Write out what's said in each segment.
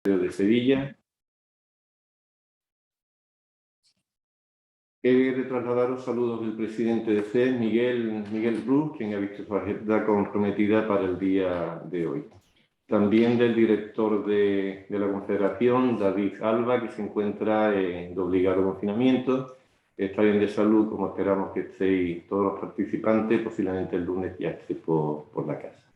de Sevilla. He de trasladaros saludos del presidente de FES, Miguel Ruz, quien ha visto su agenda comprometida para el día de hoy. También del director de la Confederación, David Alba, que se encuentra en obligado confinamiento. Está bien de salud, como esperamos que estéis todos los participantes, posiblemente el lunes ya esté por la casa.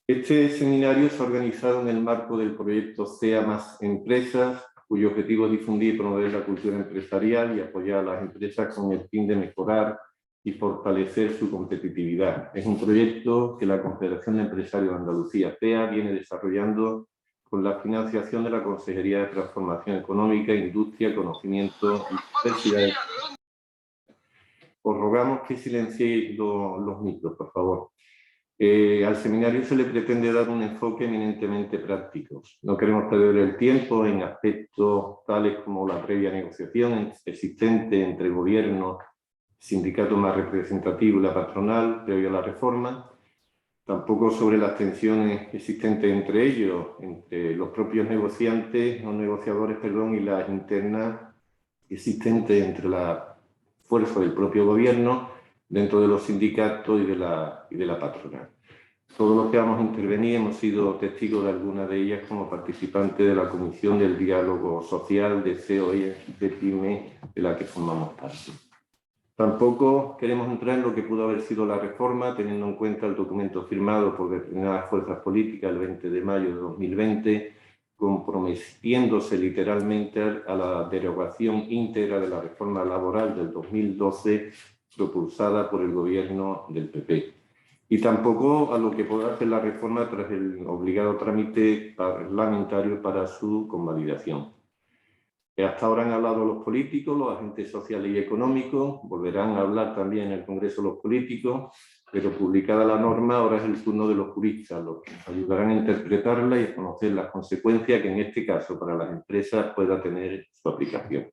Este seminario se ha organizado en el marco del proyecto CEA más Empresas, cuyo objetivo es difundir y promover la cultura empresarial y apoyar a las empresas con el fin de mejorar y fortalecer su competitividad. Es un proyecto que la Confederación de Empresarios de Andalucía, CEA, viene desarrollando con la financiación de la Consejería de Transformación Económica, Industria, Conocimiento y Universidades. Os rogamos que silenciéis los micros, por favor. Al seminario se le pretende dar un enfoque eminentemente práctico. No queremos perder el tiempo en aspectos tales como la previa negociación existente entre el gobierno, sindicato más representativo y la patronal previo a la reforma. Tampoco sobre las tensiones existentes entre ellos, entre los propios negociadores, y las internas existentes entre la fuerza del propio gobierno dentro de los sindicatos y de la patronal. Todos los que vamos a intervenir hemos sido testigos de algunas de ellas como participantes de la Comisión del Diálogo Social de COE de PYME, de la que formamos parte. Tampoco queremos entrar en lo que pudo haber sido la reforma, teniendo en cuenta el documento firmado por determinadas fuerzas políticas el 20 de mayo de 2020, comprometiéndose literalmente a la derogación íntegra de la reforma laboral del 2012 propulsada por el gobierno del PP. Y tampoco a lo que pueda hacer la reforma tras el obligado trámite parlamentario para su convalidación. Hasta ahora han hablado los políticos, los agentes sociales y económicos, volverán a hablar también en el Congreso los políticos, pero publicada la norma ahora es el turno de los juristas, los que nos ayudarán a interpretarla y a conocer las consecuencias que en este caso para las empresas pueda tener su aplicación.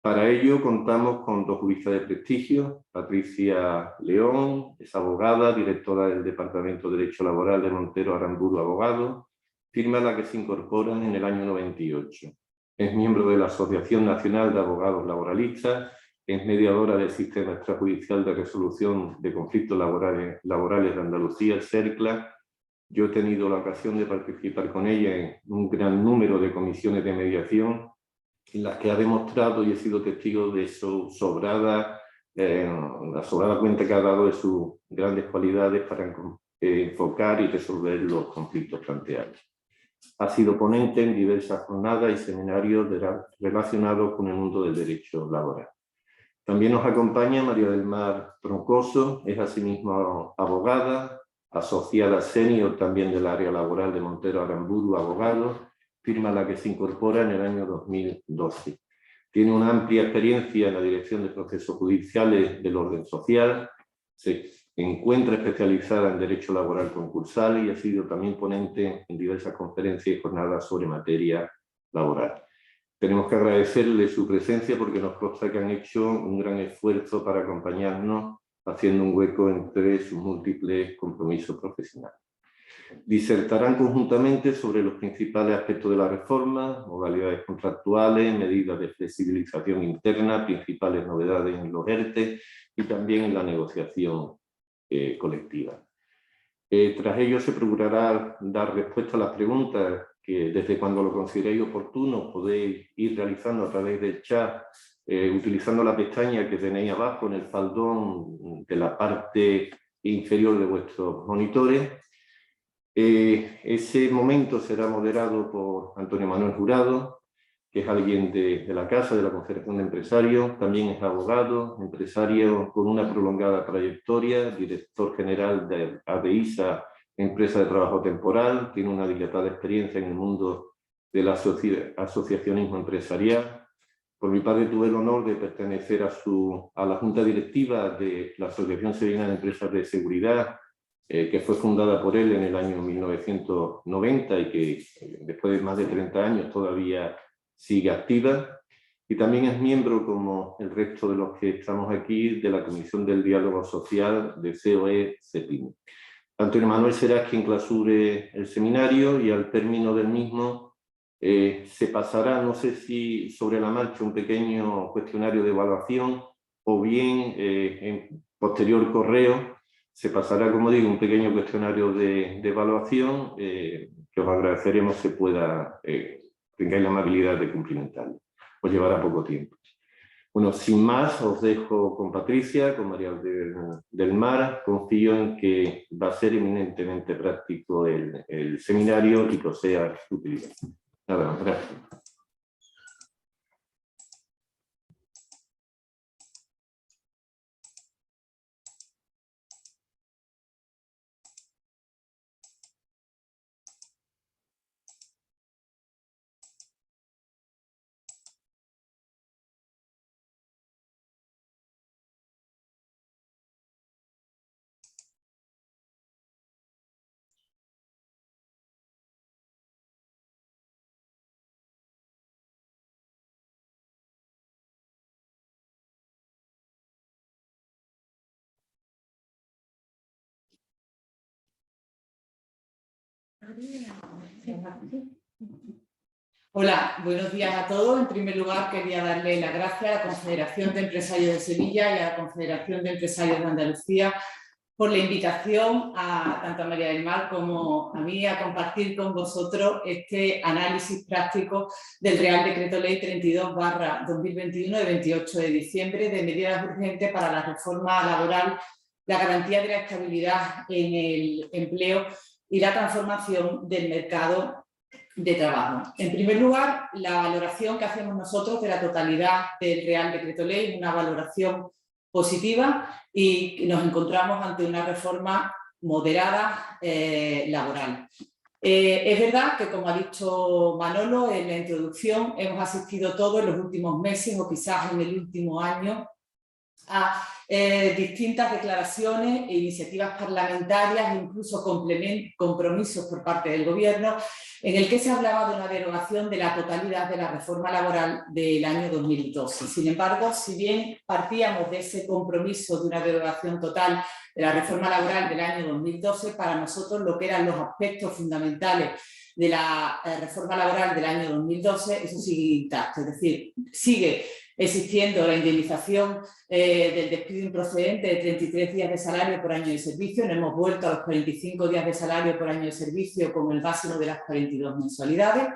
Para ello contamos con dos juristas de prestigio. Patricia León es abogada, directora del Departamento de Derecho Laboral de Montero Aramburu Abogados, firma a la que se incorporan en el año 98. Es miembro de la Asociación Nacional de Abogados Laboralistas, es mediadora del Sistema Extrajudicial de Resolución de Conflictos Laborales de Andalucía, el CERCLA. Yo he tenido la ocasión de participar con ella en un gran número de comisiones de mediación, en las que ha demostrado y he sido testigo de su la sobrada cuenta que ha dado de sus grandes cualidades para enfocar y resolver los conflictos planteados. Ha sido ponente en diversas jornadas y seminarios relacionados con el mundo del derecho laboral. También nos acompaña María del Mar Troncoso, es asimismo abogada, asociada senior también del área laboral de Montero Aramburu Abogados, firma a la que se incorpora en el año 2012. Tiene una amplia experiencia en la dirección de procesos judiciales del orden social, se encuentra especializada en derecho laboral concursal y ha sido también ponente en diversas conferencias y jornadas sobre materia laboral. Tenemos que agradecerle su presencia porque nos consta que han hecho un gran esfuerzo para acompañarnos, haciendo un hueco entre sus múltiples compromisos profesionales. Disertarán conjuntamente sobre los principales aspectos de la reforma, modalidades contractuales, medidas de flexibilización interna, principales novedades en los ERTE y también en la negociación colectiva. Tras ello se procurará dar respuesta a las preguntas que desde cuando lo consideréis oportuno podéis ir realizando a través del chat, utilizando la pestaña que tenéis abajo en el faldón de la parte inferior de vuestros monitores. Ese momento será moderado por Antonio Manuel Jurado, que es alguien de la Casa, de la Confederación de Empresarios, también es abogado, empresario con una prolongada trayectoria, director general de ADEISA, Empresa de Trabajo Temporal, tiene una dilatada experiencia en el mundo del asociacionismo empresarial. Por mi parte tuve el honor de pertenecer a la Junta Directiva de la Asociación Sevillana de Empresas de Seguridad, que fue fundada por él en el año 1990 y que después de más de 30 años todavía sigue activa, y también es miembro, como el resto de los que estamos aquí, de la Comisión del Diálogo Social de COE-CEPIM. Antonio Manuel será quien clausure el seminario y al término del mismo se pasará, no sé si sobre la marcha, un pequeño cuestionario de evaluación o bien en posterior correo se pasará, como digo, un pequeño cuestionario de evaluación que os agradeceremos se pueda, tengáis la amabilidad de cumplimentarlo. Os llevará poco tiempo. Bueno, sin más, os dejo con Patricia, con María del Mar. Confío en que va a ser eminentemente práctico el seminario y que os sea de utilidad. Nada más, gracias. Hola, buenos días a todos. En primer lugar, quería darle las gracias a la Confederación de Empresarios de Sevilla y a la Confederación de Empresarios de Andalucía por la invitación tanto a María del Mar como a mí a compartir con vosotros este análisis práctico del Real Decreto Ley 32/2021 de 28 de diciembre de medidas urgentes para la reforma laboral, la garantía de la estabilidad en el empleo y la transformación del mercado de trabajo. En primer lugar, la valoración que hacemos nosotros de la totalidad del Real Decreto Ley es una valoración positiva y nos encontramos ante una reforma moderada laboral. Es verdad que, como ha dicho Manolo en la introducción, hemos asistido todos en los últimos meses o quizás en el último año a distintas declaraciones e iniciativas parlamentarias, incluso compromisos por parte del Gobierno, en el que se hablaba de una derogación de la totalidad de la reforma laboral del año 2012. Sin embargo, si bien partíamos de ese compromiso de una derogación total de la reforma laboral del año 2012, para nosotros lo que eran los aspectos fundamentales de la reforma laboral del año 2012, eso sigue intacto, es decir, sigue existiendo la indemnización del despido improcedente de 33 días de salario por año de servicio. No hemos vuelto a los 45 días de salario por año de servicio como el máximo de las 42 mensualidades.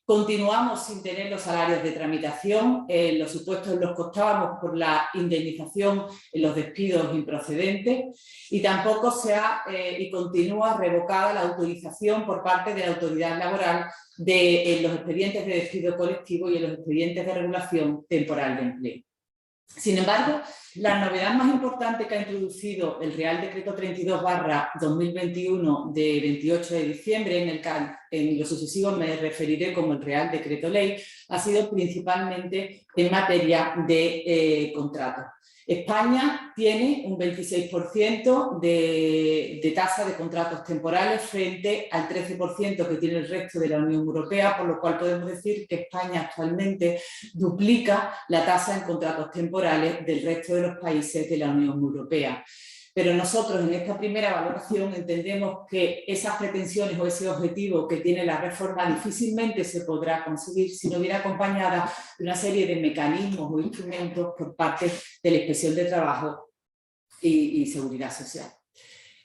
Continuamos sin tener los salarios de tramitación, los supuestos en los que optábamos por la indemnización en los despidos improcedentes, y tampoco se ha y continúa revocada la autorización por parte de la autoridad laboral en los expedientes de despido colectivo y en los expedientes de regulación temporal de empleo. Sin embargo, la novedad más importante que ha introducido el Real Decreto 32/2021 de 28 de diciembre, en lo sucesivo me referiré como el Real Decreto Ley, ha sido principalmente en materia de contratos. España tiene un 26% de tasa de contratos temporales frente al 13% que tiene el resto de la Unión Europea, por lo cual podemos decir que España actualmente duplica la tasa en contratos temporales del resto de los países de la Unión Europea. Pero nosotros en esta primera valoración entendemos que esas pretensiones o ese objetivo que tiene la reforma difícilmente se podrá conseguir si no viene acompañada de una serie de mecanismos o instrumentos por parte de la Inspección de Trabajo y Seguridad Social.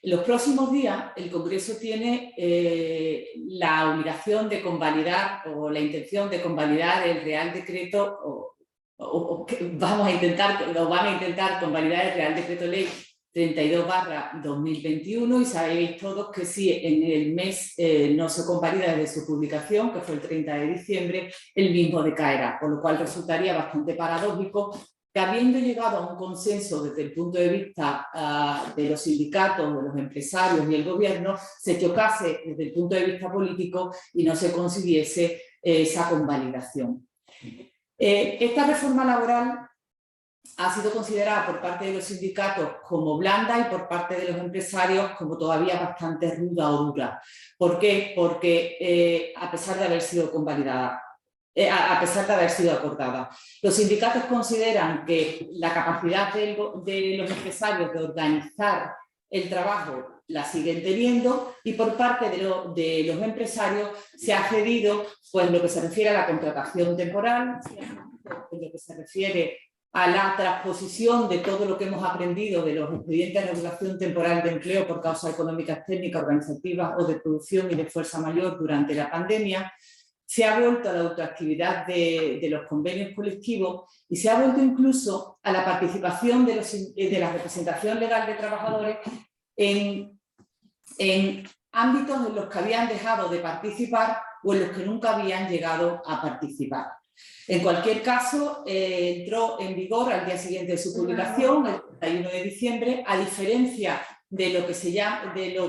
En los próximos días el Congreso tiene la obligación de convalidar o la intención de convalidar el Real Decreto van a intentar convalidar el Real Decreto Ley 32/2021 y sabéis todos que si en el mes no se convalida desde su publicación, que fue el 30 de diciembre, el mismo decaerá, por lo cual resultaría bastante paradójico que habiendo llegado a un consenso desde el punto de vista de los sindicatos, de los empresarios y el gobierno, se chocase desde el punto de vista político y no se consiguiese esa convalidación. Esta reforma laboral ha sido considerada por parte de los sindicatos como blanda y por parte de los empresarios como todavía bastante ruda o dura. ¿Por qué? Porque a pesar de haber sido convalidada, a pesar de haber sido acordada, los sindicatos consideran que la capacidad de los empresarios de organizar el trabajo la siguen teniendo, y por parte de los empresarios se ha cedido pues, en lo que se refiere a la contratación temporal, en lo que se refiere a la transposición de todo lo que hemos aprendido de los expedientes de regulación temporal de empleo por causas económicas, técnicas, organizativas o de producción y de fuerza mayor durante la pandemia. Se ha vuelto a la autoactividad de los convenios colectivos y se ha vuelto incluso a la participación de la representación legal de trabajadores en ámbitos en los que habían dejado de participar o en los que nunca habían llegado a participar. En cualquier caso, entró en vigor al día siguiente de su publicación, el 31 de diciembre, a diferencia de lo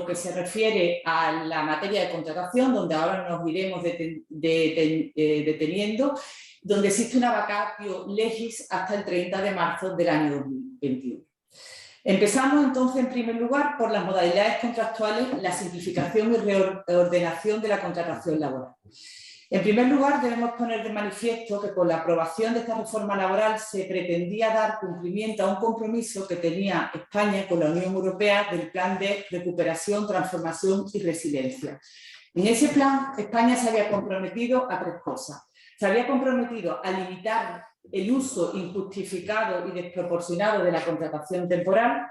que se refiere a la materia de contratación, donde ahora nos iremos deteniendo, donde existe una vacatio legis hasta el 30 de marzo del año 2021. Empezamos entonces, en primer lugar, por las modalidades contractuales, la simplificación y reordenación de la contratación laboral. En primer lugar, debemos poner de manifiesto que con la aprobación de esta reforma laboral se pretendía dar cumplimiento a un compromiso que tenía España con la Unión Europea del Plan de Recuperación, Transformación y Resiliencia. En ese plan, España se había comprometido a 3 cosas. Se había comprometido a limitar el uso injustificado y desproporcionado de la contratación temporal,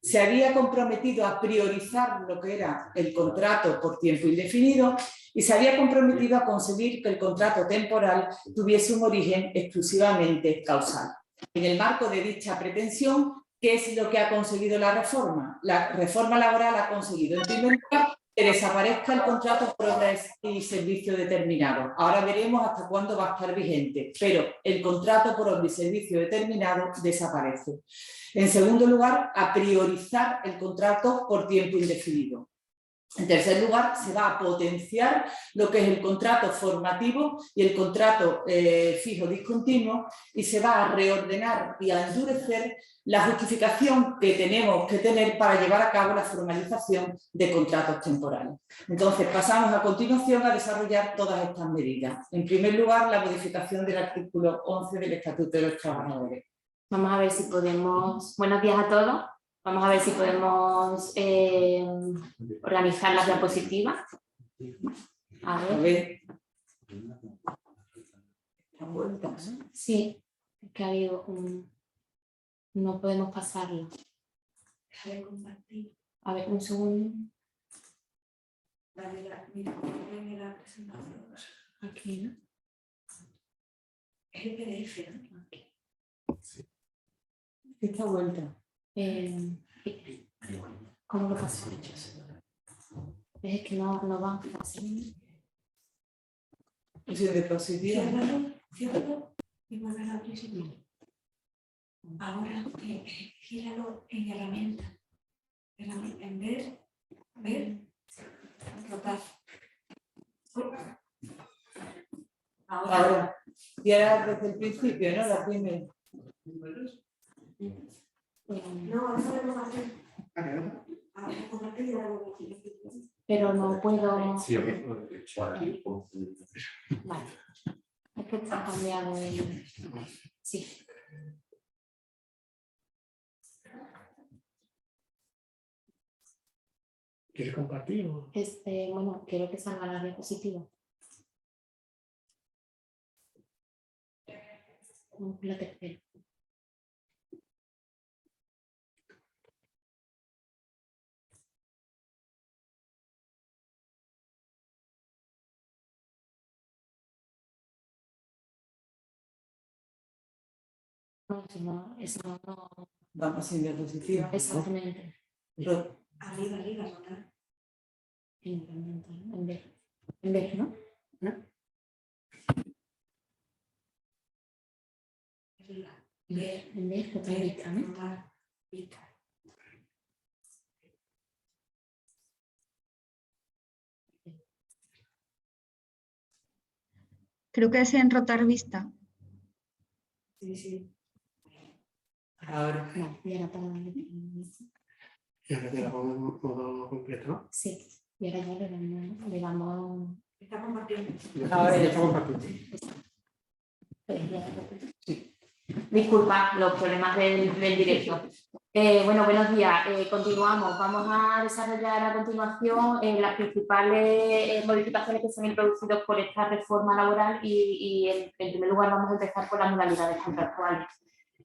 se había comprometido a priorizar lo que era el contrato por tiempo indefinido y se había comprometido a conseguir que el contrato temporal tuviese un origen exclusivamente causal. En el marco de dicha pretensión, ¿qué es lo que ha conseguido la reforma? La reforma laboral ha conseguido, en primer lugar, que desaparezca el contrato por obras y servicio determinado. Ahora veremos hasta cuándo va a estar vigente, pero el contrato por obra y servicio determinado desaparece. En segundo lugar, a priorizar el contrato por tiempo indefinido. En tercer lugar, se va a potenciar lo que es el contrato formativo y el contrato fijo discontinuo y se va a reordenar y a endurecer la justificación que tenemos que tener para llevar a cabo la formalización de contratos temporales. Entonces, pasamos a continuación a desarrollar todas estas medidas. En primer lugar, la modificación del artículo 11 del Estatuto de los Trabajadores. Vamos a ver si podemos... Buenos días a todos. Vamos a ver si podemos organizar las diapositivas. A ver. Sí, es que ha habido un... No podemos pasarlo. A ver, un segundo. Aquí, ¿no? El PDF, ¿no? Aquí. Esta vuelta. ¿Cómo lo paso? Es que no va así. Es de positiva. Ciérralo y volver al principio. Ahora gíralo en herramienta. En ver, rotar. Ahora. Y ahora desde el principio, ¿no? La primera. No, eso lo vamos a hacer. Pero no puedo... Sí, Vale. Es que está cambiado el... Sí. ¿Quieres compartir? Bueno, quiero que salga la diapositiva. La tercera. No, eso no. Vamos sin diapositiva. Exactamente. Arriba, rotar. En vez, ¿no? Arriba. En vez, otra vista, ¿no? Rotar. Vista. Creo que es en rotar vista. Sí. Ahora. No, ya era para darle. Y ahora te la pongo en modo completo, ¿no? Sí, y ahora ya le damos... Está compartiendo. Ahora ya está compartiendo. Sí. Disculpa los problemas del directo. Bueno, buenos días. Continuamos. Vamos a desarrollar a continuación las principales modificaciones que se han introducido por esta reforma laboral y en primer lugar vamos a empezar por las modalidades contractuales.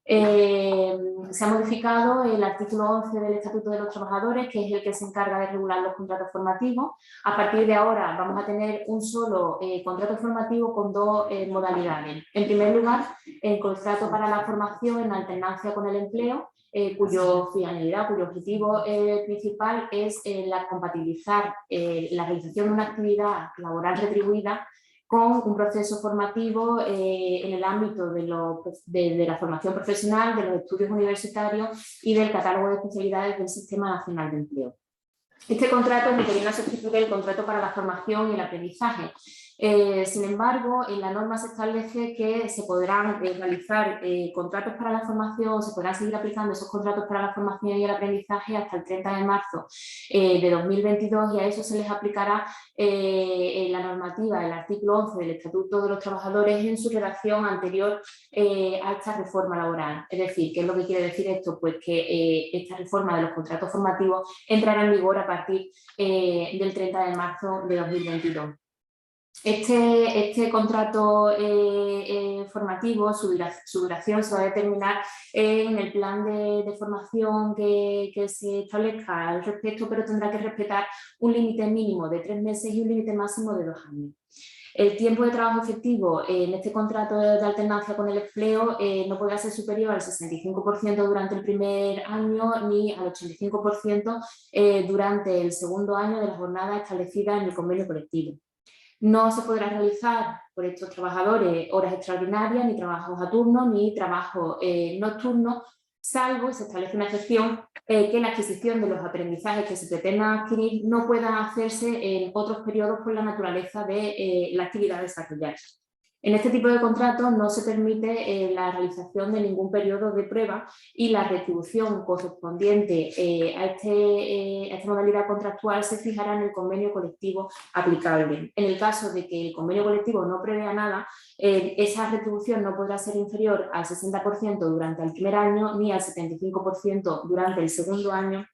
Se ha modificado el artículo 11 del Estatuto de los Trabajadores, que es el que se encarga de regular los contratos formativos. A partir de ahora vamos a tener un solo contrato formativo con dos modalidades. En primer lugar, el contrato para la formación en alternancia con el empleo, cuyo finalidad, cuyo objetivo principal es la compatibilizar la realización de una actividad laboral retribuida con un proceso formativo en el ámbito de la formación profesional, de los estudios universitarios y del catálogo de especialidades del Sistema Nacional de Empleo. Este contrato es el que viene a sustituir el contrato para la formación y el aprendizaje. Sin embargo, en la norma se establece que se podrán realizar contratos para la formación, se podrán seguir aplicando esos contratos para la formación y el aprendizaje hasta el 30 de marzo de 2022 y a eso se les aplicará la normativa, el artículo 11 del Estatuto de los Trabajadores en su redacción anterior a esta reforma laboral. Es decir, ¿qué es lo que quiere decir esto? Pues que esta reforma de los contratos formativos entrará en vigor a partir del 30 de marzo de 2022. Este contrato formativo, su duración se va a determinar en el plan de formación que se establezca al respecto, pero tendrá que respetar un límite mínimo de 3 meses y un límite máximo de 2 años. El tiempo de trabajo efectivo en este contrato de alternancia con el empleo no podrá ser superior al 65% durante el primer año ni al 85% durante el segundo año de la jornada establecida en el convenio colectivo. No se podrá realizar por estos trabajadores horas extraordinarias, ni trabajos a turno, ni trabajo nocturno, salvo, y se establece una excepción, que la adquisición de los aprendizajes que se pretendan adquirir no pueda hacerse en otros periodos por la naturaleza de la actividad desarrollada. En este tipo de contratos no se permite la realización de ningún periodo de prueba y la retribución correspondiente a esta modalidad contractual se fijará en el convenio colectivo aplicable. En el caso de que el convenio colectivo no prevea nada, esa retribución no podrá ser inferior al 60% durante el primer año ni al 75% durante el segundo año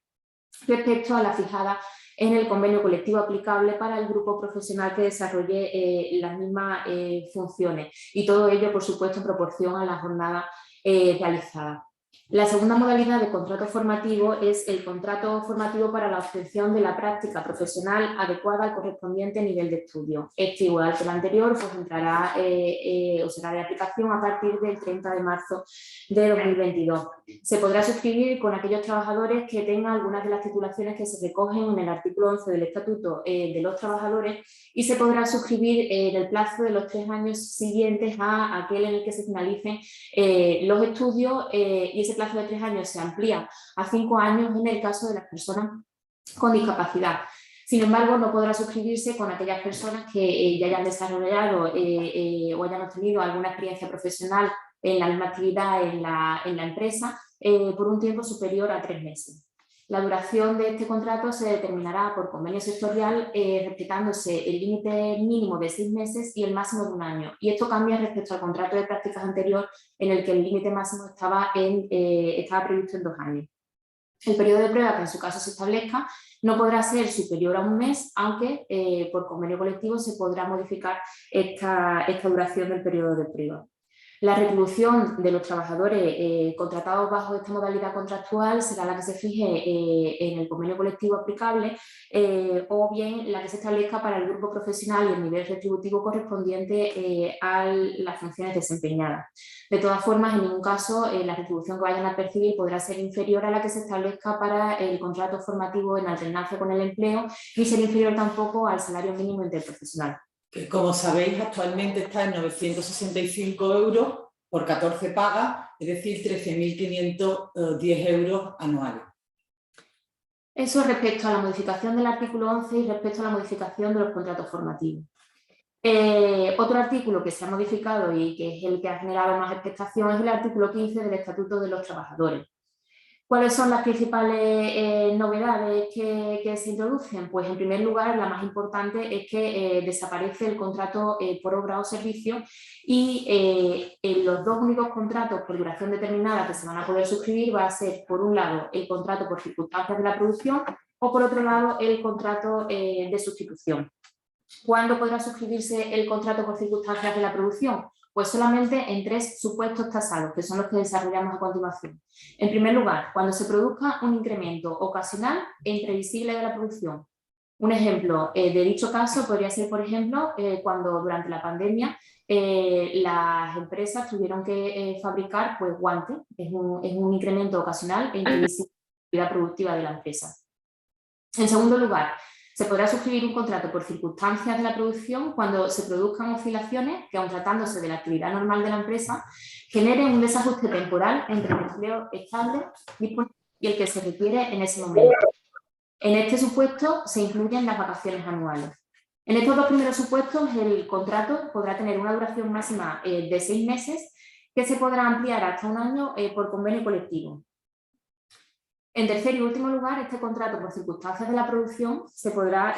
respecto a la fijada en el convenio colectivo aplicable para el grupo profesional que desarrolle las mismas funciones y todo ello, por supuesto, en proporción a la jornada realizada. La segunda modalidad de contrato formativo es el contrato formativo para la obtención de la práctica profesional adecuada al correspondiente nivel de estudio. Este, igual que el anterior, pues entrará o será de aplicación a partir del 30 de marzo de 2022. Se podrá suscribir con aquellos trabajadores que tengan algunas de las titulaciones que se recogen en el artículo 11 del Estatuto de los Trabajadores y se podrá suscribir en el plazo de los 3 años siguientes a aquel en el que se finalicen los estudios y ese plazo de 3 años se amplía a 5 años en el caso de las personas con discapacidad. Sin embargo, no podrá suscribirse con aquellas personas que ya hayan desarrollado o hayan obtenido alguna experiencia profesional en la misma actividad en la empresa por un tiempo superior a 3 meses. La duración de este contrato se determinará por convenio sectorial respetándose el límite mínimo de 6 meses y el máximo de 1 año. Y esto cambia respecto al contrato de prácticas anterior en el que el límite máximo estaba previsto en 2 años. El periodo de prueba que en su caso se establezca no podrá ser superior a 1 mes, aunque por convenio colectivo se podrá modificar esta duración del periodo de prueba. La retribución de los trabajadores contratados bajo esta modalidad contractual será la que se fije en el convenio colectivo aplicable o bien la que se establezca para el grupo profesional y el nivel retributivo correspondiente a las funciones desempeñadas. De todas formas, en ningún caso la retribución que vayan a percibir podrá ser inferior a la que se establezca para el contrato formativo en alternancia con el empleo ni ser inferior tampoco al salario mínimo interprofesional. Que, como sabéis, actualmente está en 965 euros por 14 pagas, es decir, 13.510 euros anuales. Eso respecto a la modificación del artículo 11 y respecto a la modificación de los contratos formativos. Otro artículo que se ha modificado y que es el que ha generado más expectación es el artículo 15 del Estatuto de los Trabajadores. ¿Cuáles son las principales novedades que se introducen? Pues en primer lugar, la más importante es que desaparece el contrato por obra o servicio y en los dos únicos contratos por duración determinada que se van a poder suscribir va a ser, por un lado, el contrato por circunstancias de la producción o, por otro lado, el contrato de sustitución. ¿Cuándo podrá suscribirse el contrato por circunstancias de la producción? Pues solamente en 3 supuestos tasados, que son los que desarrollamos a continuación. En primer lugar, cuando se produzca un incremento ocasional e imprevisible de la producción. Un ejemplo de dicho caso podría ser, por ejemplo, cuando durante la pandemia las empresas tuvieron que fabricar pues, guantes. Es un incremento ocasional e imprevisible de la actividad productiva de la empresa. En segundo lugar, se podrá suscribir un contrato por circunstancias de la producción cuando se produzcan oscilaciones que, aun tratándose de la actividad normal de la empresa, generen un desajuste temporal entre el empleo estable disponible y el que se requiere en ese momento. En este supuesto se incluyen las vacaciones anuales. En estos dos primeros supuestos, el contrato podrá tener una duración máxima de 6 meses que se podrá ampliar hasta 1 año por convenio colectivo. En tercer y último lugar, este contrato por circunstancias de la producción se podrá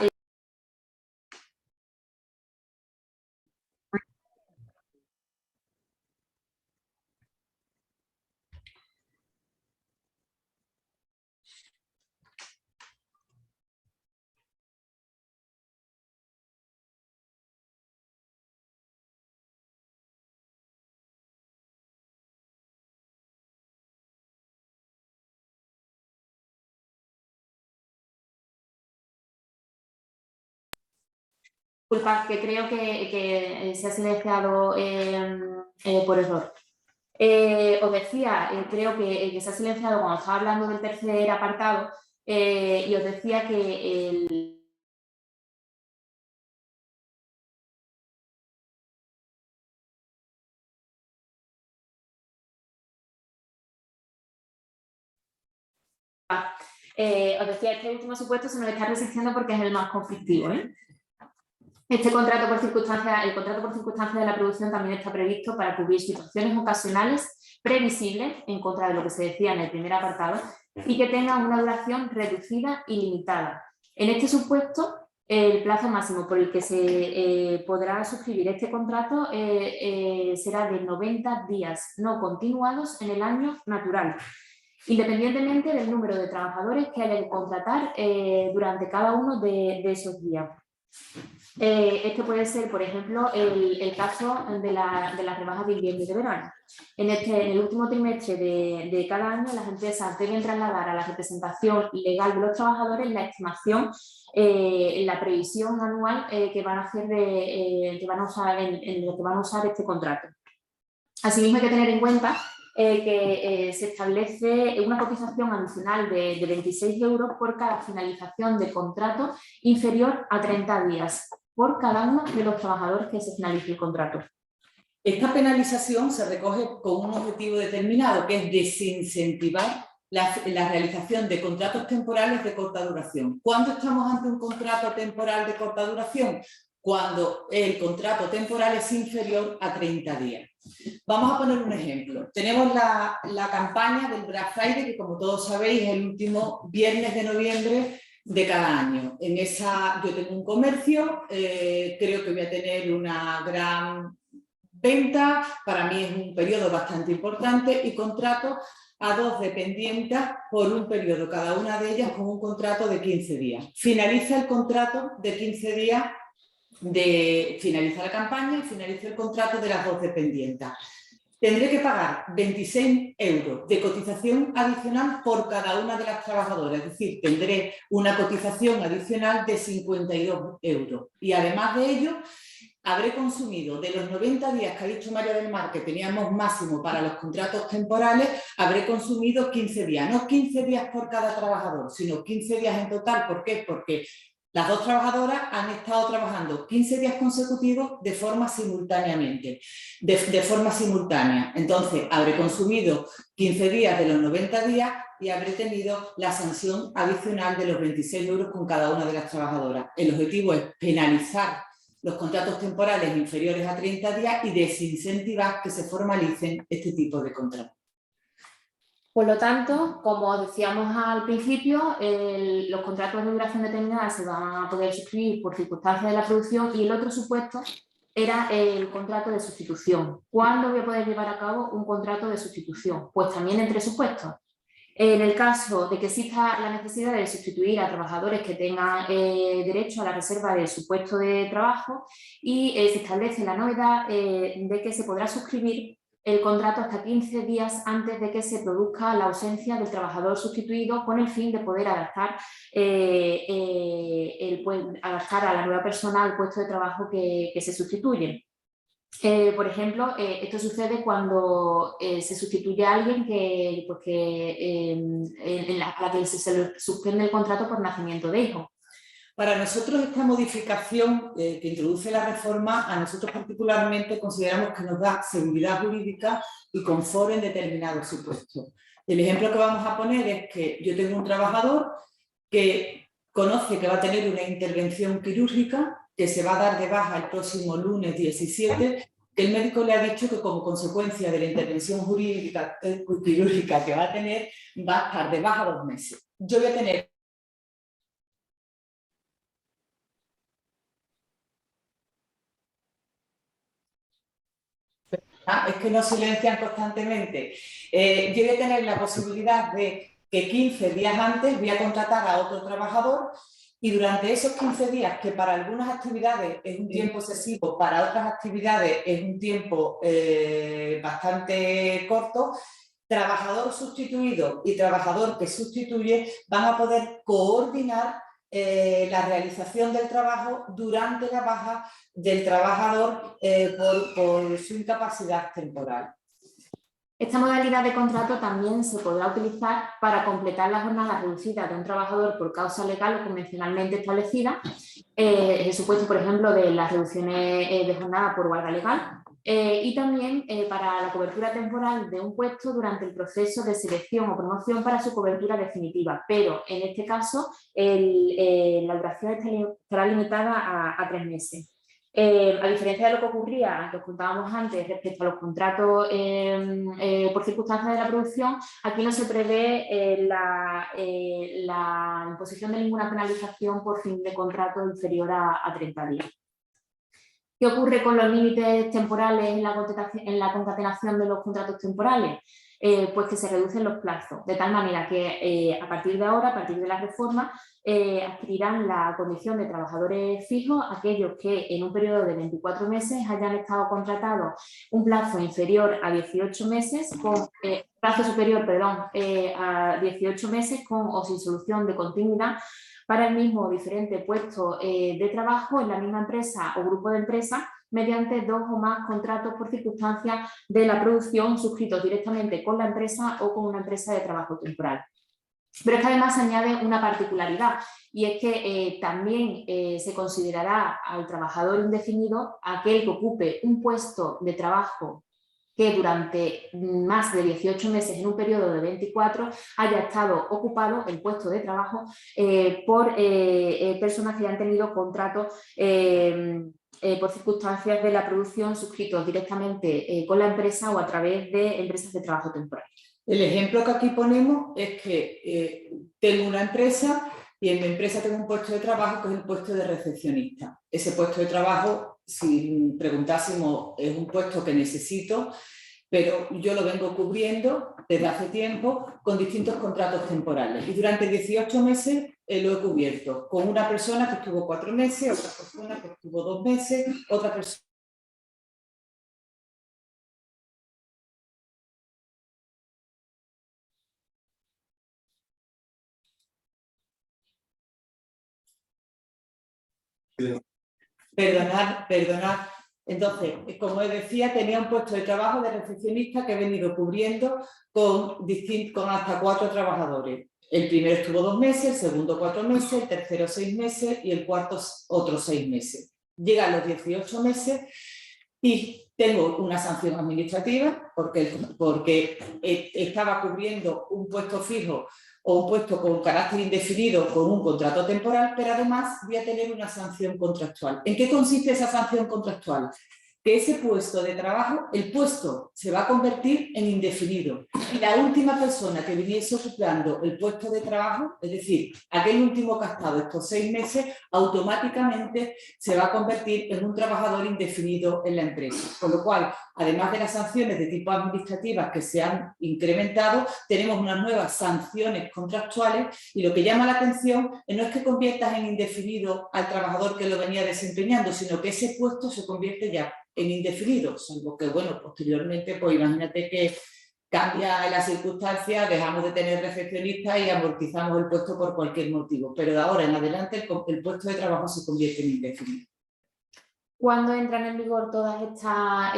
disculpad, que creo que se ha silenciado por error. Os decía, creo que se ha silenciado cuando estaba hablando del tercer apartado y os decía que os decía, este último supuesto se nos está resistiendo porque es el más conflictivo, ¿eh? Este contrato por circunstancias, el contrato por circunstancias de la producción también está previsto para cubrir situaciones ocasionales previsibles, en contra de lo que se decía en el primer apartado, y que tengan una duración reducida y limitada. En este supuesto, el plazo máximo por el que se podrá suscribir este contrato será de 90 días no continuados en el año natural, independientemente del número de trabajadores que haya que contratar durante cada uno de esos días. Este puede ser, por ejemplo, el caso de las rebajas de invierno y de verano. En el último trimestre de cada año, las empresas deben trasladar a la representación legal de los trabajadores la estimación, la previsión anual que van a hacer que van a usar en lo que van a usar este contrato. Asimismo, hay que tener en cuenta que se establece una cotización adicional de 26 € por cada finalización de contrato inferior a 30 días por cada uno de los trabajadores que se finalice el contrato. Esta penalización se recoge con un objetivo determinado, que es desincentivar la realización de contratos temporales de corta duración. ¿Cuándo estamos ante un contrato temporal de corta duración? Cuando el contrato temporal es inferior a 30 días. Vamos a poner un ejemplo. Tenemos la campaña del Black Friday, que como todos sabéis es el último viernes de noviembre de cada año. En esa yo tengo un comercio, creo que voy a tener una gran venta, para mí es un periodo bastante importante y contrato a 2 dependientas por un periodo, cada una de ellas con un contrato de 15 días. Finaliza el contrato de 15 días, finaliza la campaña y finaliza el contrato de las 2 dependientes. Tendré que pagar 26 € de cotización adicional por cada una de las trabajadoras, es decir, tendré una cotización adicional de 52 €. Y además de ello, habré consumido de los 90 días que ha dicho María del Mar que teníamos máximo para los contratos temporales, habré consumido 15 días, no 15 días por cada trabajador, sino 15 días en total. ¿Por qué? Porque las 2 trabajadoras han estado trabajando 15 días consecutivos de forma simultánea. Entonces, habré consumido 15 días de los 90 días y habré tenido la sanción adicional de los 26 € con cada una de las trabajadoras. El objetivo es penalizar los contratos temporales inferiores a 30 días y desincentivar que se formalicen este tipo de contratos. Por lo tanto, como decíamos al principio, los contratos de duración determinada se van a poder suscribir por circunstancias de la producción y el otro supuesto era el contrato de sustitución. ¿Cuándo voy a poder llevar a cabo un contrato de sustitución? Pues también en 3 supuestos. En el caso de que exista la necesidad de sustituir a trabajadores que tengan derecho a la reserva de su puesto de trabajo y se establece la novedad de que se podrá suscribir el contrato hasta 15 días antes de que se produzca la ausencia del trabajador sustituido con el fin de poder adaptar a la nueva persona al puesto de trabajo que se sustituye. Por ejemplo, esto sucede cuando se sustituye a alguien a la que se le suspende el contrato por nacimiento de hijo. Para nosotros esta modificación que introduce la reforma, a nosotros particularmente consideramos que nos da seguridad jurídica y confort en determinados supuestos. El ejemplo que vamos a poner es que yo tengo un trabajador que conoce que va a tener una intervención quirúrgica que se va a dar de baja el próximo lunes 17, que el médico le ha dicho que como consecuencia de la intervención quirúrgica que va a tener, va a estar de baja 2 meses. Yo voy a tener es que nos silencian constantemente. Yo voy a tener la posibilidad de que 15 días antes voy a contratar a otro trabajador y durante esos 15 días, que para algunas actividades es un tiempo excesivo, para otras actividades es un tiempo bastante corto, trabajador sustituido y trabajador que sustituye van a poder coordinar la realización del trabajo durante la baja del trabajador por su incapacidad temporal. Esta modalidad de contrato también se podrá utilizar para completar la jornada reducida de un trabajador por causa legal o convencionalmente establecida, el supuesto, por ejemplo, de las reducciones de jornada por huelga legal, y también para la cobertura temporal de un puesto durante el proceso de selección o promoción para su cobertura definitiva, pero en este caso la duración estará limitada a 3 meses. A diferencia de lo que ocurría, que os contábamos antes respecto a los contratos por circunstancias de la producción, aquí no se prevé la imposición de ninguna penalización por fin de contrato inferior a 30 días. ¿Qué ocurre con los límites temporales en la concatenación de los contratos temporales? Pues que se reducen los plazos, de tal manera que a partir de ahora, a partir de la reforma, adquirirán la condición de trabajadores fijos aquellos que en un periodo de 24 meses hayan estado contratados un plazo inferior a 18 meses, plazo superior, a 18 meses con o sin solución de continuidad para el mismo o diferente puesto de trabajo en la misma empresa o grupo de empresas mediante 2 o más contratos por circunstancias de la producción suscritos directamente con la empresa o con una empresa de trabajo temporal. Pero es que además se añade una particularidad y es que también se considerará al trabajador indefinido aquel que ocupe un puesto de trabajo que durante más de 18 meses en un periodo de 24 haya estado ocupado el puesto de trabajo por personas que hayan tenido contratos por circunstancias de la producción suscritos directamente con la empresa o a través de empresas de trabajo temporal. El ejemplo que aquí ponemos es que tengo una empresa y en mi empresa tengo un puesto de trabajo que es el puesto de recepcionista. Ese puesto de trabajo, si preguntásemos, es un puesto que necesito, pero yo lo vengo cubriendo desde hace tiempo con distintos contratos temporales. Y durante 18 meses lo he cubierto con una persona que estuvo 4 meses, otra persona que estuvo 2 meses, otra persona. Perdonad. Entonces, como os decía, tenía un puesto de trabajo de recepcionista que he venido cubriendo con hasta 4 trabajadores. El primero estuvo 2 meses, el segundo 4 meses, el tercero 6 meses y el cuarto otros 6 meses. Llegan los 18 meses y tengo una sanción administrativa porque estaba cubriendo un puesto fijo o un puesto con carácter indefinido con un contrato temporal, pero además voy a tener una sanción contractual. ¿En qué consiste esa sanción contractual? que ese puesto de trabajo, el puesto se va a convertir en indefinido. Y la última persona que viniese ocupando el puesto de trabajo, es decir, aquel último que ha estado estos 6 meses, automáticamente se va a convertir en un trabajador indefinido en la empresa. Con lo cual, además de las sanciones de tipo administrativas que se han incrementado, tenemos unas nuevas sanciones contractuales y lo que llama la atención no es que conviertas en indefinido al trabajador que lo venía desempeñando, sino que ese puesto se convierte ya en indefinido, salvo que, bueno, posteriormente, pues imagínate que cambia la circunstancia, dejamos de tener recepcionistas y amortizamos el puesto por cualquier motivo, pero de ahora en adelante el puesto de trabajo se convierte en indefinido. ¿Cuándo entran en vigor todas estas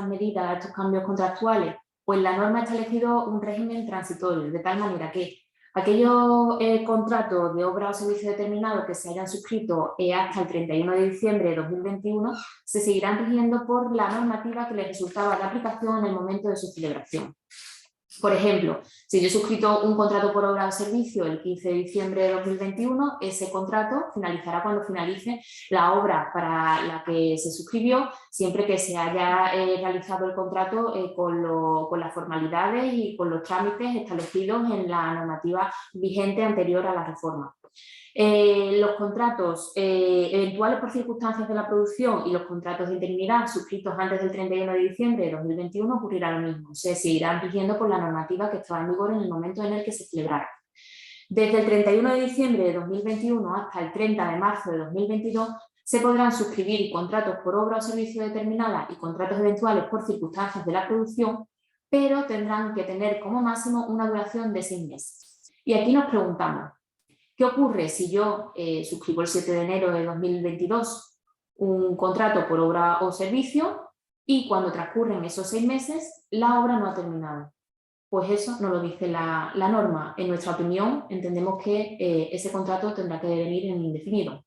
medidas, estos cambios contractuales? Pues la norma ha establecido un régimen transitorio, de tal manera que aquellos contratos de obra o servicio determinado que se hayan suscrito hasta el 31 de diciembre de 2021 se seguirán rigiendo por la normativa que les resultaba de aplicación en el momento de su celebración. Por ejemplo, si yo he suscrito un contrato por obra o servicio el 15 de diciembre de 2021, ese contrato finalizará cuando finalice la obra para la que se suscribió, siempre que se haya realizado el contrato con las formalidades y con los trámites establecidos en la normativa vigente anterior a la reforma. Los contratos eventuales por circunstancias de la producción y los contratos de interinidad suscritos antes del 31 de diciembre de 2021 ocurrirá lo mismo, se seguirán rigiendo por la normativa que estaba en vigor en el momento en el que se celebrara. Desde el 31 de diciembre de 2021 hasta el 30 de marzo de 2022 se podrán suscribir contratos por obra o servicio determinada y contratos eventuales por circunstancias de la producción, pero tendrán que tener como máximo una duración de 6 meses. Y aquí nos preguntamos, ¿qué ocurre si yo suscribo el 7 de enero de 2022 un contrato por obra o servicio y cuando transcurren esos 6 meses la obra no ha terminado? Pues eso no lo dice la norma. En nuestra opinión, entendemos que ese contrato tendrá que devenir en indefinido.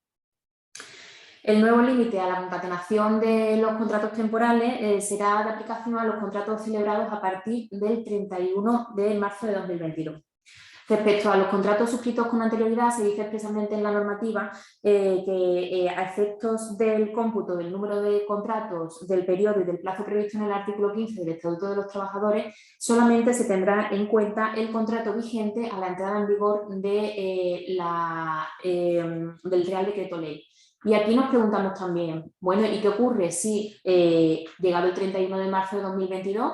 El nuevo límite a la concatenación de los contratos temporales será de aplicación a los contratos celebrados a partir del 31 de marzo de 2022. Respecto a los contratos suscritos con anterioridad, se dice expresamente en la normativa que a efectos del cómputo del número de contratos, del periodo y del plazo previsto en el artículo 15 del Estatuto de los Trabajadores, solamente se tendrá en cuenta el contrato vigente a la entrada en vigor del Real Decreto Ley. Y aquí nos preguntamos también, bueno, ¿y qué ocurre si, llegado el 31 de marzo de 2022,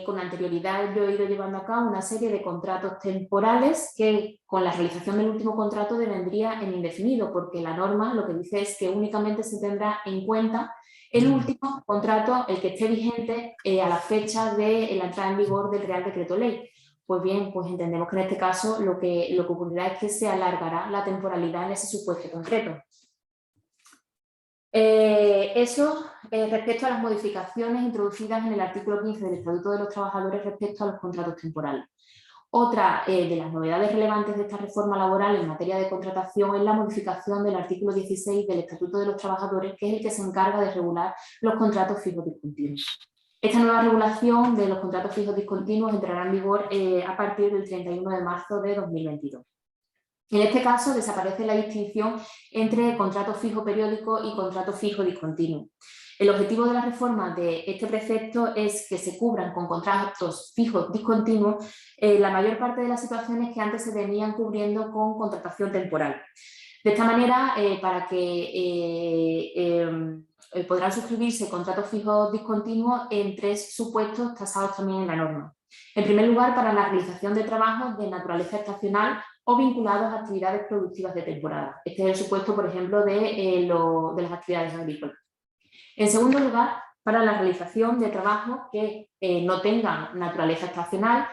con anterioridad yo he ido llevando a cabo una serie de contratos temporales que con la realización del último contrato devendría en indefinido, porque la norma lo que dice es que únicamente se tendrá en cuenta el último contrato, el que esté vigente a la fecha de la entrada en vigor del Real Decreto Ley. Pues bien, pues entendemos que en este caso lo que ocurrirá es que se alargará la temporalidad en ese supuesto concreto. Eso respecto a las modificaciones introducidas en el artículo 15 del Estatuto de los Trabajadores respecto a los contratos temporales. Otra de las novedades relevantes de esta reforma laboral en materia de contratación es la modificación del artículo 16 del Estatuto de los Trabajadores, que es el que se encarga de regular los contratos fijos discontinuos. Esta nueva regulación de los contratos fijos discontinuos entrará en vigor a partir del 31 de marzo de 2022. En este caso desaparece la distinción entre contrato fijo periódico y contrato fijo discontinuo. El objetivo de la reforma de este precepto es que se cubran con contratos fijos discontinuos la mayor parte de las situaciones que antes se venían cubriendo con contratación temporal. De esta manera, para que podrán suscribirse contratos fijos discontinuos en 3 supuestos tasados también en la norma. En primer lugar, para la realización de trabajos de naturaleza estacional o vinculados a actividades productivas de temporada. Este es el supuesto, por ejemplo, de las actividades agrícolas. En segundo lugar, para la realización de trabajos que no tengan naturaleza estacional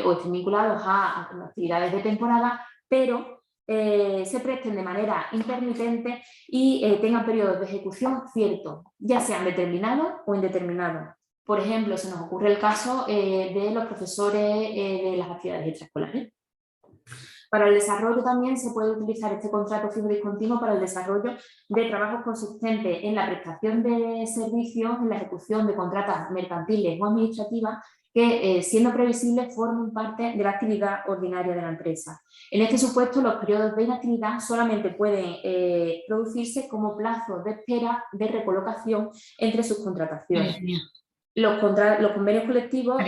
o estén vinculados a actividades de temporada, pero se presten de manera intermitente y tengan periodos de ejecución ciertos, ya sean determinados o indeterminados. Por ejemplo, se nos ocurre el caso de los profesores de las actividades extraescolares. Para el desarrollo también se puede utilizar este contrato fijo discontinuo para el desarrollo de trabajos consistentes en la prestación de servicios, en la ejecución de contratas mercantiles o administrativas que, siendo previsibles, formen parte de la actividad ordinaria de la empresa. En este supuesto, los periodos de inactividad solamente pueden producirse como plazos de espera de recolocación entre sus contrataciones. Los convenios colectivos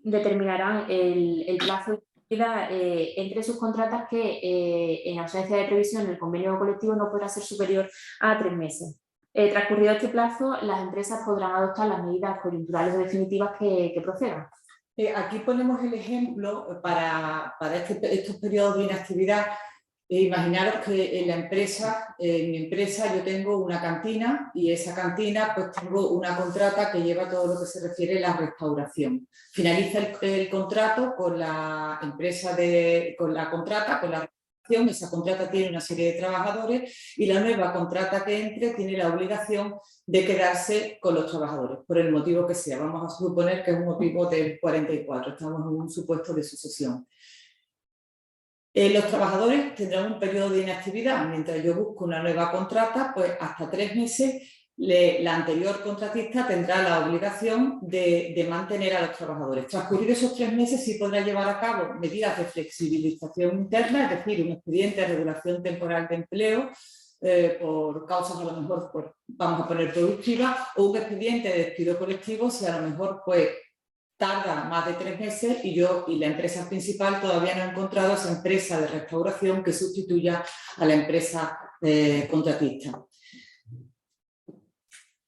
determinarán el plazo de inactividad entre sus contratas que, en ausencia de previsión, el convenio colectivo no podrá ser superior a 3 meses. Transcurrido este plazo, las empresas podrán adoptar las medidas coyunturales o definitivas que procedan. Aquí ponemos el ejemplo para estos periodos de inactividad. Imaginaros que en mi empresa yo tengo una cantina y esa cantina pues tengo una contrata que lleva todo lo que se refiere a la restauración. Finaliza el contrato con la empresa, con la restauración. Esa contrata tiene una serie de trabajadores y la nueva contrata que entre tiene la obligación de quedarse con los trabajadores, por el motivo que sea. Vamos a suponer que es un motivo del 44, estamos en un supuesto de sucesión. Los trabajadores tendrán un periodo de inactividad. Mientras yo busco una nueva contrata, pues hasta 3 meses la anterior contratista tendrá la obligación de mantener a los trabajadores. Transcurridos esos 3 meses, sí podrá llevar a cabo medidas de flexibilización interna, es decir, un expediente de regulación temporal de empleo, por causas a lo mejor, vamos a poner productivas, o un expediente de despido colectivo si a lo mejor pues tarda más de 3 meses y la empresa principal todavía no ha encontrado esa empresa de restauración que sustituya a la empresa contratista.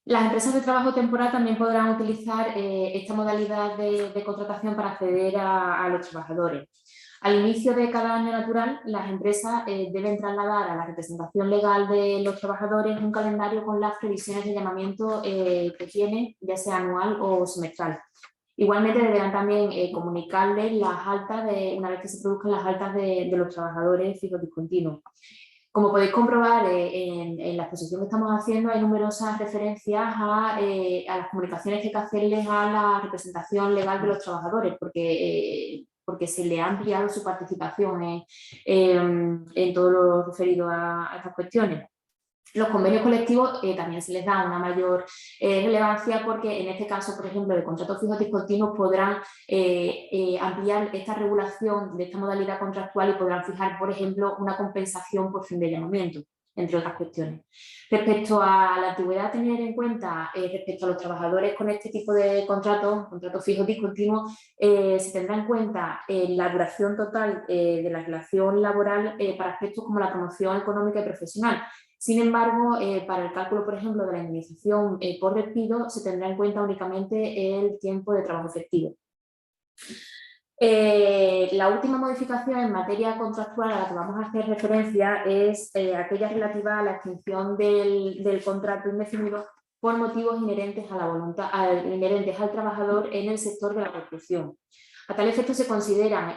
Las empresas de trabajo temporal también podrán utilizar esta modalidad de contratación para acceder a los trabajadores. Al inicio de cada año natural, las empresas deben trasladar a la representación legal de los trabajadores un calendario con las previsiones de llamamiento que tienen, ya sea anual o semestral. Igualmente deberán también comunicarles las altas una vez que se produzcan las altas de los trabajadores fijos discontinuos. Como podéis comprobar en la exposición que estamos haciendo, hay numerosas referencias a las comunicaciones que hay que hacerles a la representación legal de los trabajadores, porque se le ha ampliado su participación en todo lo referido a estas cuestiones. Los convenios colectivos también se les da una mayor relevancia porque en este caso, por ejemplo, de contratos fijos discontinuos podrán ampliar esta regulación de esta modalidad contractual y podrán fijar, por ejemplo, una compensación por fin de llamamiento, entre otras cuestiones. Respecto a la antigüedad a tener en cuenta, respecto a los trabajadores con este tipo de contratos fijos discontinuos, se tendrá en cuenta la duración total de la relación laboral para aspectos como la promoción económica y profesional. Sin embargo, para el cálculo, por ejemplo, de la indemnización por despido, se tendrá en cuenta únicamente el tiempo de trabajo efectivo. La última modificación en materia contractual a la que vamos a hacer referencia es aquella relativa a la extinción del contrato indefinido por motivos inherentes a la voluntad, inherentes al trabajador en el sector de la construcción. A tal efecto se consideran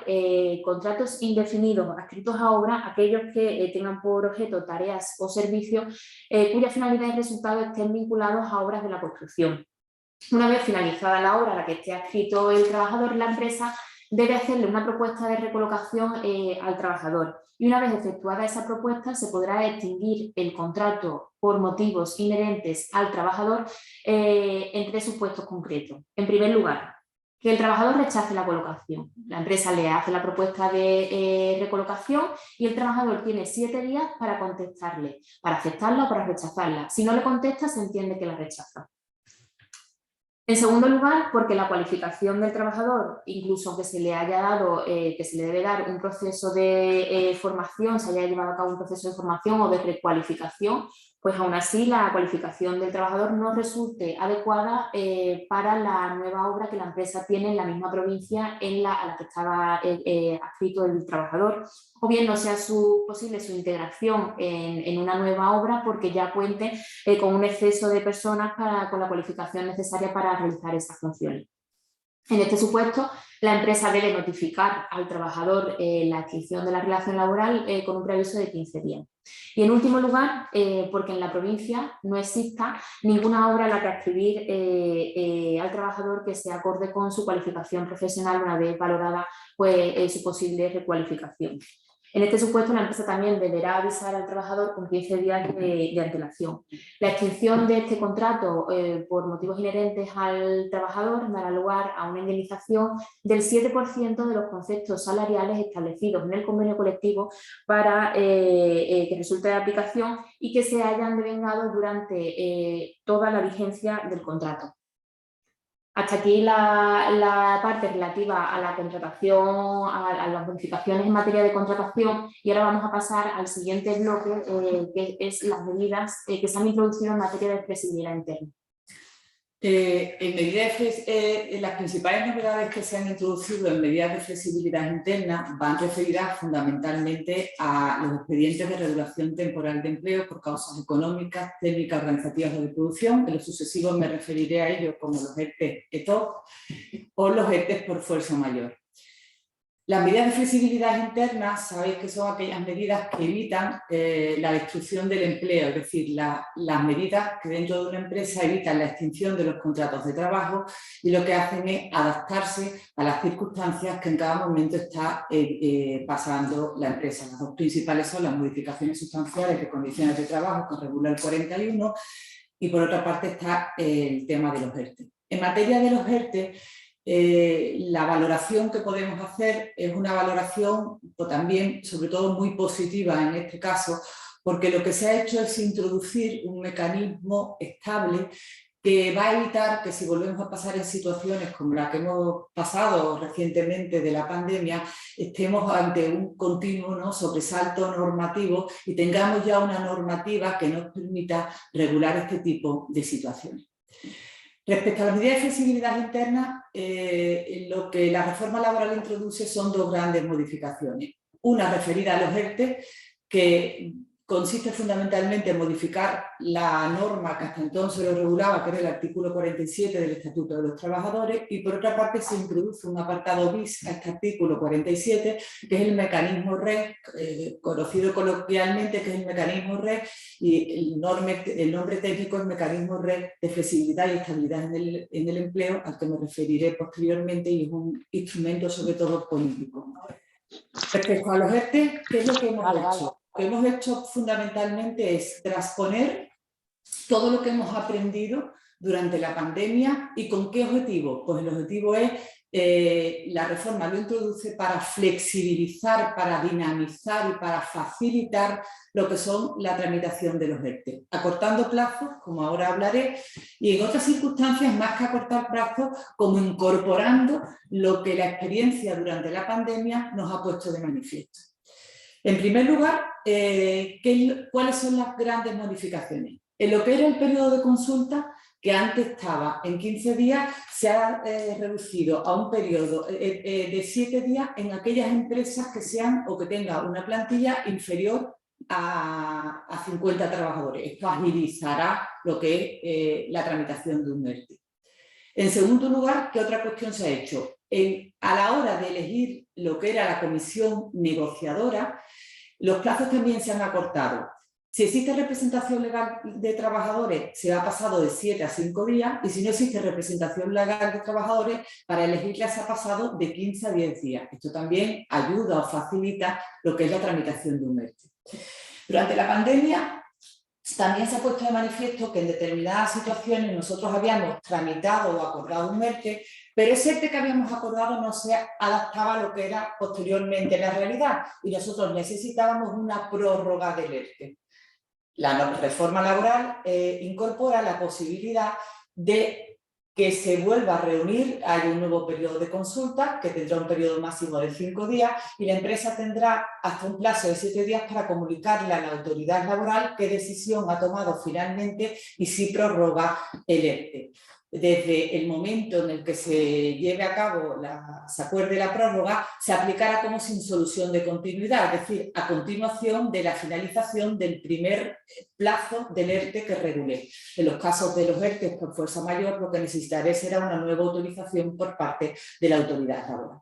contratos indefinidos adscritos a obra aquellos que tengan por objeto tareas o servicios cuya finalidad y resultados estén vinculados a obras de la construcción. Una vez finalizada la obra a la que esté adscrito el trabajador, la empresa debe hacerle una propuesta de recolocación al trabajador. Y una vez efectuada esa propuesta, se podrá extinguir el contrato por motivos inherentes al trabajador en 3 supuestos concretos. En primer lugar, que el trabajador rechace la colocación. La empresa le hace la propuesta de recolocación y el trabajador tiene 7 días para contestarle, para aceptarla o para rechazarla. Si no le contesta, se entiende que la rechaza. En segundo lugar, porque la cualificación del trabajador, incluso aunque se le haya dado, que se le debe dar un proceso de formación, se haya llevado a cabo un proceso de formación o de recualificación, pues aún así la cualificación del trabajador no resulte adecuada para la nueva obra que la empresa tiene en la misma provincia a la que estaba adscrito el trabajador, o bien no sea posible su integración en una nueva obra porque ya cuente con un exceso de personas con la cualificación necesaria para realizar esas funciones. En este supuesto, la empresa debe notificar al trabajador la extinción de la relación laboral con un preaviso de 15 días. Y en último lugar, porque en la provincia no exista ninguna obra a la que adscribir al trabajador que sea acorde con su cualificación profesional una vez valorada pues, su posible recualificación. En este supuesto, la empresa también deberá avisar al trabajador con 15 días de antelación. La extinción de este contrato por motivos inherentes al trabajador dará lugar a una indemnización del 7% de los conceptos salariales establecidos en el convenio colectivo para que resulte de aplicación y que se hayan devengado durante toda la vigencia del contrato. Hasta aquí la parte relativa a la contratación, a las modificaciones en materia de contratación, y ahora vamos a pasar al siguiente bloque, que es las medidas que se han introducido en materia de flexibilidad interna. Las principales novedades que se han introducido en medidas de flexibilidad interna van referidas fundamentalmente a los expedientes de regulación temporal de empleo por causas económicas, técnicas, organizativas o de producción. En lo sucesivo me referiré a ellos como los ERTE ETOC o los ERTE por fuerza mayor. Las medidas de flexibilidad interna, sabéis que son aquellas medidas que evitan la destrucción del empleo, es decir, las medidas que dentro de una empresa evitan la extinción de los contratos de trabajo y lo que hacen es adaptarse a las circunstancias que en cada momento está pasando la empresa. Las dos principales son las modificaciones sustanciales de condiciones de trabajo que regula el 41 y por otra parte está el tema de los ERTE. En materia de los ERTE, la valoración que podemos hacer es una valoración también, sobre todo, muy positiva en este caso, porque lo que se ha hecho es introducir un mecanismo estable que va a evitar que si volvemos a pasar en situaciones como la que hemos pasado recientemente de la pandemia, estemos ante un continuo sobresalto normativo y tengamos ya una normativa que nos permita regular este tipo de situaciones. Respecto a las medidas de flexibilidad interna, lo que la reforma laboral introduce son dos grandes modificaciones. Una referida a los ERTE, que consiste fundamentalmente en modificar la norma que hasta entonces lo regulaba, que era el artículo 47 del Estatuto de los Trabajadores, y por otra parte se introduce un apartado bis a este artículo 47, que es el mecanismo REG, conocido coloquialmente, que es el mecanismo REG, y el nombre técnico es mecanismo REG de flexibilidad y estabilidad en el empleo, al que me referiré posteriormente, y es un instrumento sobre todo político. Respecto a los ERTE, ¿qué es lo que hemos hecho? Lo que hemos hecho fundamentalmente es transponer todo lo que hemos aprendido durante la pandemia. ¿Y con qué objetivo? Pues el objetivo es, la reforma lo introduce para flexibilizar, para dinamizar y para facilitar lo que son la tramitación de los ERTE, acortando plazos, como ahora hablaré, y en otras circunstancias, más que acortar plazos, como incorporando lo que la experiencia durante la pandemia nos ha puesto de manifiesto. En primer lugar, ¿cuáles son las grandes modificaciones? En lo que era el periodo de consulta, que antes estaba en 15 días, se ha reducido a un periodo de 7 días en aquellas empresas que sean o que tengan una plantilla inferior a 50 trabajadores. Esto agilizará lo que es la tramitación de un ERTE. En segundo lugar, ¿qué otra cuestión se ha hecho? A la hora de elegir lo que era la comisión negociadora, los plazos también se han acortado. Si existe representación legal de trabajadores, se ha pasado de 7 a 5 días, y si no existe representación legal de trabajadores, para elegirla se ha pasado de 15 a 10 días. Esto también ayuda o facilita lo que es la tramitación de un ERTE. Durante la pandemia también se ha puesto de manifiesto que en determinadas situaciones nosotros habíamos tramitado o acordado un ERTE, pero ese ERTE que habíamos acordado no se adaptaba a lo que era posteriormente la realidad, y nosotros necesitábamos una prórroga del ERTE. La reforma laboral incorpora la posibilidad de que se vuelva a reunir, hay un nuevo periodo de consulta que tendrá un periodo máximo de 5 días y la empresa tendrá hasta un plazo de 7 días para comunicarle a la autoridad laboral qué decisión ha tomado finalmente y si prorroga el ERTE. Desde el momento en el que se lleve a cabo, se acuerde la prórroga, se aplicará como sin solución de continuidad, es decir, a continuación de la finalización del primer plazo del ERTE que regule. En los casos de los ERTE por fuerza mayor, lo que necesitaré será una nueva autorización por parte de la autoridad laboral.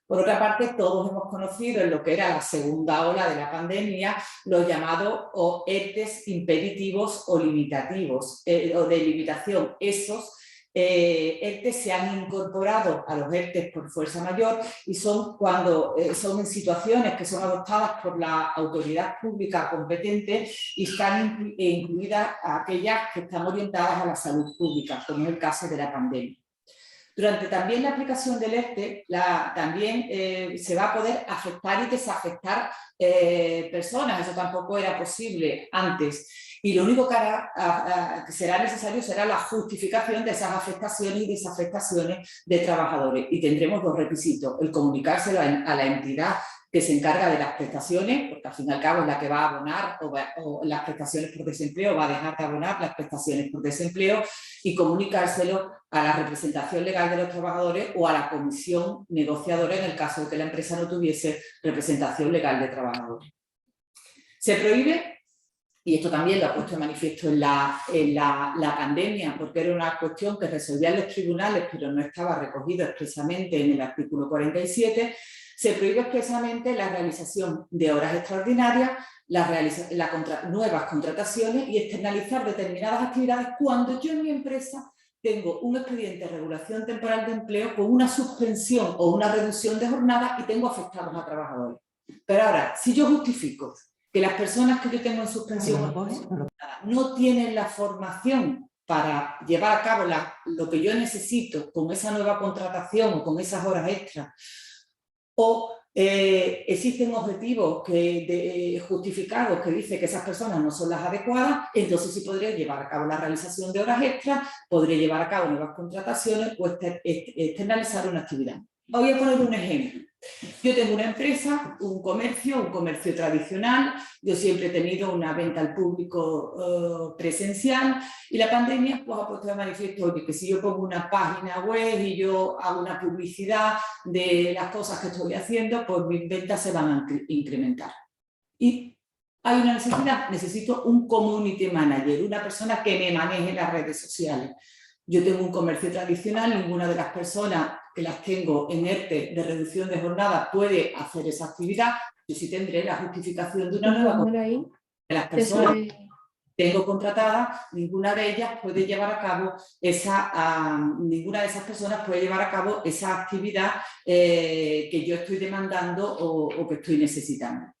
Por otra parte, todos hemos conocido en lo que era la segunda ola de la pandemia los llamados ERTEs impeditivos o limitativos, o de limitación, esos ERTE se han incorporado a los ERTE por fuerza mayor y son cuando son en situaciones que son adoptadas por la autoridad pública competente y están incluidas aquellas que están orientadas a la salud pública, como es el caso de la pandemia. Durante también la aplicación del ERTE, también se va a poder afectar y desafectar personas, eso tampoco era posible antes. Y lo único que será necesario será la justificación de esas afectaciones y desafectaciones de trabajadores. Y tendremos dos requisitos: el comunicárselo a la entidad que se encarga de las prestaciones, porque al fin y al cabo es la que va a abonar o las prestaciones por desempleo, va a dejar de abonar las prestaciones por desempleo, y comunicárselo a la representación legal de los trabajadores o a la comisión negociadora en el caso de que la empresa no tuviese representación legal de trabajadores. Se prohíbe, y esto también lo ha puesto de manifiesto en la pandemia, porque era una cuestión que resolvían los tribunales, pero no estaba recogido expresamente en el artículo 47, se prohíbe expresamente la realización de horas extraordinarias, nuevas contrataciones y externalizar determinadas actividades cuando yo en mi empresa tengo un expediente de regulación temporal de empleo con una suspensión o una reducción de jornada y tengo afectados a trabajadores. Pero ahora, si yo justifico que las personas que yo tengo en suspensión no tienen la formación para llevar a cabo lo que yo necesito con esa nueva contratación o con esas horas extras, o existen objetivos justificados que dicen que esas personas no son las adecuadas, entonces sí podría llevar a cabo la realización de horas extras, podría llevar a cabo nuevas contrataciones o externalizar una actividad. Voy a poner un ejemplo. Yo tengo una empresa, un comercio tradicional, yo siempre he tenido una venta al público presencial, y la pandemia pues, ha puesto de manifiesto que si yo pongo una página web y yo hago una publicidad de las cosas que estoy haciendo, pues mis ventas se van a incrementar. Y hay una necesidad, necesito un community manager, una persona que me maneje las redes sociales. Yo tengo un comercio tradicional, ninguna de las personas que las tengo en ERTE de reducción de jornada puede hacer esa actividad. Yo sí tendré la justificación de una nueva contratación. De las personas que tengo contratadas, ninguna de ellas puede llevar a cabo ninguna de esas personas puede llevar a cabo esa actividad que yo estoy demandando o que estoy necesitando.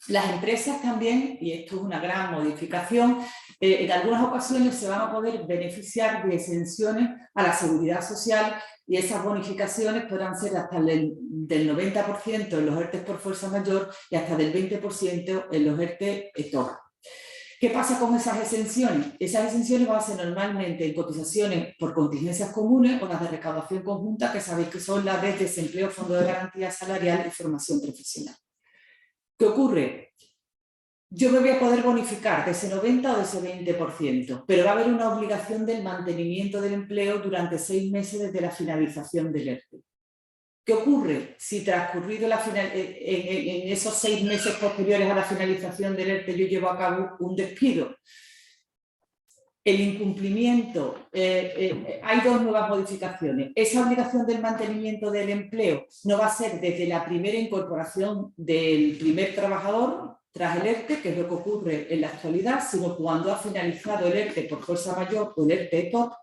Las empresas también, y esto es una gran modificación, en algunas ocasiones se van a poder beneficiar de exenciones a la seguridad social, y esas bonificaciones podrán ser hasta del 90% en los ERTE por fuerza mayor y hasta del 20% en los ERTE ETOP. ¿Qué pasa con esas exenciones? Esas exenciones van a ser normalmente en cotizaciones por contingencias comunes o las de recaudación conjunta, que sabéis que son las de desempleo, fondo de garantía salarial y formación profesional. ¿Qué ocurre? Yo me voy a poder bonificar de ese 90 o de ese 20%, pero va a haber una obligación del mantenimiento del empleo durante 6 meses desde la finalización del ERTE. ¿Qué ocurre si transcurrido en esos 6 meses posteriores a la finalización del ERTE yo llevo a cabo un despido? El incumplimiento, hay 2 nuevas modificaciones. Esa obligación del mantenimiento del empleo no va a ser desde la primera incorporación del primer trabajador tras el ERTE, que es lo que ocurre en la actualidad, sino cuando ha finalizado el ERTE por fuerza mayor o el ERTE ETOP.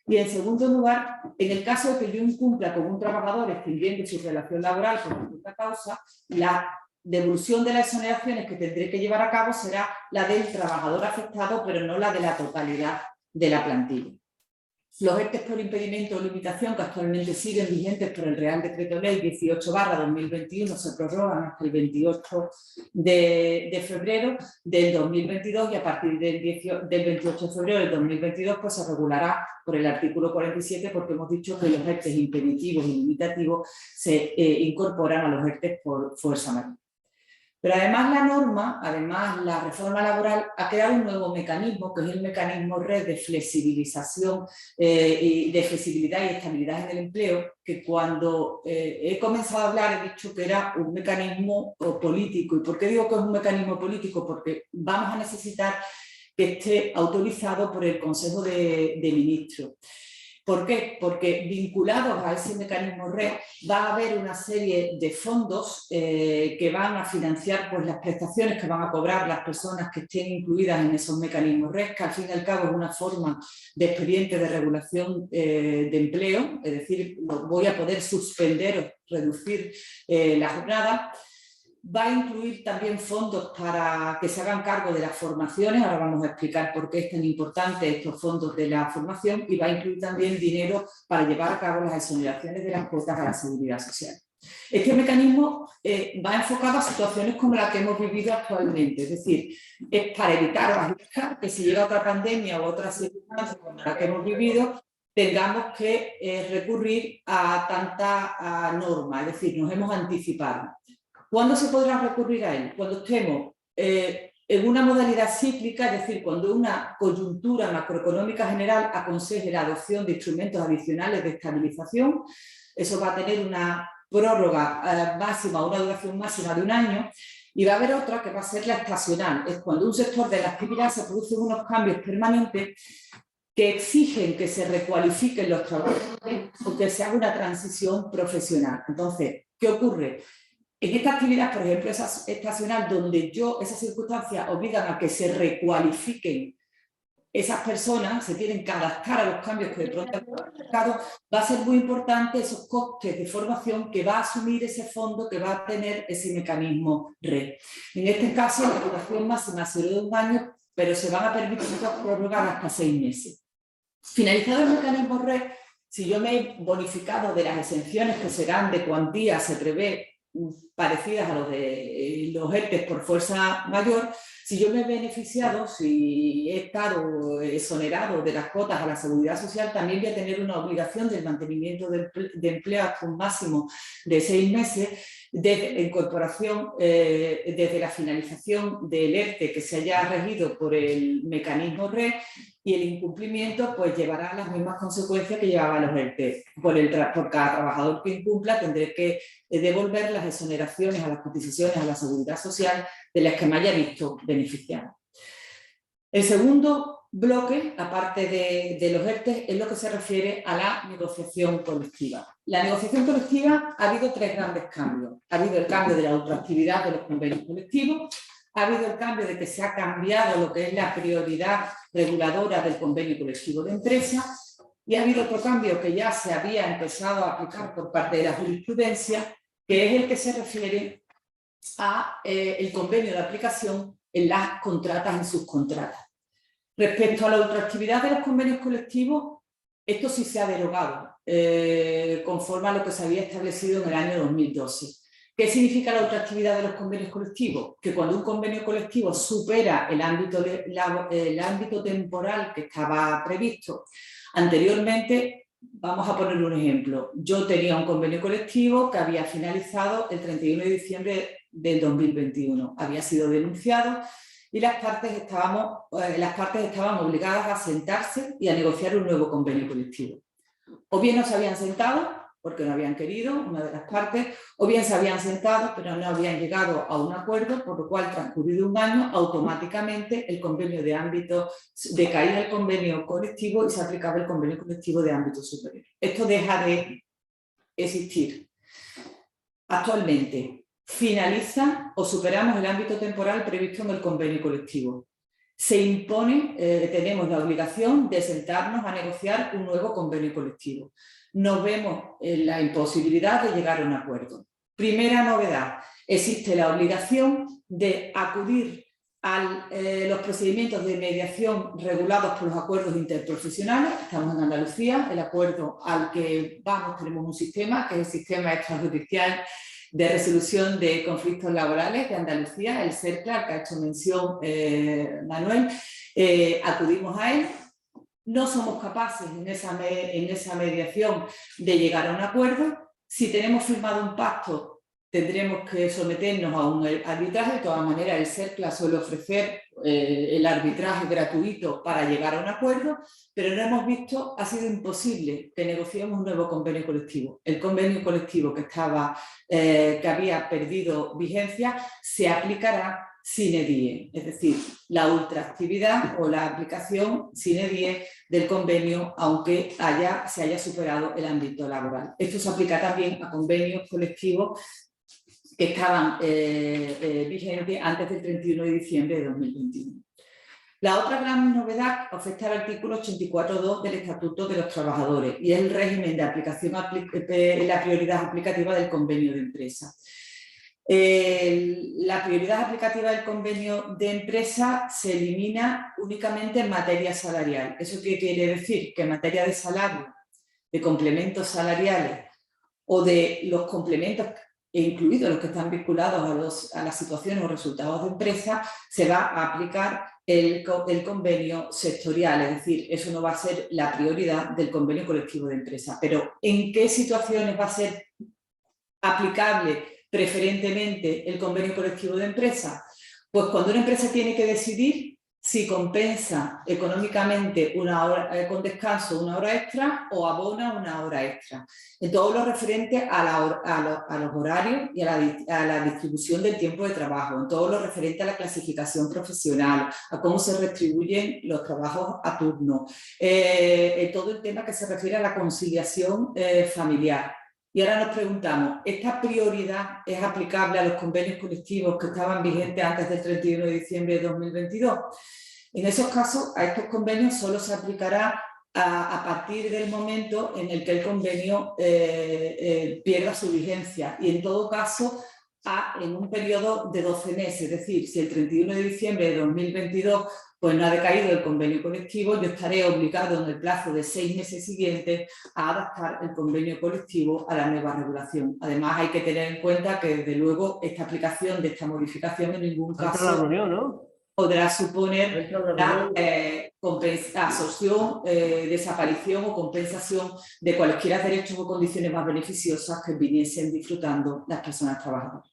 Y en segundo lugar, en el caso de que yo incumpla con un trabajador extinguiendo su relación laboral por justa causa, la devolución de las exoneraciones que tendré que llevar a cabo será la del trabajador afectado, pero no la de la totalidad de la plantilla. Los ERTE por impedimento o limitación, que actualmente siguen vigentes por el Real Decreto Ley 18/2021, se prorrogan hasta el 28 de febrero del 2022, y a partir del 28 de febrero del 2022 pues se regulará por el artículo 47, porque hemos dicho que los ERTE impeditivos y limitativos se incorporan a los ERTE por fuerza mayor. Pero además la reforma laboral ha creado un nuevo mecanismo, que es el mecanismo red de flexibilización y de flexibilidad y estabilidad en el empleo, que cuando he comenzado a hablar he dicho que era un mecanismo político. ¿Y por qué digo que es un mecanismo político? Porque vamos a necesitar que esté autorizado por el Consejo de Ministros. ¿Por qué? Porque vinculados a ese mecanismo RED va a haber una serie de fondos que van a financiar pues, las prestaciones que van a cobrar las personas que estén incluidas en esos mecanismos RED, que al fin y al cabo es una forma de expediente de regulación de empleo, es decir, voy a poder suspender o reducir la jornada. Va a incluir también fondos para que se hagan cargo de las formaciones, ahora vamos a explicar por qué es tan importante estos fondos de la formación, y va a incluir también dinero para llevar a cabo las exoneraciones de las cuotas a la seguridad social. Este mecanismo va enfocado a situaciones como la que hemos vivido actualmente, es decir, es para evitar o agilizar que si llega otra pandemia o otra circunstancia como la que hemos vivido, tengamos que recurrir a tanta norma, es decir, nos hemos anticipado. ¿Cuándo se podrá recurrir a él? Cuando estemos en una modalidad cíclica, es decir, cuando una coyuntura macroeconómica general aconseje la adopción de instrumentos adicionales de estabilización. Eso va a tener una prórroga máxima, una duración máxima de 1 año, y va a haber otra que va a ser la estacional. Es cuando un sector de la actividad se producen unos cambios permanentes que exigen que se recualifiquen los trabajadores o que se haga una transición profesional. Entonces, ¿qué ocurre? En esta actividad, por ejemplo, estacional, donde esas circunstancias obligan a que se recualifiquen esas personas, se tienen que adaptar a los cambios que de pronto ha mercado, va a ser muy importante esos costes de formación que va a asumir ese fondo, que va a tener ese mecanismo RED. En este caso, la duración máxima será de 1 año, pero se van a permitir prorrogar hasta 6 meses. Finalizado el mecanismo RED, si yo me he bonificado de las exenciones que serán de cuantía, se prevé parecidas a los de los ERTE por fuerza mayor, si yo me he beneficiado, si he estado exonerado de las cuotas a la seguridad social, también voy a tener una obligación del mantenimiento de empleo hasta un máximo de 6 meses, desde la incorporación, desde la finalización del ERTE que se haya regido por el mecanismo RED, y el incumplimiento pues llevará las mismas consecuencias que llevaban los ERTE. Por cada trabajador que incumpla tendré que devolver las exoneraciones a las cotizaciones a la seguridad social de las que me haya visto beneficiado. El segundo bloque, aparte de los ERTE, es lo que se refiere a la negociación colectiva. La negociación colectiva ha habido 3 grandes cambios. Ha habido el cambio de la ultraactividad de los convenios colectivos, ha habido el cambio de que se ha cambiado lo que es la prioridad reguladora del convenio colectivo de empresa, y ha habido otro cambio que ya se había empezado a aplicar por parte de la jurisprudencia, que es el que se refiere a el convenio de aplicación en las contratas, en subcontratas. Respecto a la ultraactividad de los convenios colectivos, esto sí se ha derogado, conforme a lo que se había establecido en el año 2012. ¿Qué significa la ultraactividad de los convenios colectivos? Que cuando un convenio colectivo supera el ámbito temporal que estaba previsto anteriormente, vamos a poner un ejemplo. Yo tenía un convenio colectivo que había finalizado el 31 de diciembre del 2021. Había sido denunciado y las partes estaban obligadas a sentarse y a negociar un nuevo convenio colectivo. O bien no se habían sentado porque no habían querido, una de las partes, o bien se habían sentado pero no habían llegado a un acuerdo, por lo cual, transcurrido 1 año, automáticamente el convenio de ámbito decaía el convenio colectivo y se aplicaba el convenio colectivo de ámbito superior. Esto deja de existir. Actualmente, finaliza o superamos el ámbito temporal previsto en el convenio colectivo. Se impone, tenemos la obligación de sentarnos a negociar un nuevo convenio colectivo. Nos vemos en la imposibilidad de llegar a un acuerdo. Primera novedad, existe la obligación de acudir a los procedimientos de mediación regulados por los acuerdos interprofesionales. Estamos en Andalucía, el acuerdo al que vamos, tenemos un sistema, que es el sistema extrajudicial de resolución de conflictos laborales de Andalucía, el CERCLA, al que ha hecho mención Manuel. Acudimos a él. No somos capaces en esa mediación de llegar a un acuerdo. Si tenemos firmado un pacto, tendremos que someternos a un arbitraje. De todas maneras, el CERCLA suele ofrecer el arbitraje gratuito para llegar a un acuerdo, pero no hemos visto, ha sido imposible que negociemos un nuevo convenio colectivo. El convenio colectivo que había perdido vigencia se aplicará sine die, es decir, la ultraactividad o la aplicación sine die del convenio, aunque se haya superado el ámbito laboral. Esto se aplica también a convenios colectivos que estaban vigentes antes del 31 de diciembre de 2021. La otra gran novedad afecta al artículo 84.2 del Estatuto de los Trabajadores y es el régimen de aplicación, la prioridad aplicativa del convenio de empresa. La prioridad aplicativa del convenio de empresa se elimina únicamente en materia salarial. ¿Eso qué quiere decir? Que en materia de salario, de complementos salariales o de los complementos, incluidos los que están vinculados a las situaciones o resultados de empresa, se va a aplicar el convenio sectorial, es decir, eso no va a ser la prioridad del convenio colectivo de empresa. Pero ¿en qué situaciones va a ser aplicable preferentemente el convenio colectivo de empresa? Pues cuando una empresa tiene que decidir si compensa económicamente una hora, con descanso una hora extra o abona una hora extra. En todo lo referente a los horarios y a la distribución del tiempo de trabajo, en todo lo referente a la clasificación profesional, a cómo se retribuyen los trabajos a turno, en todo el tema que se refiere a la conciliación familiar. Y ahora nos preguntamos, ¿esta prioridad es aplicable a los convenios colectivos que estaban vigentes antes del 31 de diciembre de 2022? En esos casos, a estos convenios solo se aplicará a partir del momento en el que el convenio pierda su vigencia y en todo caso en un periodo de 12 meses, es decir, si el 31 de diciembre de 2022 pues no ha decaído el convenio colectivo, yo estaré obligado en el plazo de 6 meses siguientes a adaptar el convenio colectivo a la nueva regulación. Además, hay que tener en cuenta que, desde luego, esta aplicación de esta modificación en ningún caso podrá suponer la absorción, desaparición o compensación de cualquiera derechos o condiciones más beneficiosas que viniesen disfrutando las personas trabajadoras.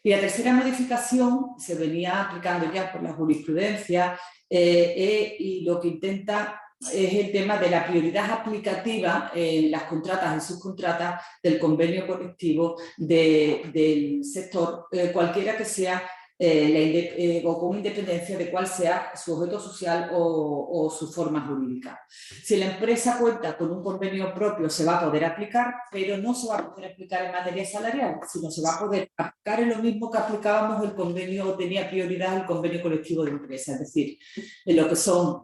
Y la tercera modificación se venía aplicando ya por la jurisprudencia y lo que intenta es el tema de la prioridad aplicativa en las contratas y subcontratas del convenio colectivo del sector, cualquiera que sea o con independencia de cuál sea su objeto social o su forma jurídica. Si la empresa cuenta con un convenio propio se va a poder aplicar, pero no se va a poder aplicar en materia salarial, sino se va a poder aplicar en lo mismo que aplicábamos el convenio, o tenía prioridad el convenio colectivo de empresa, es decir, en lo que son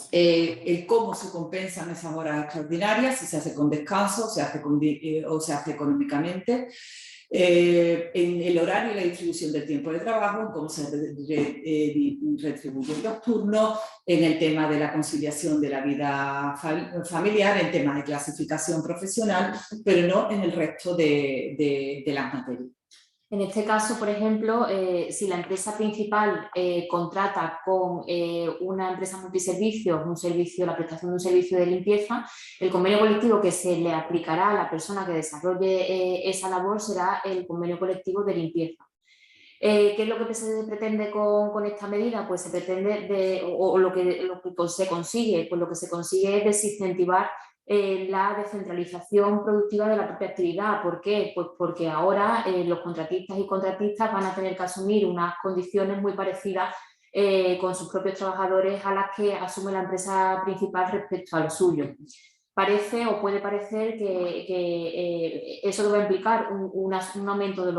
el cómo se compensan esas horas extraordinarias, si se hace con descanso, o se hace económicamente, en el horario y la distribución del tiempo de trabajo, en cómo se retribuyen los turnos, en el tema de la conciliación de la vida familiar, en temas de clasificación profesional, pero no en el resto de las materias. En este caso, por ejemplo, si la empresa principal contrata con una empresa multiservicios la prestación de un servicio de limpieza, el convenio colectivo que se le aplicará a la persona que desarrolle esa labor será el convenio colectivo de limpieza. ¿Qué es lo que se pretende con esta medida? Pues se pretende, lo que se consigue, pues lo que se consigue es desincentivar la descentralización productiva de la propia actividad. ¿Por qué? Pues porque ahora los contratistas y contratistas van a tener que asumir unas condiciones muy parecidas con sus propios trabajadores a las que asume la empresa principal respecto a lo suyo. Parece o puede parecer que eso va a implicar un aumento de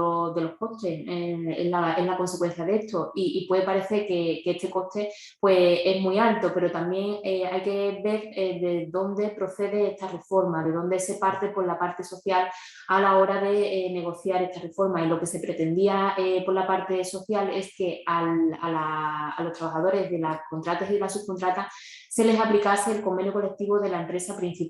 los costes en la consecuencia de esto y puede parecer que este coste pues, es muy alto, pero también hay que ver de dónde procede esta reforma, de dónde se parte por la parte social a la hora de negociar esta reforma. Y lo que se pretendía por la parte social es que a los trabajadores de las contratas y de las subcontratas se les aplicase el convenio colectivo de la empresa principal.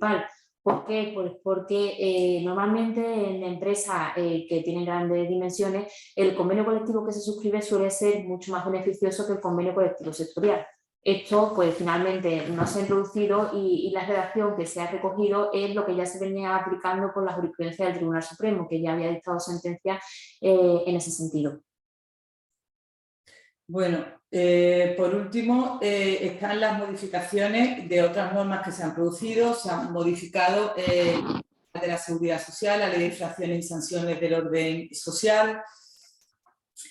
¿Por qué? Pues porque normalmente en empresas que tienen grandes dimensiones, el convenio colectivo que se suscribe suele ser mucho más beneficioso que el convenio colectivo sectorial. Esto, pues finalmente no se ha introducido y la redacción que se ha recogido es lo que ya se venía aplicando por la jurisprudencia del Tribunal Supremo, que ya había dictado sentencia en ese sentido. Bueno, por último, están las modificaciones de otras normas que se han producido. Se han modificado la ley de la seguridad social, la ley de infracciones y sanciones del orden social,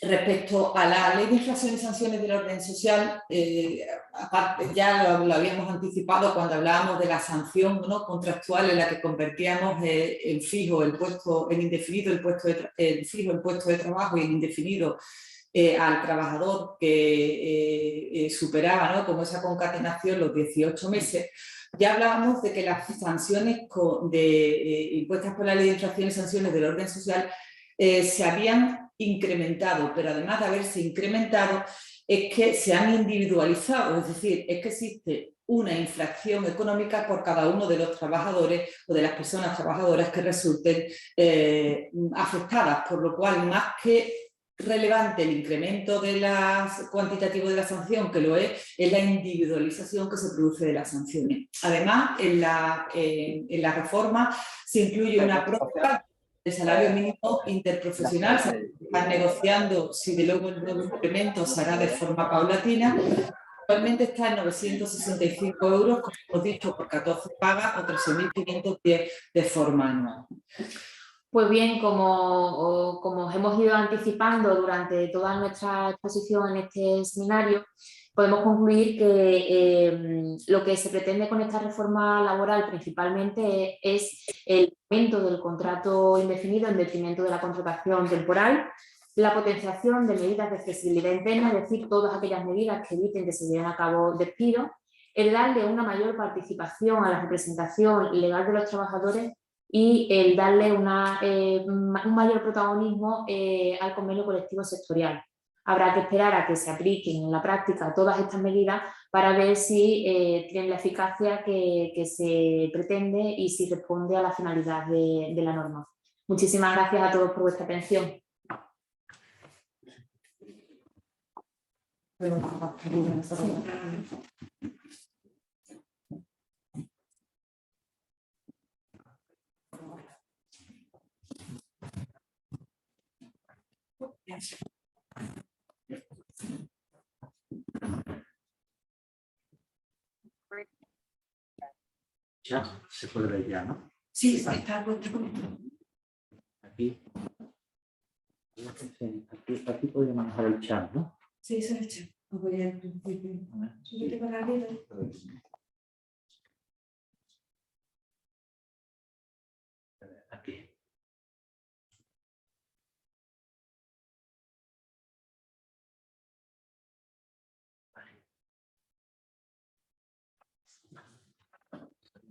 Respecto a la ley de infracciones y sanciones del orden social, aparte ya lo habíamos anticipado cuando hablábamos de la sanción, ¿no?, contractual, en la que convertíamos en fijo el puesto, en indefinido fijo el puesto de trabajo y en indefinido al trabajador que superaba, ¿no?, como esa concatenación los 18 meses. Ya hablábamos de que las sanciones impuestas por la ley de infracciones y sanciones del orden social se habían incrementado, pero además de haberse incrementado es que se han individualizado, es decir, es que existe una infracción económica por cada uno de los trabajadores o de las personas trabajadoras que resulten afectadas, por lo cual, más que relevante el incremento cuantitativo de la sanción, que lo es la individualización que se produce de las sanciones. Además, en la reforma se incluye una prórroga del salario mínimo interprofesional. Se están negociando si de luego el nuevo incremento se hará de forma paulatina. Actualmente está en 965 euros, como hemos dicho, por 14 pagas o 13.510 de forma anual. Pues bien, como os hemos ido anticipando durante toda nuestra exposición en este seminario, podemos concluir que lo que se pretende con esta reforma laboral principalmente es el aumento del contrato indefinido en detrimento de la contratación temporal, la potenciación de medidas de flexibilidad interna, es decir, todas aquellas medidas que eviten que se lleven a cabo despidos, el darle una mayor participación a la representación legal de los trabajadores y el darle un mayor protagonismo al convenio colectivo sectorial. Habrá que esperar a que se apliquen en la práctica todas estas medidas para ver si tienen la eficacia que se pretende y si responde a la finalidad de la norma. Muchísimas gracias a todos por vuestra atención. Ya, se puede ver ya, ¿no? Sí, está puesto. Aquí podría manejar el chat, ¿no? Sí, eso es hecho. Voy al principio. Súbete para arriba. Aquí.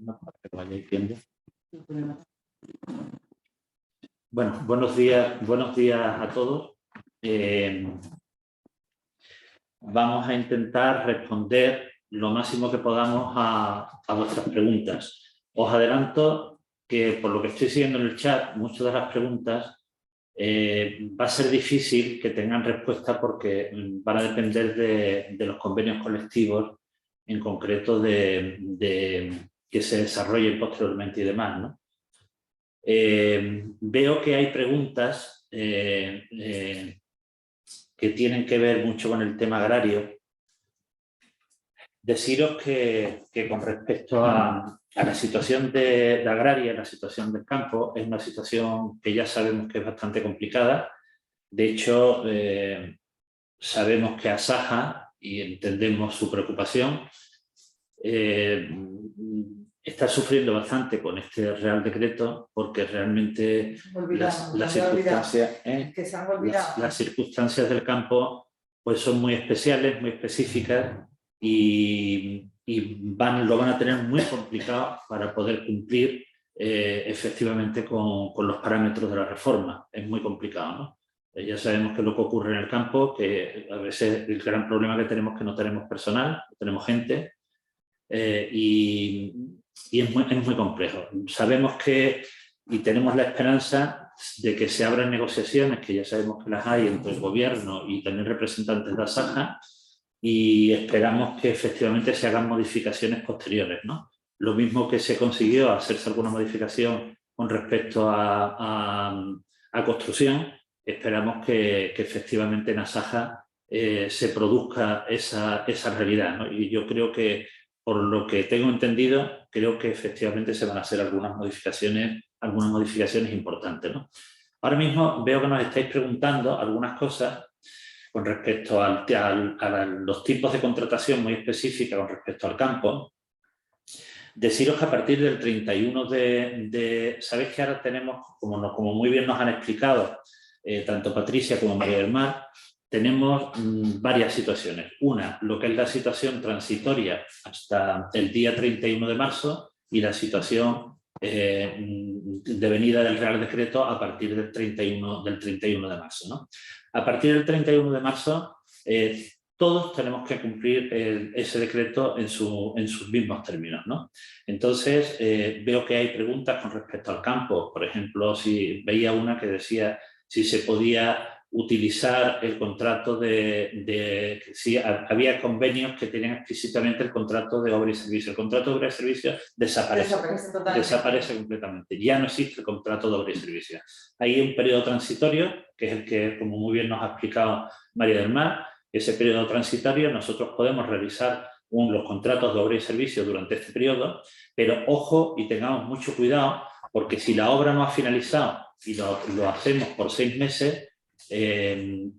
Para que vayáis viendo. Bueno, buenos días a todos. Vamos a intentar responder lo máximo que podamos a vuestras preguntas. Os adelanto que, por lo que estoy siguiendo en el chat, muchas de las preguntas va a ser difícil que tengan respuesta porque van a depender de los convenios colectivos, en concreto de que se desarrollen posteriormente y demás, ¿no? Veo que hay preguntas que tienen que ver mucho con el tema agrario. Deciros que con respecto a la situación de agraria, la situación del campo, es una situación que ya sabemos que es bastante complicada. De hecho, sabemos que Asaja, y entendemos su preocupación, está sufriendo bastante con este Real Decreto porque realmente las circunstancias del campo pues son muy especiales, muy específicas y lo van a tener muy complicado para poder cumplir efectivamente con los parámetros de la reforma. Es muy complicado, ¿no? Ya sabemos que lo que ocurre en el campo, que a veces el gran problema que tenemos es que no tenemos personal, no tenemos gente, y es muy complejo. Sabemos que, y tenemos la esperanza de que se abran negociaciones, que ya sabemos que las hay entre el gobierno y también representantes de Asaja, y esperamos que efectivamente se hagan modificaciones posteriores, ¿no? Lo mismo que se consiguió hacerse alguna modificación con respecto a construcción, esperamos que efectivamente en Asaja se produzca esa realidad, ¿no? Y yo creo que, por lo que tengo entendido, creo que efectivamente se van a hacer algunas modificaciones importantes, ¿no? Ahora mismo veo que nos estáis preguntando algunas cosas con respecto a los tipos de contratación muy específicas con respecto al campo. Deciros que a partir del 31 sabéis que ahora tenemos, como muy bien nos han explicado, tanto Patricia como María del Mar, tenemos varias situaciones. Una, lo que es la situación transitoria hasta el día 31 de marzo y la situación de venida del Real Decreto a partir del 31 de marzo, ¿no? A partir del 31 de marzo, todos tenemos que cumplir ese decreto en sus mismos términos, ¿no? Entonces, veo que hay preguntas con respecto al campo. Por ejemplo, si veía una que decía si se podía utilizar el contrato si había convenios que tenían explícitamente el contrato de obra y servicio. El contrato de obra y servicio desaparece completamente. Ya no existe el contrato de obra y servicio. Hay un periodo transitorio, que es el que, como muy bien nos ha explicado María del Mar. Ese periodo transitorio nosotros podemos revisar los contratos de obra y servicio durante este periodo, pero ojo y tengamos mucho cuidado, porque si la obra no ha finalizado y lo hacemos por 6 meses,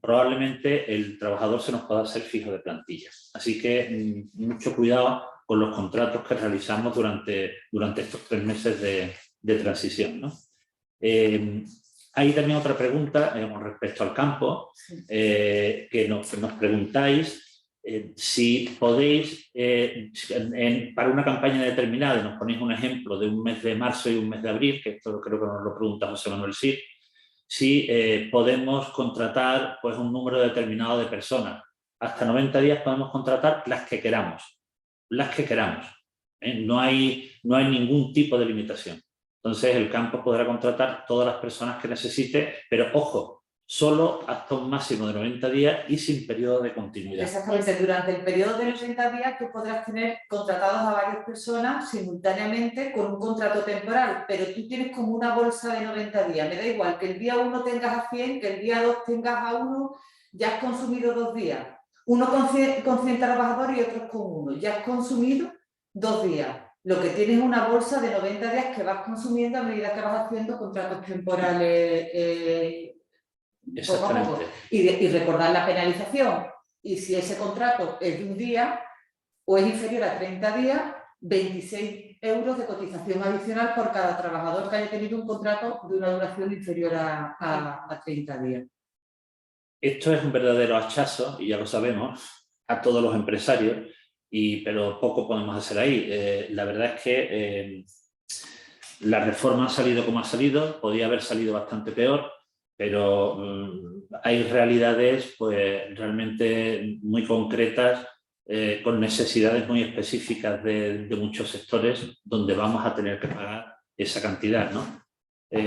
probablemente el trabajador se nos pueda hacer fijo de plantilla. Así que mucho cuidado con los contratos que realizamos durante estos 3 meses de transición, ¿no? Hay también otra pregunta con respecto al campo, que nos preguntáis si podéis, para una campaña determinada, y nos ponéis un ejemplo de un mes de marzo y un mes de abril, que esto creo que nos lo pregunta José Manuel Cid, si podemos contratar pues, un número determinado de personas. Hasta 90 días podemos contratar las que queramos. Las que queramos. No hay ningún tipo de limitación. Entonces, el campo podrá contratar todas las personas que necesite, pero, ojo, solo hasta un máximo de 90 días y sin periodo de continuidad. Exactamente. Durante el periodo de los 90 días tú podrás tener contratados a varias personas simultáneamente con un contrato temporal, pero tú tienes como una bolsa de 90 días. Me da igual que el día 1 tengas a 100, que el día 2 tengas a 1, ya has consumido 2 días. Uno con 100 trabajadores y otros con 1. Ya has consumido 2 días. Lo que tienes es una bolsa de 90 días que vas consumiendo a medida que vas haciendo contratos temporales poco a poco. Y recordar la penalización. Y si ese contrato es de un día o es inferior a 30 días, 26 euros de cotización adicional por cada trabajador que haya tenido un contrato de una duración inferior a 30 días. Esto es un verdadero hachazo, y ya lo sabemos, a todos los empresarios, pero poco podemos hacer ahí. La verdad es que la reforma ha salido como ha salido, podía haber salido bastante peor, pero hay realidades pues, realmente muy concretas, con necesidades muy específicas de muchos sectores, donde vamos a tener que pagar esa cantidad, ¿no?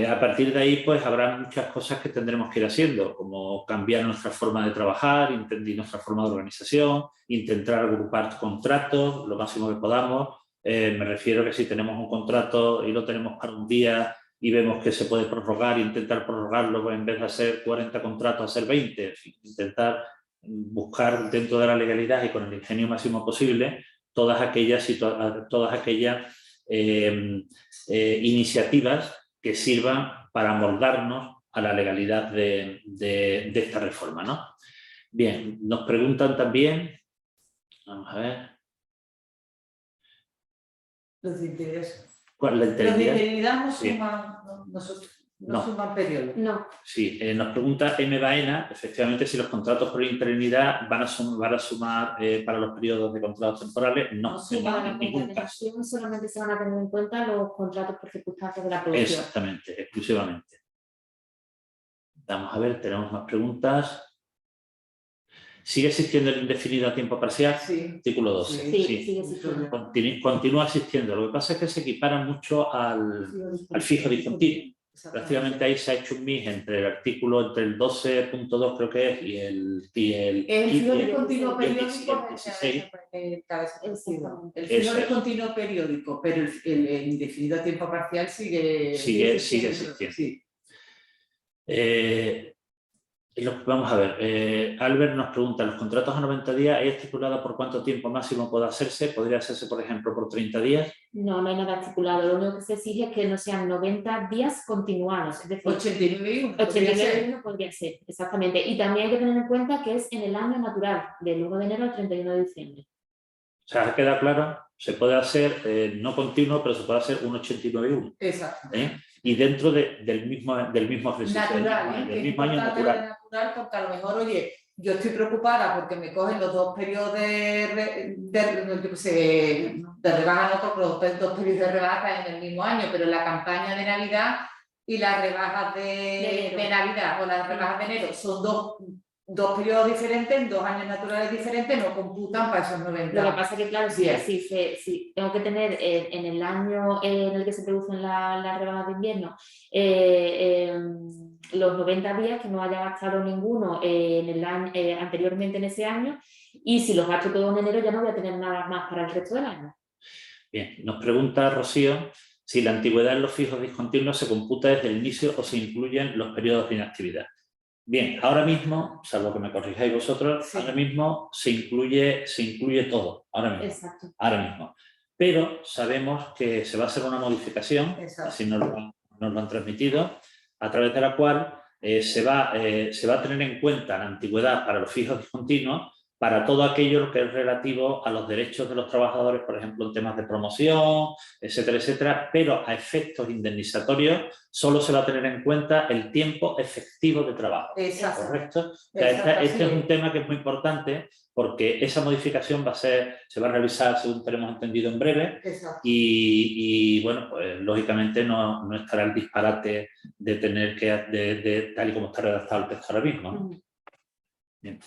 A partir de ahí, pues habrá muchas cosas que tendremos que ir haciendo, como cambiar nuestra forma de trabajar, nuestra forma de organización, intentar agrupar contratos lo máximo que podamos. Me refiero que si tenemos un contrato y lo tenemos para un día y vemos que se puede prorrogar, intentar prorrogarlo, pues en vez de hacer 40 contratos, hacer 20, intentar buscar dentro de la legalidad y con el ingenio máximo posible todas aquellas iniciativas que sirvan para moldarnos a la legalidad de esta reforma, ¿no? Bien, nos preguntan también, vamos a ver. Los de interés. ¿Cuál es la Los de interinidad no Sí. suman periodo. No. Sí, nos pregunta M. Baena, efectivamente, si los contratos por interinidad van a sumar para los periodos de contratos temporales. No, en ningún caso. Solamente se van a tener en cuenta los contratos por circunstancias de la producción. Exactamente, exclusivamente. Vamos a ver, tenemos más preguntas. ¿Sigue existiendo el indefinido a tiempo parcial? Sí. Artículo 12. Sí, sigue existiendo. Continúa existiendo. Lo que pasa es que se equipara mucho al fijo discontinuo. Prácticamente ahí se ha hecho un mix entre el artículo, entre el 12.2 creo que es, y el fijo discontinuo periódico. El fijo discontinuo periódico, pero el indefinido a tiempo parcial sigue existiendo. existiendo. Sí. Vamos a ver, Albert nos pregunta, ¿los contratos a 90 días hay estipulado por cuánto tiempo máximo puede hacerse? ¿Podría hacerse, por ejemplo, por 30 días? No, no hay nada estipulado. Lo único que se exige es que no sean 90 días continuados. Es decir, 89 y 1. 89 y 1 podría ser, exactamente. Y también hay que tener en cuenta que es en el año natural, del 1 de enero al 31 de diciembre. O sea, queda claro, se puede hacer no continuo, pero se puede hacer un 89 y 1. Exacto. Y dentro del mismo ejercicio. Natural, del que mismo es año importante natural. lo de natural, porque a lo mejor, oye, yo estoy preocupada porque me cogen los 2 periodos yo qué sé, de rebaja, no, los 2 periodos de rebaja en el mismo año, pero la campaña de Navidad y las rebajas de Navidad o las rebajas de enero son dos periodos diferentes, en 2 años naturales diferentes, no computan para esos 90. Lo que pasa es que, claro, si tengo que tener en el año en el que se producen las rebajas de invierno los 90 días que no haya gastado ninguno en el año, anteriormente en ese año, y si los gasto todos en enero ya no voy a tener nada más para el resto del año. Bien, nos pregunta Rocío si la antigüedad en los fijos discontinuos se computa desde el inicio o se incluyen los periodos de inactividad. Bien, ahora mismo, salvo que me corrijáis vosotros, sí. Ahora mismo se incluye todo, ahora mismo. Exacto. Ahora mismo. Pero sabemos que se va a hacer una modificación, exacto, así nos lo han transmitido, a través de la cual se va a tener en cuenta la antigüedad para los fijos discontinuos para todo aquello que es relativo a los derechos de los trabajadores, por ejemplo, en temas de promoción, etcétera, etcétera, pero a efectos indemnizatorios solo se va a tener en cuenta el tiempo efectivo de trabajo. Exacto. ¿Correcto? Este es un tema que es muy importante porque esa modificación se va a revisar, según tenemos entendido, en breve. Y bueno, pues lógicamente no estará el disparate de tener que, tal y como está redactado el texto ahora mismo, ¿no? Bien.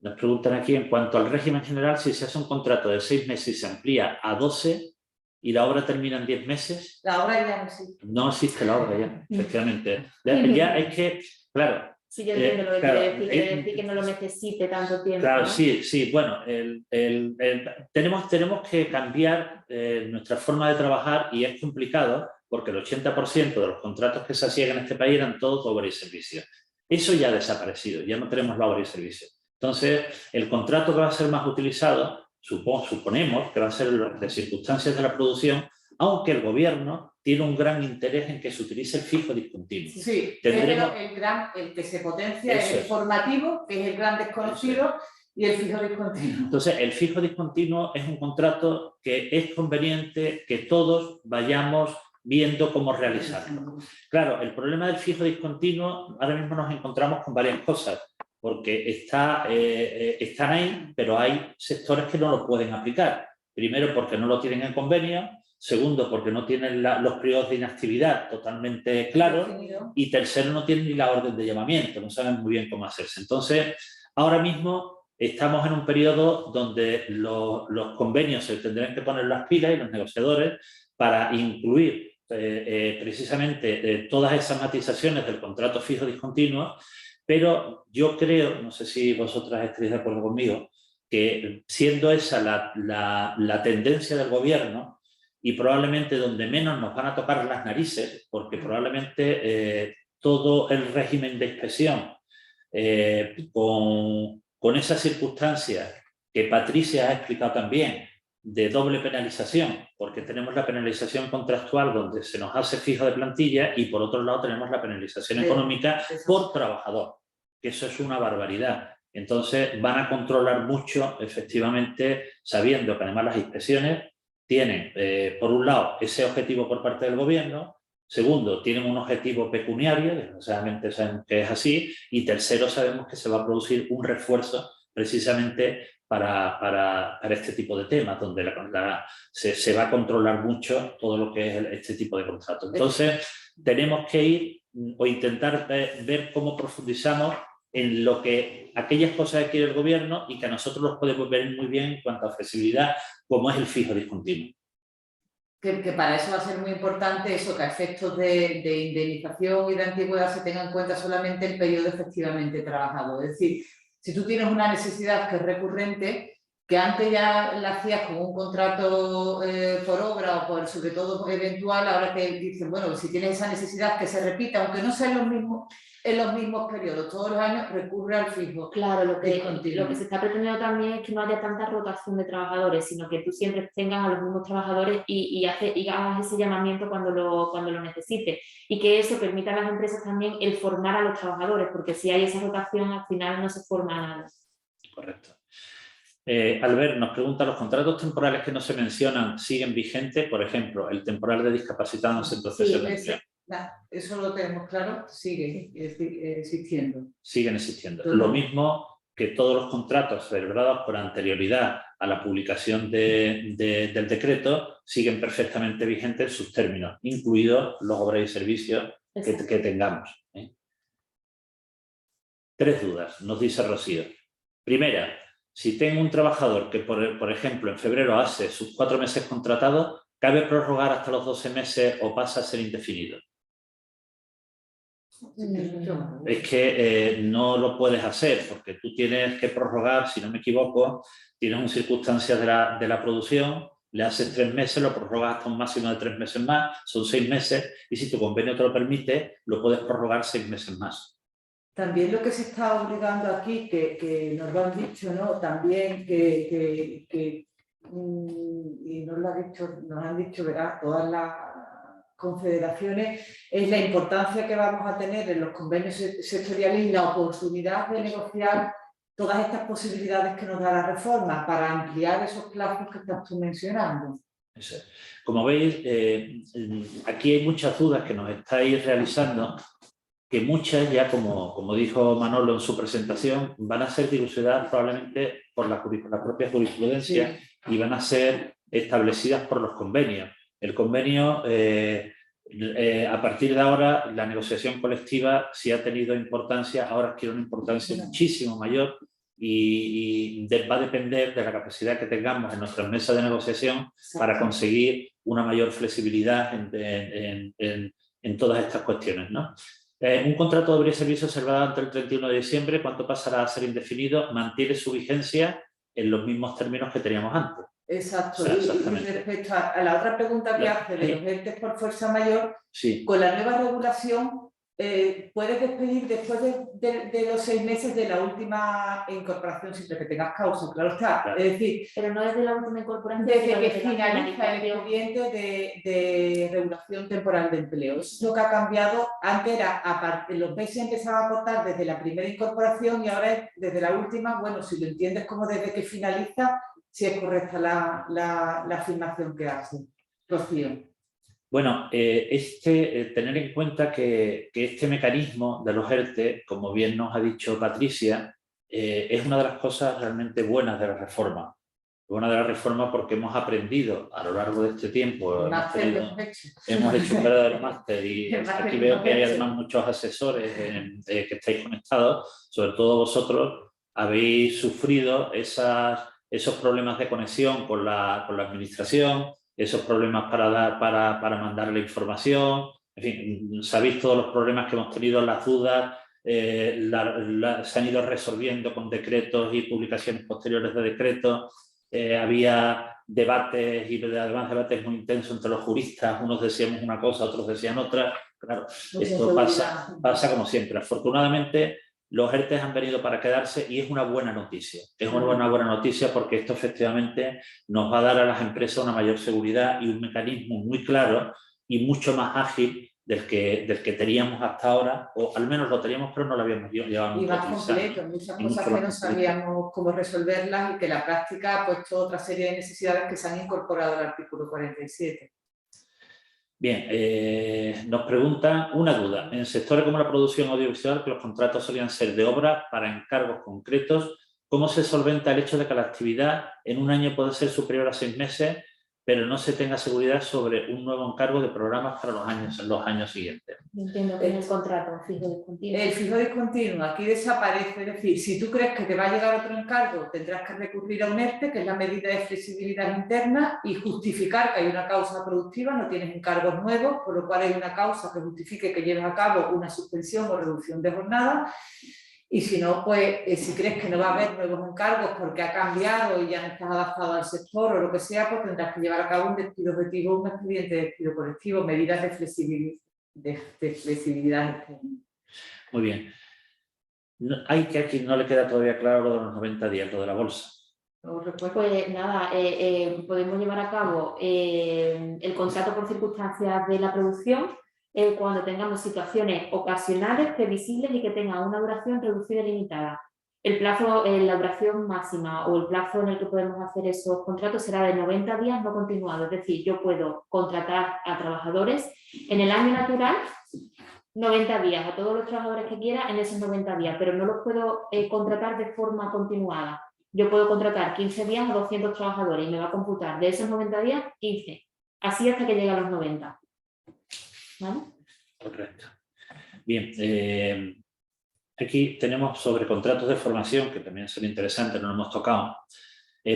Nos preguntan aquí, en cuanto al régimen general, si se hace un contrato de 6 meses y se amplía a 12 y la obra termina en 10 meses. La obra ya no existe. No existe la obra ya, efectivamente. Ya es que, claro. Sí, yo entiendo lo que quiere decir, que no lo necesite tanto tiempo. Claro, ¿no? sí. Bueno, tenemos que cambiar nuestra forma de trabajar y es complicado porque el 80% de los contratos que se hacían en este país eran todos obra y servicio. Eso ya ha desaparecido, ya no tenemos la obra y servicio. Entonces, el contrato que va a ser más utilizado, suponemos que va a ser de circunstancias de la producción, aunque el gobierno tiene un gran interés en que se utilice el fijo discontinuo. Sí, pero el que se potencia es el formativo, que es el gran desconocido, y el fijo discontinuo. Entonces, el fijo discontinuo es un contrato que es conveniente que todos vayamos viendo cómo realizarlo. Claro, el problema del fijo discontinuo, ahora mismo nos encontramos con varias cosas, porque están ahí, pero hay sectores que no lo pueden aplicar. Primero, porque no lo tienen en convenio. Segundo, porque no tienen los periodos de inactividad totalmente claros. Y tercero, no tienen ni la orden de llamamiento, no saben muy bien cómo hacerse. Entonces, ahora mismo estamos en un periodo donde los convenios se tendrán que poner las pilas y los negociadores para incluir precisamente todas esas matizaciones del contrato fijo discontinuo. Pero yo creo, no sé si vosotras estaréis de acuerdo conmigo, que siendo esa la tendencia del gobierno y probablemente donde menos nos van a tocar las narices, porque probablemente todo el régimen de inspección con esas circunstancias que Patricia ha explicado también, de doble penalización, porque tenemos la penalización contractual donde se nos hace fijo de plantilla y por otro lado tenemos la penalización económica por trabajador, que eso es una barbaridad. Entonces van a controlar mucho, efectivamente, sabiendo que además las inspecciones tienen, por un lado, ese objetivo por parte del gobierno, segundo, tienen un objetivo pecuniario, desgraciadamente sabemos que es así, y tercero, sabemos que se va a producir un refuerzo precisamente para este tipo de temas, donde se va a controlar mucho todo lo que es este tipo de contratos. Entonces, tenemos que ir o intentar ver cómo profundizamos en aquellas cosas que quiere el gobierno y que a nosotros los podemos ver muy bien en cuanto a flexibilidad, como es el fijo discontinuo. Que para eso va a ser muy importante eso, que a efectos de indemnización y de antigüedad se tenga en cuenta solamente el periodo efectivamente trabajado. Es decir, si tú tienes una necesidad que es recurrente, que antes ya la hacías con un contrato por obra o por, sobre todo eventual, ahora que dicen, bueno, si tienes esa necesidad que se repita, aunque no sea en los mismos periodos, todos los años recurre al fijo. Claro, lo que se está pretendiendo también es que no haya tanta rotación de trabajadores, sino que tú siempre tengas a los mismos trabajadores y hagas ese llamamiento cuando lo necesites. Y que eso permita a las empresas también el formar a los trabajadores, porque si hay esa rotación, al final no se forma nada. Correcto. Albert nos pregunta, ¿los contratos temporales que no se mencionan siguen vigentes? Por ejemplo, el temporal de discapacitados en proceso de empleo. Eso lo tenemos claro, sigue existiendo. Siguen existiendo. Lo mismo que todos los contratos celebrados por anterioridad a la publicación del decreto siguen perfectamente vigentes sus términos, incluidos los obras y servicios que tengamos. 3 dudas, nos dice Rocío. Primera, si tengo un trabajador que, por ejemplo, en febrero hace sus 4 meses contratados, ¿cabe prorrogar hasta los 12 meses o pasa a ser indefinido? Es que no lo puedes hacer porque tú tienes que prorrogar, si no me equivoco, tienes una circunstancia de la producción, le haces 3 meses, lo prorrogas hasta un máximo de 3 meses más, son 6 meses y si tu convenio te lo permite, lo puedes prorrogar 6 meses más. También lo que se está obligando aquí, que nos lo han dicho, ¿no? También y nos han dicho, ¿verdad? Todas las confederaciones, es la importancia que vamos a tener en los convenios sectoriales y la oportunidad de negociar todas estas posibilidades que nos da la reforma para ampliar esos plazos que estás tú mencionando. Como veis, aquí hay muchas dudas que nos estáis realizando, que muchas ya, como dijo Manolo en su presentación, van a ser dilucidadas probablemente por la propia jurisprudencia y van a ser establecidas por los convenios. El convenio, a partir de ahora, la negociación colectiva sí ha tenido importancia, ahora adquiere una importancia muchísimo mayor y va a depender de la capacidad que tengamos en nuestras mesas de negociación para conseguir una mayor flexibilidad en todas estas cuestiones, ¿no? Un contrato de obra y servicio celebrado antes del 31 de diciembre, ¿cuánto pasará a ser indefinido? Mantiene su vigencia en los mismos términos que teníamos antes. Exacto. Y respecto a la otra pregunta que hace de los entes por fuerza mayor, con la nueva regulación puedes despedir después de los 6 meses de la última incorporación, siempre que tengas causa, claro está. Claro. Es decir, pero no desde la última incorporación, desde que finaliza el expediente de regulación temporal de empleo. Eso es lo que ha cambiado. Antes era, los meses empezaban a cortar desde la primera incorporación y ahora es desde la última. Bueno, si lo entiendes como desde que finaliza, si es correcta la afirmación que hace. Rocío. Bueno, tener en cuenta que este mecanismo de los ERTE, como bien nos ha dicho Patricia, es una de las cosas realmente buenas de la reforma. Buena de la reforma porque hemos aprendido a lo largo de este tiempo, hemos hecho un verdadero máster y aquí veo que hay además muchos asesores que estáis conectados, sobre todo vosotros habéis sufrido esos problemas de conexión con la administración, esos problemas para mandar la información, en fin, sabéis todos los problemas que hemos tenido, las dudas, se han ido resolviendo con decretos y publicaciones posteriores de decretos, había debates y además debates muy intensos entre los juristas, unos decíamos una cosa, otros decían otra, claro, esto pasa como siempre. Afortunadamente los ERTE han venido para quedarse y es una buena noticia. Es una buena noticia porque esto efectivamente nos va a dar a las empresas una mayor seguridad y un mecanismo muy claro y mucho más ágil del que teníamos hasta ahora, o al menos lo teníamos pero no lo habíamos llevado y más completo, muchas cosas que no sabíamos cómo resolverlas y que la práctica ha puesto otra serie de necesidades que se han incorporado al artículo 47. Bien, nos preguntan una duda. En sectores como la producción audiovisual, que los contratos solían ser de obra para encargos concretos, ¿cómo se solventa el hecho de que la actividad en un año puede ser superior a 6 meses, pero no se tenga seguridad sobre un nuevo encargo de programas para los años siguientes? Entiendo que es el contrato fijo discontinuo. El fijo discontinuo aquí desaparece, es decir, si tú crees que te va a llegar otro encargo, tendrás que recurrir a un ERTE, que es la medida de flexibilidad interna, y justificar que hay una causa productiva, no tienes encargos nuevos, por lo cual hay una causa que justifique que lleves a cabo una suspensión o reducción de jornada. Y si no, pues si crees que no va a haber nuevos encargos porque ha cambiado y ya no estás adaptado al sector o lo que sea, pues tendrás que llevar a cabo un despido objetivo, un expediente de despido colectivo, medidas de flexibilidad. Muy bien. Hay que a quien no le queda todavía claro lo de los 90 días, lo de la bolsa. Pues nada, podemos llevar a cabo el contrato por circunstancias de la producción cuando tengamos situaciones ocasionales, previsibles y que tengan una duración reducida y limitada. El plazo, la duración máxima o el plazo en el que podemos hacer esos contratos será de 90 días no continuados. Es decir, yo puedo contratar a trabajadores en el año natural 90 días, a todos los trabajadores que quiera en esos 90 días, pero no los puedo contratar de forma continuada. Yo puedo contratar 15 días a 200 trabajadores y me va a computar de esos 90 días 15. Así hasta que llegue a los 90. ¿Vale? Correcto. Bien, aquí tenemos sobre contratos de formación, que también son interesantes, no lo hemos tocado.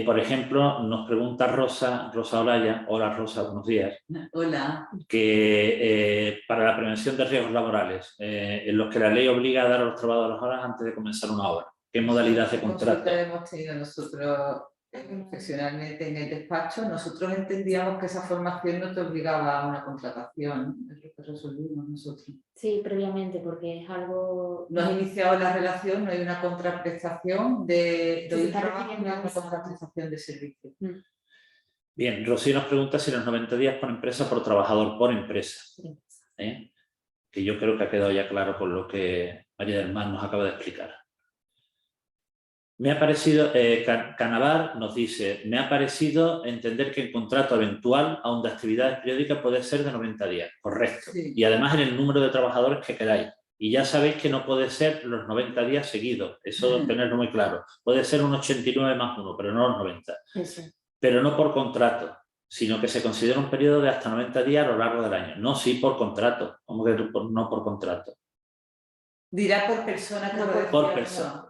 Por ejemplo, nos pregunta Rosa Olaya, hola Rosa, buenos días. Hola. Que para la prevención de riesgos laborales, en los que la ley obliga a dar a los trabajadores horas antes de comenzar una obra. ¿Qué modalidad de contrato? Hemos tenido nosotros profesionalmente en el despacho. Nosotros entendíamos que esa formación no te obligaba a una contratación, es lo que resolvimos nosotros. Sí, previamente, porque es algo... No has iniciado la relación, no hay una contraprestación de trabajo, no hay una contraprestación de servicio. Bien, Rocío nos pregunta si los 90 días por empresa, por trabajador, por empresa. Que yo creo que ha quedado ya claro con lo que María del Mar nos acaba de explicar. Me ha parecido, Canavar nos dice, me ha parecido entender que el contrato eventual, aun de actividades periódicas, puede ser de 90 días. Correcto. Sí. Y además en el número de trabajadores que queráis. Y ya sabéis que no puede ser los 90 días seguidos. Eso tenerlo muy claro. Puede ser un 89 más 1, pero no los 90. Eso. Pero no por contrato, sino que se considera un periodo de hasta 90 días a lo largo del año. No, sí por contrato. ¿Cómo que no por contrato? Dirá por persona. No, por persona.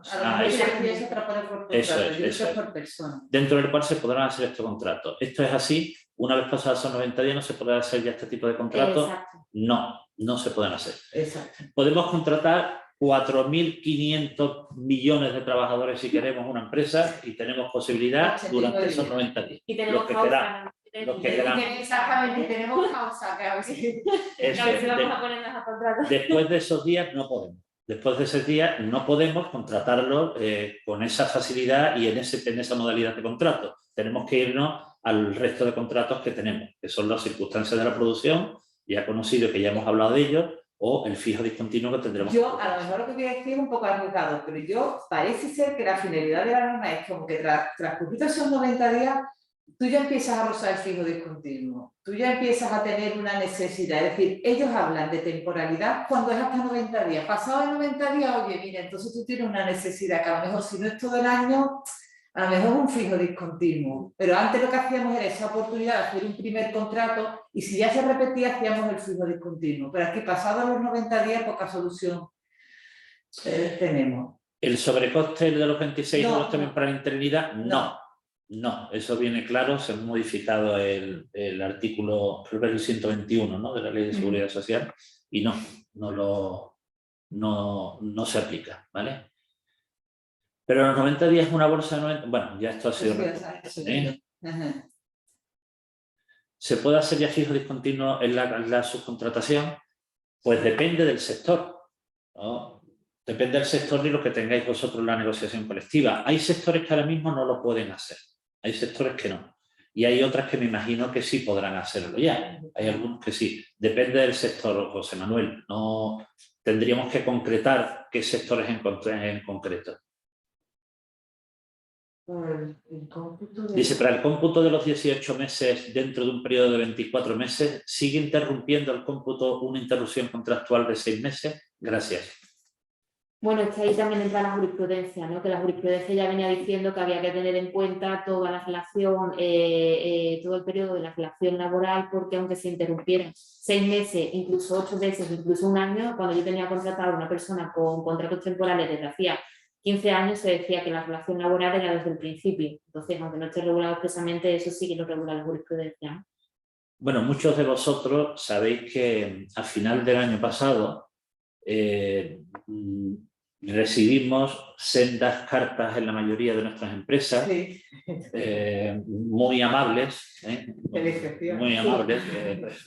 Eso es. Por persona. Dentro del cual se podrán hacer estos contratos. Esto es así. Una vez pasados esos 90 días no se podrá hacer ya este tipo de contratos. No se pueden hacer. Exacto. Podemos contratar 4.500 millones de trabajadores si queremos una empresa y tenemos posibilidad durante esos 90 días. Y tenemos los que queramos. Exactamente, tenemos causa. Que a ver si vamos a ponernos a contrato. Después de esos días no podemos. Después de ese día no podemos contratarlo con esa facilidad y en esa modalidad de contrato. Tenemos que irnos al resto de contratos que tenemos, que son las circunstancias de la producción, ya conocido que ya hemos hablado de ellos, o el fijo discontinuo que tendremos. Yo, a lo mejor lo que voy a decir es un poco arriesgado, pero yo parece ser que la finalidad de la norma es como que transcurridos esos 90 días, tú ya empiezas a rozar el fijo discontinuo, tú ya empiezas a tener una necesidad, es decir, ellos hablan de temporalidad cuando es hasta 90 días. Pasado de 90 días, oye, mira, entonces tú tienes una necesidad que a lo mejor si no es todo el año, a lo mejor es un fijo discontinuo. Pero antes lo que hacíamos era esa oportunidad de hacer un primer contrato y si ya se repetía, hacíamos el fijo discontinuo. Pero aquí, pasados los 90 días, poca solución tenemos. ¿El sobrecoste de los 26 euros también para la interinidad? No, eso viene claro, se ha modificado el artículo, creo que es el 121, ¿no?, de la Ley de Seguridad Social y no se aplica, ¿vale? Pero los 90 días es una bolsa de 90... Bueno, ya esto ha sido... ¿Se puede hacer ya fijo discontinuo en la subcontratación? Pues depende del sector, ¿no? Depende del sector y lo que tengáis vosotros en la negociación colectiva. Hay sectores que ahora mismo no lo pueden hacer. Hay sectores que no. Y hay otras que me imagino que sí podrán hacerlo ya. Hay algunos que sí. Depende del sector, José Manuel. No tendríamos que concretar qué sectores en concreto. Dice, para el cómputo de los 18 meses dentro de un periodo de 24 meses, ¿sigue interrumpiendo el cómputo una interrupción contractual de 6 meses? Gracias. Bueno, es que ahí también entra la jurisprudencia, ¿no? Que la jurisprudencia ya venía diciendo que había que tener en cuenta toda la relación, todo el periodo de la relación laboral, porque aunque se interrumpieran 6 meses, incluso 8 meses, incluso un año, cuando yo tenía contratado a una persona con contratos temporales desde hacía 15 años, se decía que la relación laboral era desde el principio. Entonces, aunque no esté regulado expresamente, eso sí que lo regula la jurisprudencia. Bueno, muchos de vosotros sabéis que al final del año pasado recibimos sendas cartas en la mayoría de nuestras empresas, Sí. muy amables, muy amables,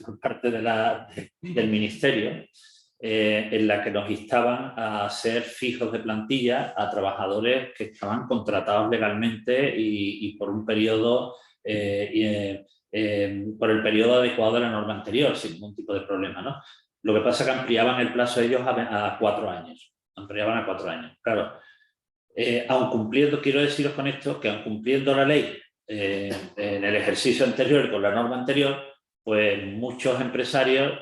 por parte del Ministerio, en la que nos instaban a ser fijos de plantilla a trabajadores que estaban contratados legalmente y por un periodo, por el periodo adecuado de la norma anterior, sin ningún tipo de problema, ¿no? Lo que pasa es que ampliaban el plazo ellos a 4 años. Ampliaban a 4 años. Claro, aun cumpliendo, quiero deciros con esto, que aun cumpliendo la ley en el ejercicio anterior y con la norma anterior, pues muchos empresarios,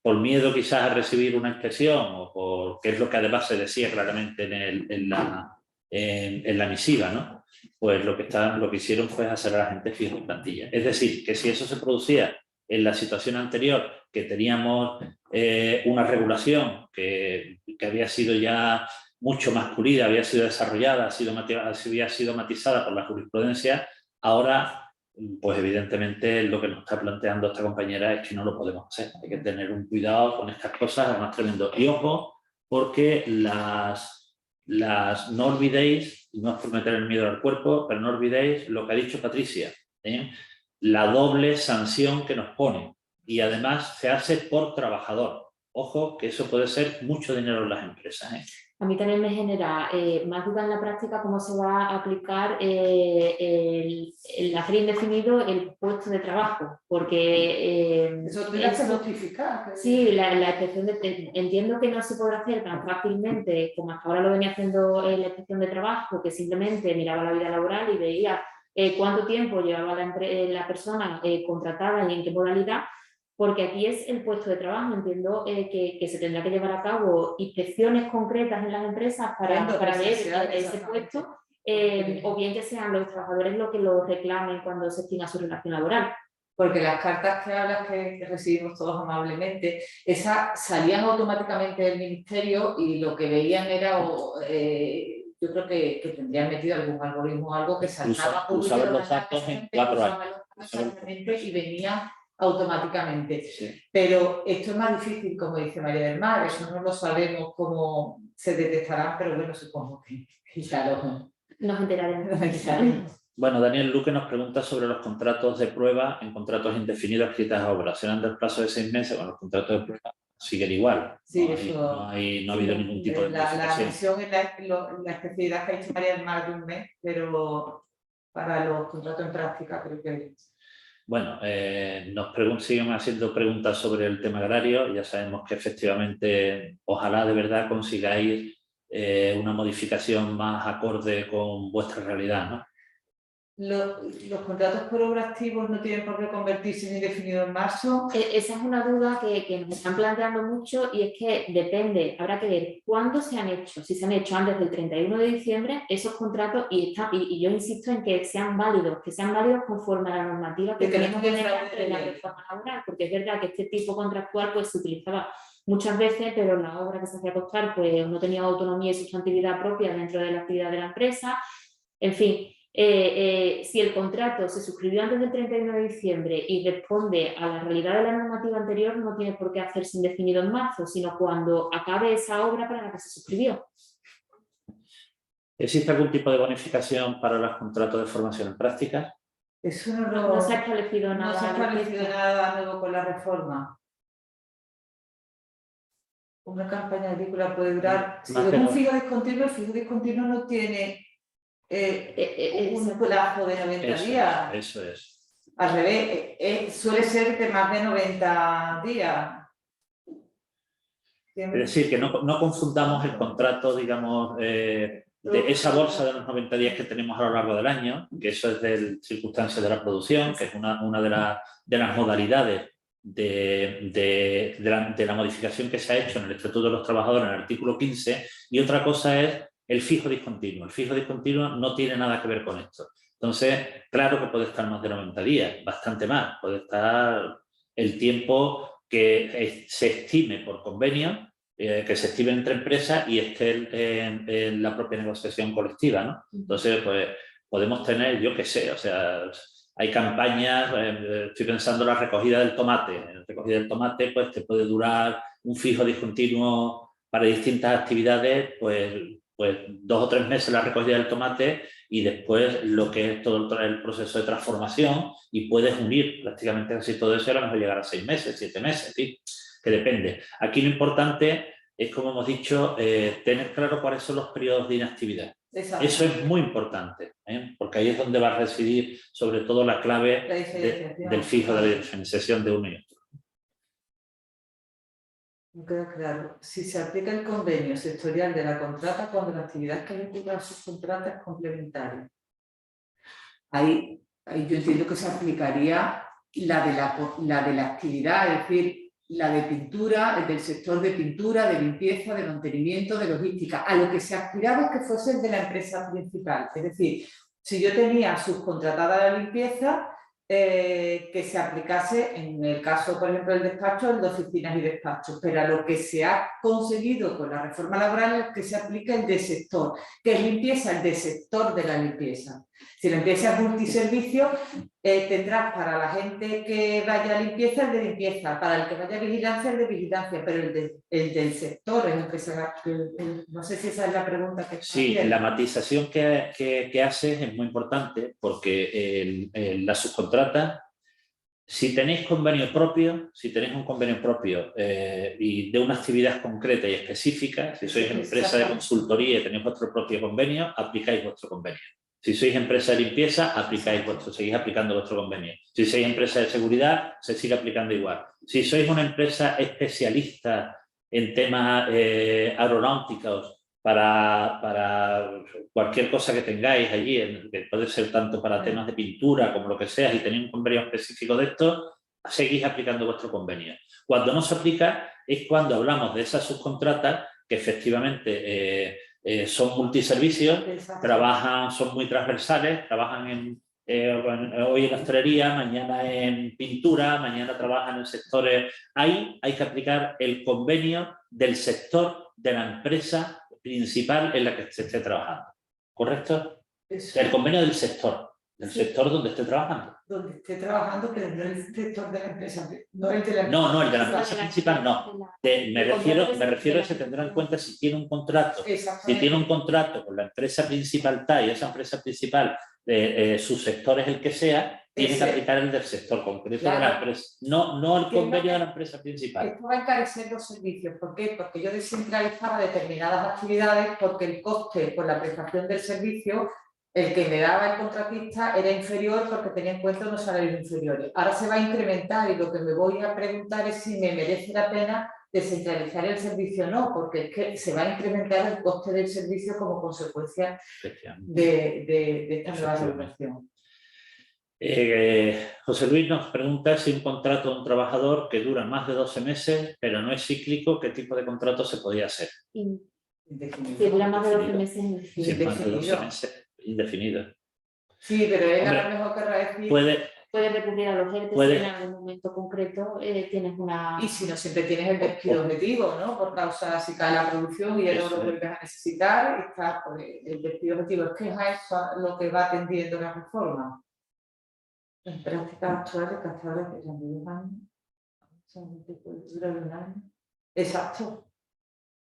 por miedo quizás a recibir una inspección o porque es lo que además se decía claramente en la misiva, ¿no? Pues lo que hicieron fue hacer a la gente fijo de plantilla. Es decir, que si eso se producía en la situación anterior, que teníamos una regulación que había sido ya mucho más pulida, había sido desarrollada, había sido matizada por la jurisprudencia, ahora, pues evidentemente lo que nos está planteando esta compañera es que no lo podemos hacer. Hay que tener un cuidado con estas cosas, además tremendo. Y ojo, porque no olvidéis, y no es por meter el miedo al cuerpo, pero no olvidéis lo que ha dicho Patricia, la doble sanción que nos pone. Y además se hace por trabajador. Ojo, que eso puede ser mucho dinero en las empresas. A mí también me genera más duda en la práctica cómo se va a aplicar el hacer indefinido el puesto de trabajo, porque... Eso tendrá que justificar. Sí, la inspección entiendo que no se podrá hacer tan fácilmente como hasta ahora lo venía haciendo la inspección de trabajo, que simplemente miraba la vida laboral y veía cuánto tiempo llevaba la persona contratada y en qué modalidad, porque aquí es el puesto de trabajo. Entiendo que se tendrá que llevar a cabo inspecciones concretas en las empresas para ver ese puesto, o bien que sean los trabajadores los que lo reclamen cuando se extinga su relación laboral. Porque las cartas que hablas que recibimos todos amablemente, esas salían automáticamente del Ministerio y lo que veían era, yo creo que tendrían metido algún algoritmo o algo que saltaba. Usaban los datos en 4 años. Y venía automáticamente. Sí. Pero esto es más difícil, como dice María del Mar, eso no lo sabemos cómo se detectarán, pero bueno, supongo que quizá nos enteraremos. Bueno, Daniel Luque nos pregunta sobre los contratos de prueba en contratos indefinidos escritas a obra. ¿Serán del plazo de 6 meses? Bueno, los contratos de prueba siguen igual. Sí, no ha habido ningún tipo de la mención en la especialidad que ha dicho María del Mar de un mes, pero para los contratos en práctica creo que... Bueno, siguen haciendo preguntas sobre el tema agrario. Ya sabemos que efectivamente, ojalá de verdad consigáis una modificación más acorde con vuestra realidad, ¿no? ¿Los contratos por obra activos no tienen por qué convertirse en indefinido en marzo? Esa es una duda que nos están planteando mucho, y es que depende, habrá que ver cuándo se han hecho. Si se han hecho antes del 31 de diciembre, esos contratos, y yo insisto en que sean válidos conforme a la normativa que tenemos en la reforma laboral, porque es verdad que este tipo contractual pues se utilizaba muchas veces, pero en la obra que se hacía costar pues no tenía autonomía y sustantividad propia dentro de la actividad de la empresa. En fin, si el contrato se suscribió antes del 31 de diciembre y responde a la realidad de la normativa anterior, no tiene por qué hacerse indefinido en marzo, sino cuando acabe esa obra para la que se suscribió. ¿Existe algún tipo de bonificación para los contratos de formación en prácticas? Eso No se ha establecido nada. No se ha establecido nada nuevo con la reforma. Una campaña agrícola puede durar... Si es un fijo discontinuo, el fijo discontinuo no tiene un plazo de 90 días. Eso es. Al revés, suele ser de más de 90 días. Es decir, que no confundamos el contrato, digamos, de esa bolsa de los 90 días que tenemos a lo largo del año, que eso es de circunstancias de la producción, que es una de las modalidades de la modificación que se ha hecho en el Estatuto de los Trabajadores en el artículo 15, y otra cosa es el fijo discontinuo. El fijo discontinuo no tiene nada que ver con esto. Entonces, claro que puede estar más de 90 días, bastante más. Puede estar el tiempo que se estime por convenio, que se estime entre empresas y esté en la propia negociación colectiva, ¿no? Entonces, pues podemos tener, yo qué sé, o sea, hay campañas, estoy pensando en la recogida del tomate. En la recogida del tomate, pues te puede durar un fijo discontinuo para distintas actividades, pues 2 o 3 meses la recogida del tomate y después lo que es todo el proceso de transformación, y puedes unir prácticamente casi todo eso y a lo mejor llegar a 6 meses, 7 meses, en fin, que depende. Aquí lo importante es, como hemos dicho, tener claro cuáles son los periodos de inactividad. Eso es muy importante, porque ahí es donde va a residir sobre todo la clave del fijo de la diferenciación de uno y otro. No queda claro. Si se aplica el convenio sectorial de la contrata cuando la actividad que ejecuta la subcontrata es complementaria. Ahí yo entiendo que se aplicaría la de la actividad, es decir, la de pintura, del sector de pintura, de limpieza, de mantenimiento, de logística. A lo que se aspiraba es que fuese el de la empresa principal. Es decir, si yo tenía subcontratada la limpieza, que se aplicase, en el caso, por ejemplo, del despacho, el de oficinas y despachos, pero a lo que se ha conseguido con la reforma laboral es que se aplica el de sector, que es limpieza, el de sector de la limpieza. Si la empresa es multiservicio, tendrás para la gente que vaya a limpieza el de limpieza, para el que vaya a vigilancia el de vigilancia, pero el del sector es el que se va. No sé si esa es la pregunta que está Sí, haciendo. la matización que haces es muy importante, porque la subcontrata, si tenéis convenio propio, si tenéis un convenio propio y de una actividad concreta y específica, si sois empresa de consultoría y tenéis vuestro propio convenio, aplicáis vuestro convenio. Si sois empresa de limpieza, seguís aplicando vuestro convenio. Si sois empresa de seguridad, se sigue aplicando igual. Si sois una empresa especialista en temas aeronáuticos para cualquier cosa que tengáis allí, que puede ser tanto para temas de pintura como lo que sea, y tenéis un convenio específico de esto, seguís aplicando vuestro convenio. Cuando no se aplica es cuando hablamos de esas subcontratas que efectivamente son multiservicios, son muy transversales, trabajan hoy en hostelería, mañana en pintura, mañana trabajan en sectores. Ahí hay que aplicar el convenio del sector de la empresa principal en la que se esté trabajando. ¿Correcto? El convenio del sector donde esté trabajando. Donde esté trabajando, pero no el sector de la empresa. No, el de la empresa. No, el de la empresa principal no. Me refiero a que se tendrá en cuenta si tiene un contrato. Si tiene un contrato con la empresa principal tal y esa empresa principal, su sector es el que sea, tiene que aplicar el del sector concreto de la empresa. No el convenio de la empresa principal. Esto va a encarecer los servicios. ¿Por qué? Porque yo descentralizaba determinadas actividades porque el coste por la prestación del servicio, el que me daba el contratista, era inferior porque tenía en cuenta unos salarios inferiores. Ahora se va a incrementar y lo que me voy a preguntar es si me merece la pena descentralizar el servicio o no, porque es que se va a incrementar el coste del servicio como consecuencia de esta nueva regulación. José Luis nos pregunta si un contrato de un trabajador que dura más de 12 meses, pero no es cíclico, ¿qué tipo de contrato se podía hacer? Si dura más de 12 meses, indefinido. Sí, pero él a lo mejor querrá decir... Puedes recurrir a los ERTE si en algún momento concreto tienes una... Y si no, siempre tienes el despido objetivo, ¿no? Por causa, si cae la producción y ya no lo vuelves a necesitar, está, pues, el despido objetivo. Es que es a eso lo que va atendiendo la reforma. En prácticas actuales, que hasta ahora eran de 2 años, solamente puede durar 1 año. Exacto.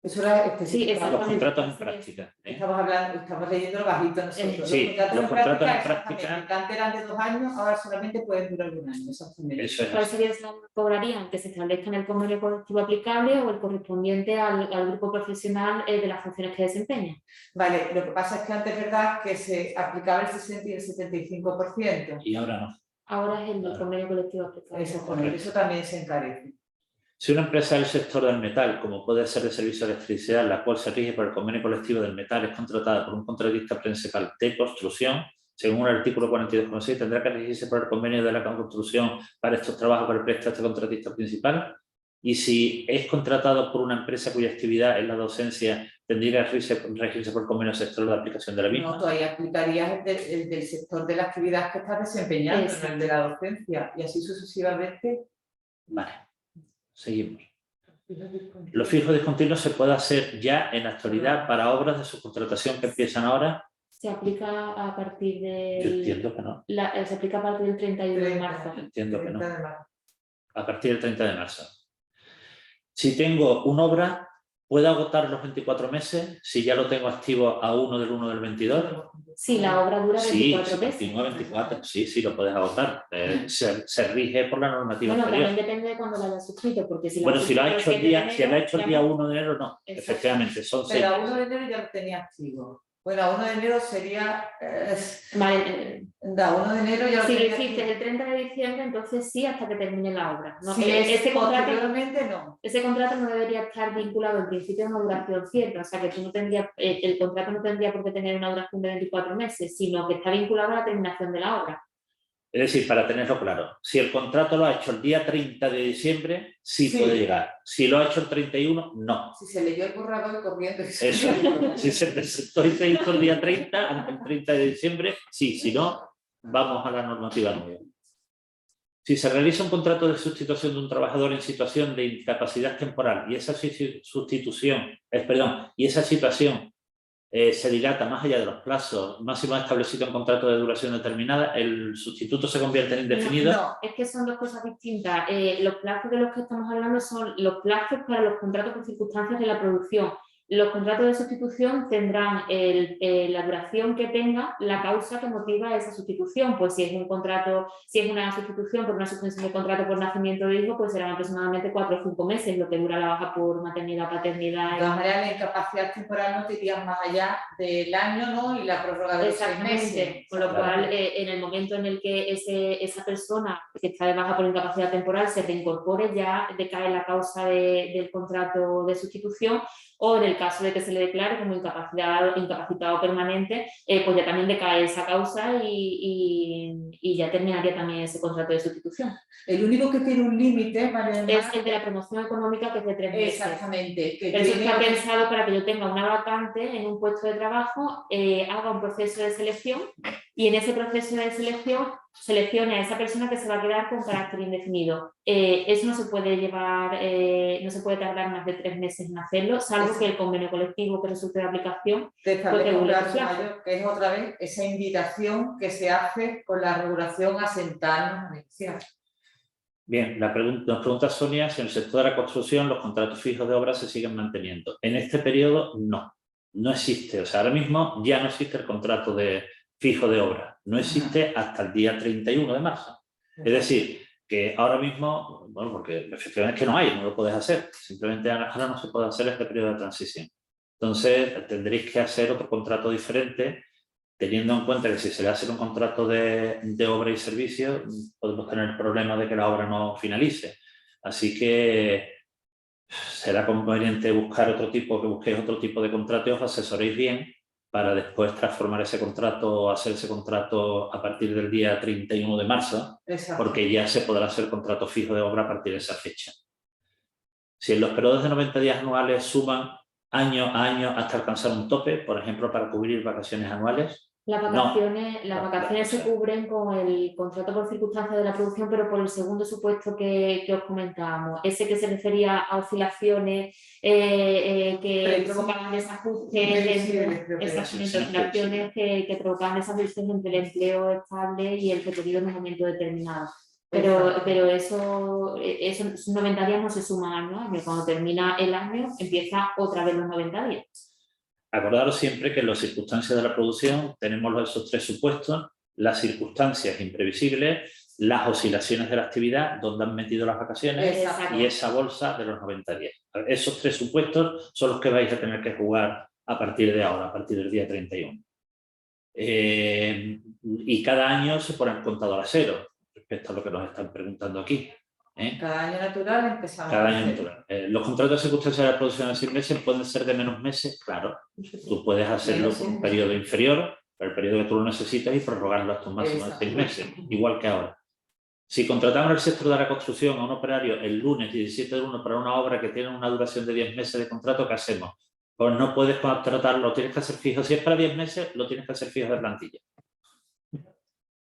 Eso era específico. Los contratos en práctica. Estamos leyendo bajito nosotros. Sí, los contratos en práctica. Antes eran de 2 años, ahora solamente pueden durar 1 año. Exactamente. ¿Cuál sería el salario que cobrarían? Que se establezca en el convenio colectivo aplicable o el correspondiente al grupo profesional de las funciones que desempeña. Vale, lo que pasa es que antes es verdad que se aplicaba el 60 y el 75%. Y ahora no. Ahora es el convenio colectivo aplicable. Eso también se encarece. Si una empresa del sector del metal, como puede ser el servicio de electricidad, la cual se rige por el convenio colectivo del metal, es contratada por un contratista principal de construcción, según el artículo 42,6, tendrá que regirse por el convenio de la construcción para estos trabajos que le presta este contratista principal. Y si es contratado por una empresa cuya actividad es la docencia, tendría que regirse por el convenio sector de aplicación de la misma. No, todavía aplicarías el del sector de la actividad que estás desempeñando, no el de la docencia, y así sucesivamente. Vale. Seguimos. Los fijos discontinuos se puede hacer ya en la actualidad para obras de subcontratación que empiezan ahora. Se aplica a partir de... Yo entiendo que no. Se aplica a partir del 31 de marzo. Entiendo que no. A partir del 30 de marzo. Si tengo una obra ¿Puedo agotar los 24 meses si ya lo tengo activo a 1 del 1 del 22? Sí, la obra dura 24 Sí, meses. continúa 24, sí, lo puedes agotar. Se rige por la normativa Bueno, anterior. también depende de cuándo lo hayas suscrito, porque si Bueno, si lo ha hecho el día, si lo ha hecho el día 1 de enero, no. Exacto. Efectivamente, son 6 Pero a meses. 1 de enero ya lo tenía activo. Bueno, a 1 de enero sería... Vale, a 1 de enero ya lo si lo tenía hiciste activo. el 30 de diciembre, entonces sí, hasta que termine la obra. ¿No? Sí, posteriormente no. Ese contrato no debería estar vinculado en principio a una duración cierta, o sea que tú no tendrías, el contrato no tendría por qué tener una duración de 24 meses, sino que está vinculado a la terminación de la obra. Es decir, para tenerlo claro, si el contrato lo ha hecho el día 30 de diciembre, sí puede llegar. Si lo ha hecho el 31, no. Si se leyó el borrador corriendo. Eso. Si se presentó y se hizo el día 30, antes del 30 de diciembre, sí. Si no, vamos a la normativa nueva. Si se realiza un contrato de sustitución de un trabajador en situación de incapacidad temporal y esa situación se dilata más allá de los plazos máximos establecidos en contrato de duración determinada, ¿el sustituto se convierte en indefinido? No, es que son dos cosas distintas. Los plazos de los que estamos hablando son los plazos para los contratos por circunstancias de la producción. Los contratos de sustitución tendrán la duración que tenga la causa que motiva esa sustitución. Pues si es una sustitución por una suspensión de contrato por nacimiento de hijo, pues serán aproximadamente 4 o 5 meses, lo que dura la baja por maternidad o paternidad. De todas maneras, la incapacidad temporal no te irías más allá del año, ¿no? Y la prórroga de los 6 meses. Con lo cual, en el momento en el que esa persona que está de baja por incapacidad temporal se reincorpore, ya decae la causa del contrato de sustitución, o en el caso de que se le declare como incapacitado permanente, pues ya también decae esa causa y ya terminaría también ese contrato de sustitución. El único que tiene un límite, es el de la promoción económica, que es de 3 meses. Exactamente. Pero eso está pensado para que yo tenga una vacante en un puesto de trabajo, haga un proceso de selección y en ese proceso de selección seleccione a esa persona que se va a quedar con carácter indefinido. Eso no se puede llevar, no se puede tardar más de 3 meses en hacerlo, salvo que el convenio colectivo que resulte de aplicación te establece pues, un plazo mayor, que es otra vez esa invitación que se hace con la regulación a sentarnos a negociar. Bien, nos pregunta Sonia si en el sector de la construcción los contratos fijos de obra se siguen manteniendo. En este periodo no existe. O sea, ahora mismo ya no existe el contrato fijo de obra. No existe hasta el día 31 de marzo. Es decir, que ahora mismo, bueno, porque efectivamente es que no lo puedes hacer. Simplemente ahora no se puede hacer este periodo de transición. Entonces, tendréis que hacer otro contrato diferente, teniendo en cuenta que si se le hace un contrato de obra y servicio, podemos tener el problema de que la obra no finalice. Así que será conveniente busquéis otro tipo de contrato y os asesoréis bien para después transformar ese contrato, hacer ese contrato a partir del día 31 de marzo, porque ya se podrá hacer contrato fijo de obra a partir de esa fecha. Si en los periodos de 90 días anuales suman año a año hasta alcanzar un tope, por ejemplo, para cubrir vacaciones anuales. Las vacaciones se cubren con el contrato por circunstancias de la producción, pero por el segundo supuesto que os comentábamos, ese que se refería a oscilaciones que provocaban desajustes, oscilaciones que provocaban desajustes entre el empleo estable y el referido en un momento determinado. Pero esos 90 días no se suman al año. Cuando termina el año, empieza otra vez los 90 días. Acordaros siempre que en las circunstancias de la producción tenemos esos 3 supuestos: las circunstancias imprevisibles, las oscilaciones de la actividad, donde han metido las vacaciones y esa bolsa de los 90 días. Esos 3 supuestos son los que vais a tener que jugar a partir de ahora, a partir del día 31. Y cada año se pone el contador a 0, respecto a lo que nos están preguntando aquí. Cada año natural empezamos. Cada año natural. Los contratos de circunstancias de la producción de 6 meses pueden ser de menos meses, claro. Tú puedes hacerlo por un periodo inferior, para el periodo que tú lo necesitas, y prorrogarlo hasta un máximo de 6 meses, igual que ahora. Si contratamos en el sector de la construcción a un operario el lunes 17 de 1 para una obra que tiene una duración de 10 meses de contrato, ¿qué hacemos? Pues no puedes contratarlo, lo tienes que hacer fijo. Si es para 10 meses, lo tienes que hacer fijo de plantilla.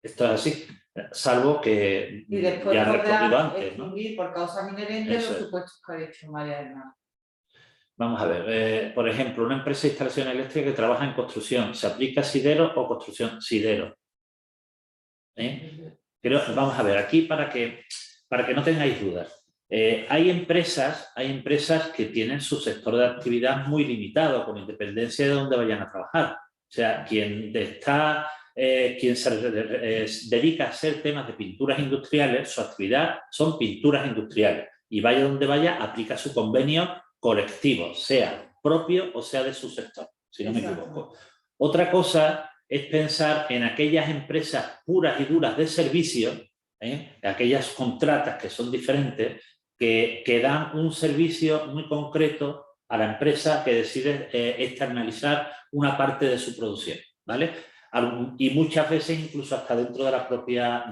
Esto es así, salvo que y después ya he respondido antes, ¿no? Por causas inherentes los supuestos que ha dicho María del Mar. Vamos a ver, por ejemplo, una empresa de instalación eléctrica que trabaja en construcción, ¿se aplica sidero o construcción sidero? Pero vamos a ver, aquí para que no tengáis dudas, Hay empresas que tienen su sector de actividad muy limitado, con independencia de dónde vayan a trabajar. O sea, quien se dedica a hacer temas de pinturas industriales, su actividad son pinturas industriales. Y vaya donde vaya, aplica su convenio colectivo, sea propio o sea de su sector, si no me equivoco. Otra cosa es pensar en aquellas empresas puras y duras de servicio, aquellas contratas que son diferentes, que dan un servicio muy concreto a la empresa que decide externalizar una parte de su producción, ¿vale? Y muchas veces incluso hasta dentro de las propias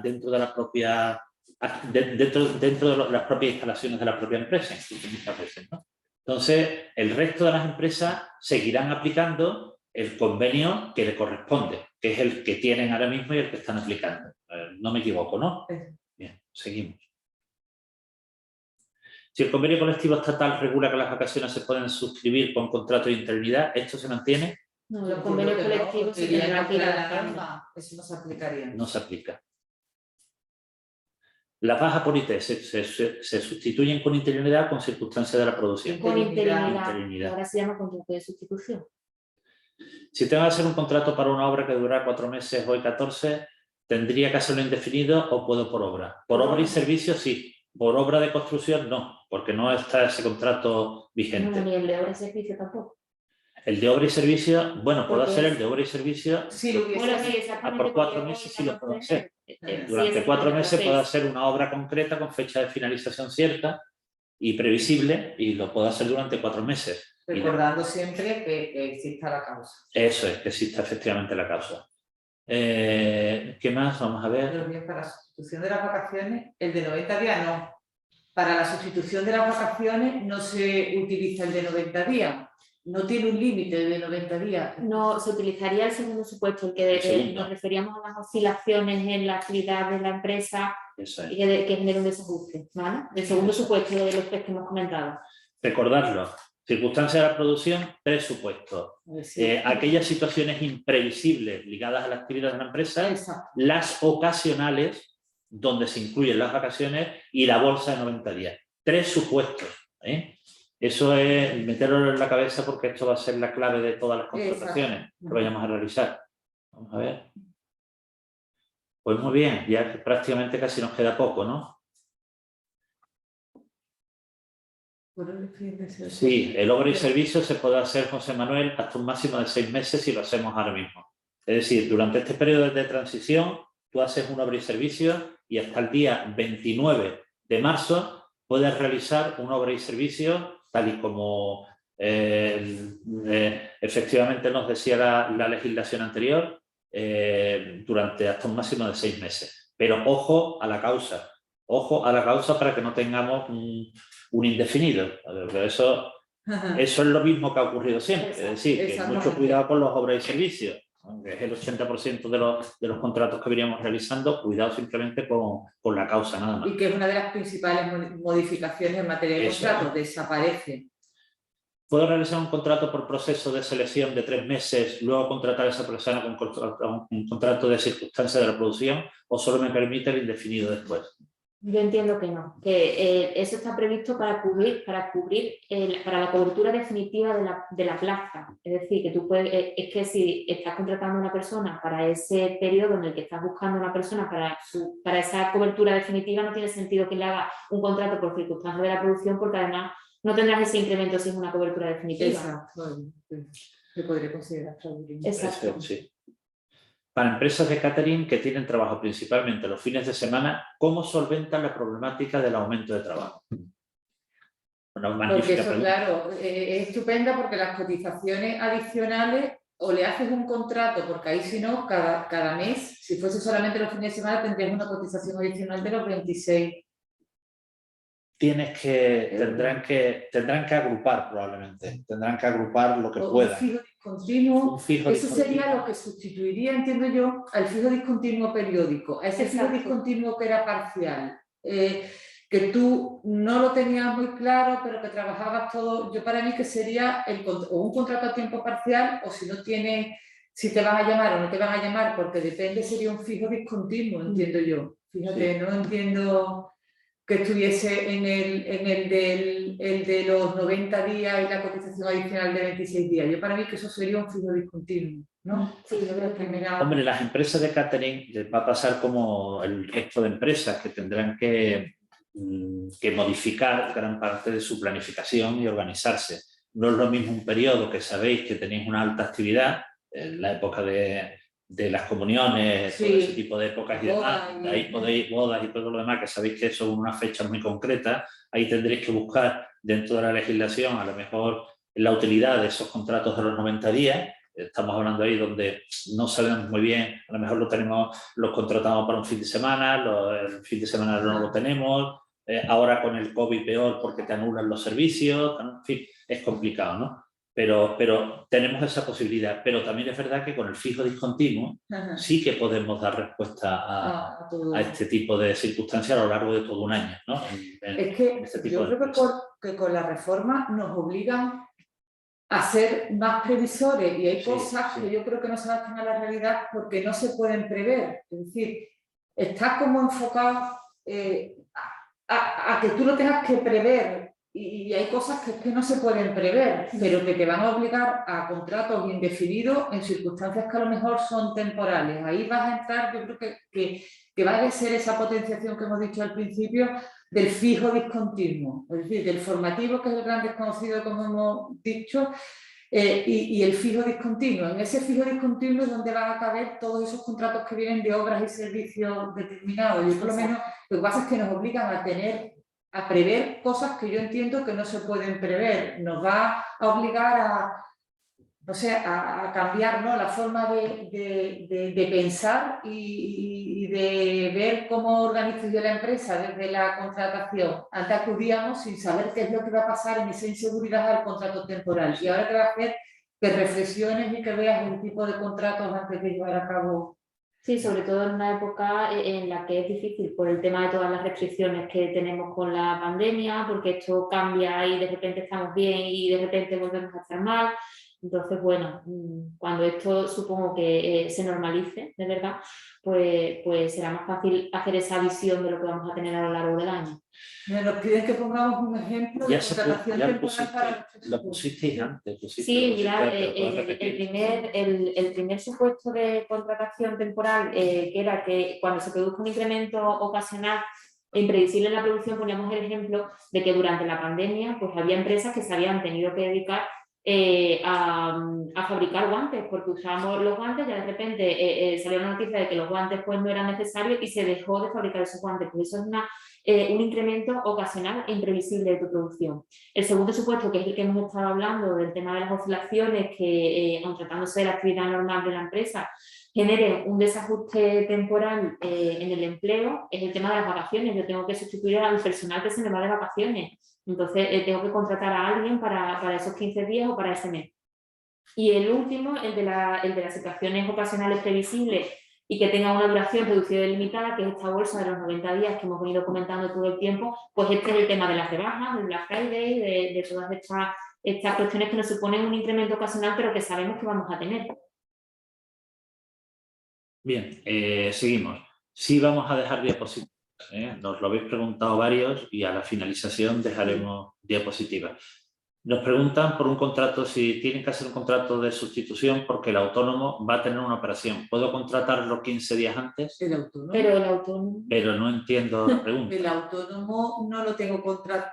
instalaciones de la propia empresa, incluso muchas veces, ¿no? Entonces, el resto de las empresas seguirán aplicando el convenio que le corresponde, que es el que tienen ahora mismo y el que están aplicando. No me equivoco, ¿no? Bien, seguimos. Si el convenio colectivo estatal regula que las vacaciones se pueden suscribir con contrato de interinidad, ¿esto se mantiene? No, los convenios colectivos se tendrán que ir a la norma. Eso no se aplicaría. No se aplica. Las bajas por IT se sustituyen con interinidad con circunstancias de la producción. Con interinidad. Interinidad. Ahora se llama contrato de sustitución. Si tengo que hacer un contrato para una obra que durará 4 meses, hoy 14, ¿tendría que hacerlo indefinido o puedo por obra? Por obra y servicio sí. Por obra de construcción no, porque no está ese contrato vigente. No, ni el de obra y servicio tampoco. El de obra y servicio, bueno, puedo hacer el de obra y servicio. Sí, lo Bueno, sí, por 4 meses sí lo puedo hacer. Durante 4 meses puedo hacer una obra concreta con fecha de finalización cierta y previsible y lo puedo hacer durante 4 meses. Recordando siempre que exista la causa. Eso es, que exista efectivamente la causa. ¿Qué más? Vamos a ver. Pero bien, para la sustitución de las vacaciones, el de 90 días no. Para la sustitución de las vacaciones no se utiliza el de 90 días. No tiene un límite de 90 días. No, se utilizaría el segundo supuesto, el que nos referíamos a las oscilaciones en la actividad de la empresa. Eso es. Y que genera un desajuste, ¿vale? El segundo supuesto de los 3 que hemos comentado. Recordarlo. Circunstancias de la producción, 3 supuestos. Aquellas situaciones imprevisibles ligadas a la actividad de la empresa, las ocasionales, donde se incluyen las vacaciones y la bolsa de 90 días. 3 supuestos. Eso es meterlo en la cabeza porque esto va a ser la clave de todas las contrataciones que vayamos a realizar. Vamos a ver. Pues muy bien, ya prácticamente casi nos queda poco, ¿no? Sí, el obra y servicio se puede hacer, José Manuel, hasta un máximo de 6 meses si lo hacemos ahora mismo. Es decir, durante este periodo de transición, tú haces un obra y servicio y hasta el día 29 de marzo puedes realizar un obra y servicio tal y como efectivamente nos decía la legislación anterior, durante hasta un máximo de 6 meses. Pero ojo a la causa para que no tengamos un indefinido. Eso es lo mismo que ha ocurrido siempre. Es decir, que mucho cuidado con los obras y servicios, que es el 80% de los contratos que veníamos realizando, cuidado simplemente con la causa nada más. Y que es una de las principales modificaciones en materia de contratos, desaparece. ¿Puedo realizar un contrato por proceso de selección de 3 meses, luego contratar a esa persona con un contrato de circunstancia de la producción o solo me permite el indefinido después? Yo entiendo que no, que eso está previsto para cubrir para la cobertura definitiva de la plaza. Es decir, que tú puedes, es que si estás contratando a una persona para ese periodo en el que estás buscando a una persona para esa cobertura definitiva, no tiene sentido que le haga un contrato por circunstancias de la producción, porque además no tendrás ese incremento si es una cobertura definitiva. Exacto. Se podría considerar fraudulento. Exacto. Sí. Para empresas de catering que tienen trabajo principalmente los fines de semana, ¿cómo solventan la problemática del aumento de trabajo? Una Porque eso, pregunta. claro, es estupenda porque las cotizaciones adicionales o le haces un contrato, porque ahí si no, cada mes, si fuese solamente los fines de semana, tendrías una cotización adicional de los 26. Tendrán que agrupar probablemente, tendrán que agrupar lo que puedan. Un fijo discontinuo, Un fijo eso discontinuo. sería lo que sustituiría, entiendo yo, al fijo discontinuo periódico, a ese fijo discontinuo que era parcial, que tú no lo tenías muy claro, pero que trabajabas todo. Yo para mí que sería o un contrato a tiempo parcial, o si no tienes, si te van a llamar o no te van a llamar, porque depende, sería un fijo discontinuo, entiendo yo. Fíjate, Sí. no entiendo que estuviese en el de los 90 días y la cotización adicional de 26 días. Yo para mí que eso sería un fijo discontinuo, ¿no? Sí, yo creo que Hombre, las empresas de catering les va a pasar como el resto de empresas que tendrán que modificar gran parte de su planificación y organizarse. No es lo mismo un periodo que sabéis que tenéis una alta actividad, en la época de las comuniones, Sí. todo ese tipo de épocas y demás, Bodas y- ahí podéis, bodas y todo lo demás, que sabéis que son unas fechas muy concretas, ahí tendréis que buscar dentro de la legislación a lo mejor la utilidad de esos contratos de los 90 días. Estamos hablando ahí donde no sabemos muy bien, a lo mejor los contratamos para un fin de semana, el fin de semana no lo tenemos, ahora con el COVID peor porque te anulan los servicios, en fin, es complicado, ¿no? Pero tenemos esa posibilidad, pero también es verdad que con el fijo discontinuo Ajá. sí que podemos dar respuesta A todo. a este tipo de circunstancias a lo largo de todo un año, ¿no? Es que este tipo yo de creo que, empresas. que con la reforma nos obligan a ser más previsores y hay Sí, cosas sí. que yo creo que no se adaptan a la realidad porque no se pueden prever. Es decir, está como enfocado a que tú lo tengas que prever y hay cosas que no se pueden prever, pero que te van a obligar a contratos indefinidos en circunstancias que a lo mejor son temporales. Ahí vas a entrar, yo creo que va a ser esa potenciación que hemos dicho al principio del fijo discontinuo, es decir, del formativo, que es el gran desconocido, como hemos dicho, y el fijo discontinuo. En ese fijo discontinuo es donde van a caber todos esos contratos que vienen de obras y servicios determinados. Yo por lo menos, lo que pasa es que nos obligan a prever cosas que yo entiendo que no se pueden prever. Nos va a obligar a cambiar, ¿no?, la forma de pensar y de ver cómo organizo yo la empresa desde la contratación. Antes acudíamos sin saber qué es lo que va a pasar en esa inseguridad al contrato temporal. Y ahora te va a hacer que reflexiones y que veas el tipo de contratos antes de llevar a cabo. sí, sobre todo en una época en la que es difícil por el tema de todas las restricciones que tenemos con la pandemia, porque esto cambia y de repente estamos bien y de repente volvemos a estar mal. Entonces, bueno, cuando esto supongo que se normalice, de verdad, pues será más fácil hacer esa visión de lo que vamos a tener a lo largo del año. Nos piden que pongamos un ejemplo de contratación temporal para Lo pusisteis antes. Sí, mira, el primer supuesto de contratación temporal, que era que cuando se produzca un incremento ocasional e imprevisible en la producción, poníamos el ejemplo de que durante la pandemia pues había empresas que se habían tenido que dedicar a fabricar guantes, porque usábamos los guantes y de repente salió la noticia de que los guantes pues no eran necesarios y se dejó de fabricar esos guantes. Pues eso es un incremento ocasional e imprevisible de tu producción. El segundo supuesto, que es el que hemos estado hablando, del tema de las oscilaciones que, aun tratándose de la actividad normal de la empresa, genere un desajuste temporal en el empleo, es el tema de las vacaciones. Yo tengo que sustituir al personal que se me va de vacaciones. Entonces, tengo que contratar a alguien para esos 15 días o para ese mes. Y el último, el de las situaciones ocasionales previsibles y que tenga una duración reducida y limitada, que es esta bolsa de los 90 días que hemos venido comentando todo el tiempo, pues este es el tema de las rebajas, del Black Friday, de todas estas cuestiones que nos suponen un incremento ocasional, pero que sabemos que vamos a tener. Bien, seguimos. Sí vamos a dejar diapositivas. Nos lo habéis preguntado varios y a la finalización dejaremos diapositivas. Nos preguntan por un contrato, si tienen que hacer un contrato de sustitución porque el autónomo va a tener una operación. ¿Puedo contratarlo 15 días antes? El autónomo. Pero el autónomo... Pero no entiendo la pregunta. El autónomo no lo tengo contratado.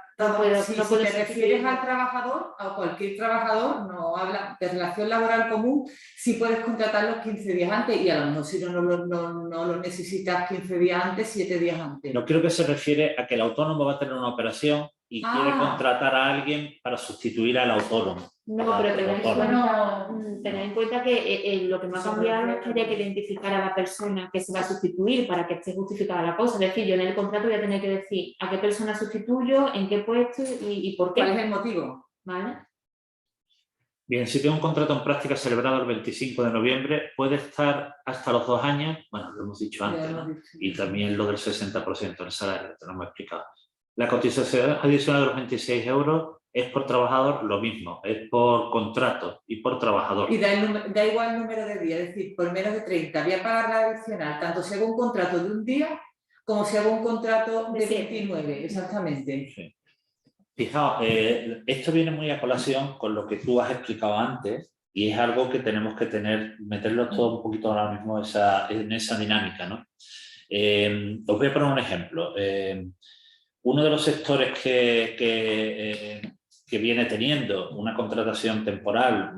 Si no puedo te refieres al trabajador, a cualquier trabajador, no habla de relación laboral común, sí puedes contratarlos 15 días antes y a lo mejor si no lo necesitas 15 días antes, 7 días antes. No, creo que se refiere a que el autónomo va a tener una operación y quiere contratar a alguien para sustituir al autónomo. No, pero tener en cuenta que lo que me ha cambiado es que haya que identificar a la persona que se va a sustituir para que esté justificada la cosa. Es decir, yo en el contrato voy a tener que decir a qué persona sustituyo, en qué puesto y por qué. ¿Cuál es el motivo? ¿Vale? Bien, si tengo un contrato en práctica celebrado el 25 de noviembre, puede estar hasta los 2 años, bueno, lo hemos dicho antes, ¿no? Y también lo del 60% del salario, te lo hemos explicado. La cotización adicional de los 26 euros es por trabajador lo mismo, es por contrato y por trabajador. Y da igual el número de días, es decir, por menos de 30 voy a pagar la adicional, tanto sea un contrato de un día como si hago un contrato de De siete. 29, exactamente. Sí. Fijaos, esto viene muy a colación con lo que tú has explicado antes y es algo que tenemos que meterlo todo un poquito ahora mismo en esa dinámica, ¿no? Os voy a poner un ejemplo. Uno de los sectores que viene teniendo una contratación temporal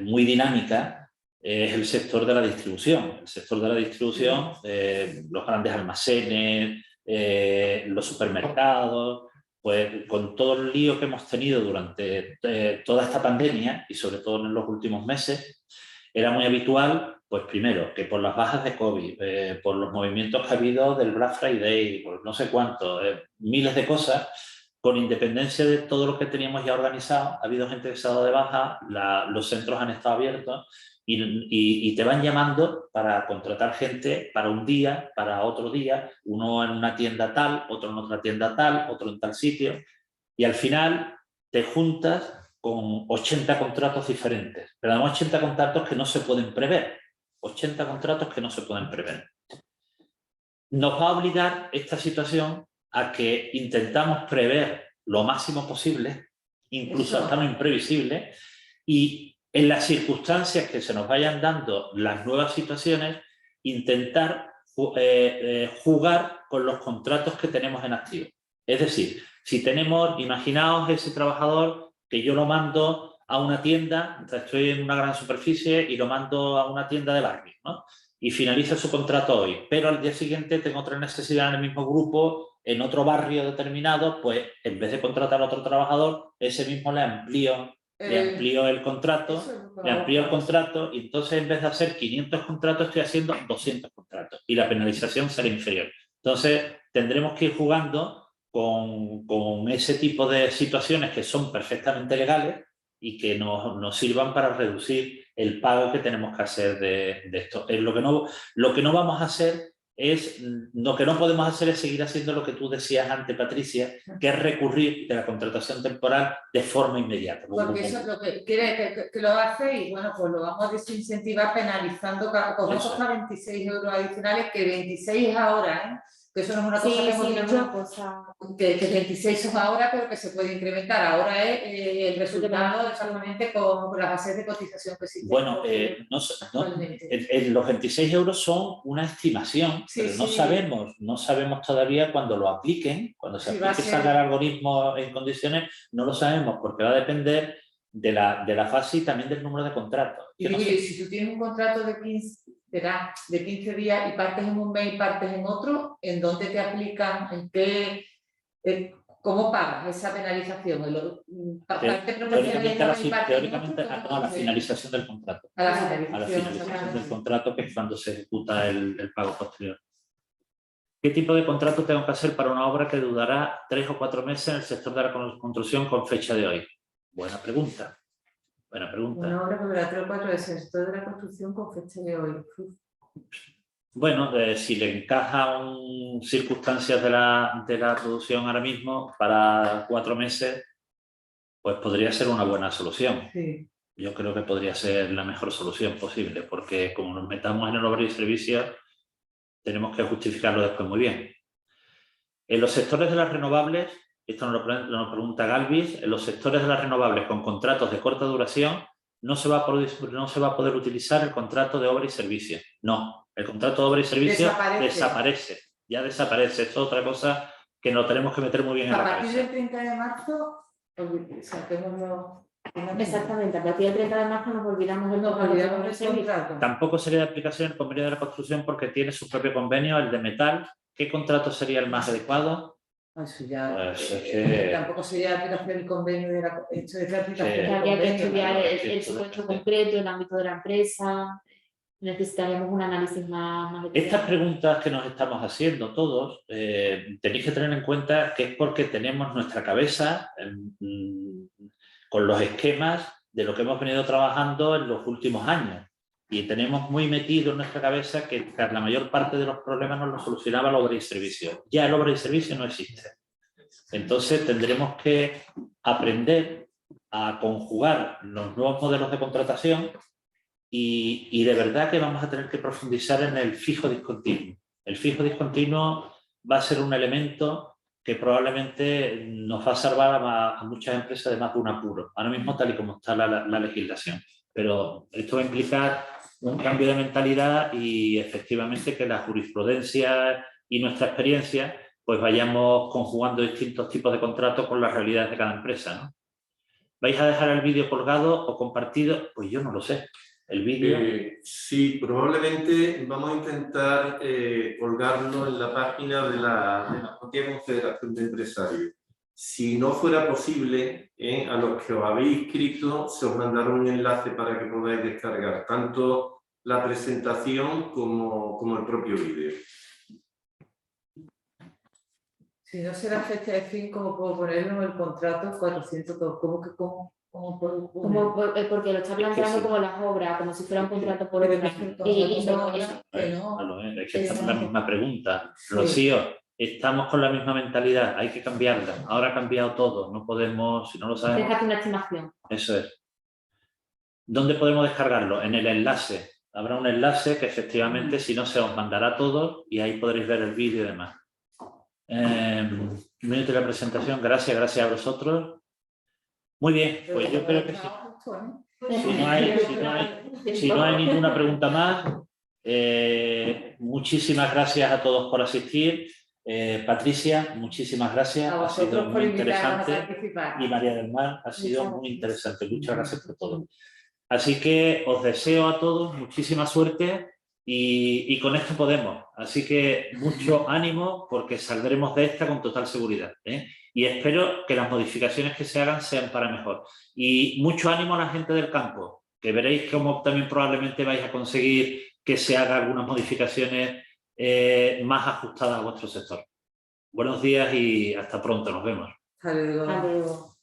muy dinámica es el sector de la distribución. El sector de la distribución, los grandes almacenes, los supermercados, pues con todo el lío que hemos tenido durante toda esta pandemia y sobre todo en los últimos meses, era muy habitual, pues primero, que por las bajas de COVID, por los movimientos que ha habido del Black Friday, por no sé cuánto, miles de cosas, con independencia de todo lo que teníamos ya organizado, ha habido gente que se ha dado de baja, los centros han estado abiertos y te van llamando para contratar gente para un día, para otro día, uno en una tienda tal, otro en otra tienda tal, otro en tal sitio, y al final te juntas con 80 contratos diferentes, pero además 80 contratos que no se pueden prever, 80 contratos que no se pueden prever. Nos va a obligar esta situación a que intentamos prever lo máximo posible, incluso hasta lo imprevisible, y en las circunstancias que se nos vayan dando las nuevas situaciones, intentar jugar con los contratos que tenemos en activo. Es decir, si tenemos, imaginaos ese trabajador que yo lo mando a una tienda, o sea, estoy en una gran superficie y lo mando a una tienda de barrio, ¿no? Y finaliza su contrato hoy, pero al día siguiente tengo otra necesidad en el mismo grupo, en otro barrio determinado, pues en vez de contratar a otro trabajador, ese mismo le amplío el contrato, y entonces en vez de hacer 500 contratos estoy haciendo 200 contratos y la penalización será inferior. Entonces tendremos que ir jugando con ese tipo de situaciones que son perfectamente legales y que nos sirvan para reducir el pago que tenemos que hacer de esto. Lo que no vamos a hacer lo que no podemos hacer es seguir haciendo lo que tú decías antes, Patricia, que es recurrir de la contratación temporal de forma inmediata. Porque eso es lo que quiere que lo hace y bueno, pues lo vamos a desincentivar penalizando, como costar 26 euros adicionales, que 26 es ahora, que eso no es una cosa que hemos dicho, que 26 son ahora, pero que se puede incrementar. Ahora es el resultado exactamente con las bases de cotización que existen. Bueno, los 26 euros son una estimación, Sí, pero sí. no sabemos todavía cuando lo apliquen, cuando se aplique salga el algoritmo en condiciones, no lo sabemos porque va a depender de la fase y también del número de contratos. Y si tú tienes un contrato de 15 días y partes en un mes y partes en otro, ¿en dónde te aplican? ¿En qué? ¿Cómo pagas esa penalización? Teóricamente a la finalización del contrato. A la finalización del contrato, que es cuando se ejecuta el pago posterior. ¿Qué tipo de contrato tengo que hacer para una obra que durará 3 o 4 meses en el sector de la construcción con fecha de hoy? Buena pregunta. Buena pregunta. Una obra que durará 3 o 4 meses en el sector de la construcción con fecha de hoy. Bueno, si le encajan circunstancias de la producción ahora mismo para 4 meses, pues podría ser una buena solución. Sí. Yo creo que podría ser la mejor solución posible, porque como nos metamos en el obra y servicios, tenemos que justificarlo después muy bien. En los sectores de las renovables, esto nos lo pregunta Galvis, en los sectores de las renovables con contratos de corta duración, no se va a poder utilizar el contrato de obra y servicio. No, el contrato de obra y servicio desaparece. Ya desaparece. Esto es otra cosa que nos tenemos que meter muy bien en la cabeza. A partir del 30 de marzo, saquémoslo. Exactamente, a partir del 30 de marzo nos olvidamos del contrato. Tampoco sería de aplicación el convenio de la construcción porque tiene su propio convenio, el de metal. ¿Qué contrato sería el más adecuado? Eso ya, pues es que... Tampoco sería de aplicación el convenio de la aplicación. Habría que estudiar el supuesto concreto, el ámbito de la empresa. Necesitaríamos un análisis más Estas preguntas que nos estamos haciendo todos, tenéis que tener en cuenta que es porque tenemos nuestra cabeza con los esquemas de lo que hemos venido trabajando en los últimos años. Y tenemos muy metido en nuestra cabeza que la mayor parte de los problemas nos los solucionaba el obra y servicio. Ya el obra y servicio no existe. Entonces tendremos que aprender a conjugar los nuevos modelos de contratación y de verdad que vamos a tener que profundizar en el fijo discontinuo. El fijo discontinuo va a ser un elemento que probablemente nos va a salvar a muchas empresas de más de un apuro, ahora mismo tal y como está la legislación. Pero esto va a implicar un cambio de mentalidad y efectivamente que la jurisprudencia y nuestra experiencia pues vayamos conjugando distintos tipos de contratos con las realidades de cada empresa, ¿no? ¿Vais a dejar el vídeo colgado o compartido? Pues yo no lo sé. El vídeo... Sí, probablemente vamos a intentar colgarlo en la página de la propia Confederación de Empresarios. Si no fuera posible, a los que os habéis inscrito se os mandará un enlace para que podáis descargar tanto la presentación como el propio vídeo. Si no será fecha de fin, ¿cómo puedo ponerlo en el contrato? 400, ¿cómo puedo poner? Porque lo está planteando como las obras, como si fuera un contrato por obra. Y no, es que es la misma pregunta. Rocío, estamos con la misma mentalidad, hay que cambiarla. Ahora ha cambiado todo, no podemos, si no lo sabemos... Déjate una estimación. Eso es. ¿Dónde podemos descargarlo? En el enlace. Habrá un enlace que efectivamente, si no, se os mandará a todos y ahí podréis ver el vídeo y demás. Minuto de la presentación, gracias a vosotros. Muy bien, pues yo creo que sí. Si no hay ninguna pregunta más, muchísimas gracias a todos por asistir. Patricia, muchísimas gracias, ha sido muy interesante. Y María del Mar, ha sido muy interesante. Muchas gracias por todo. Así que os deseo a todos muchísima suerte. Y con esto podemos, así que mucho ánimo porque saldremos de esta con total seguridad, ¿eh? Y espero que las modificaciones que se hagan sean para mejor. Y mucho ánimo a la gente del campo, que veréis cómo también probablemente vais a conseguir que se hagan algunas modificaciones más ajustadas a vuestro sector. Buenos días y hasta pronto, nos vemos. Hasta luego. Hasta luego.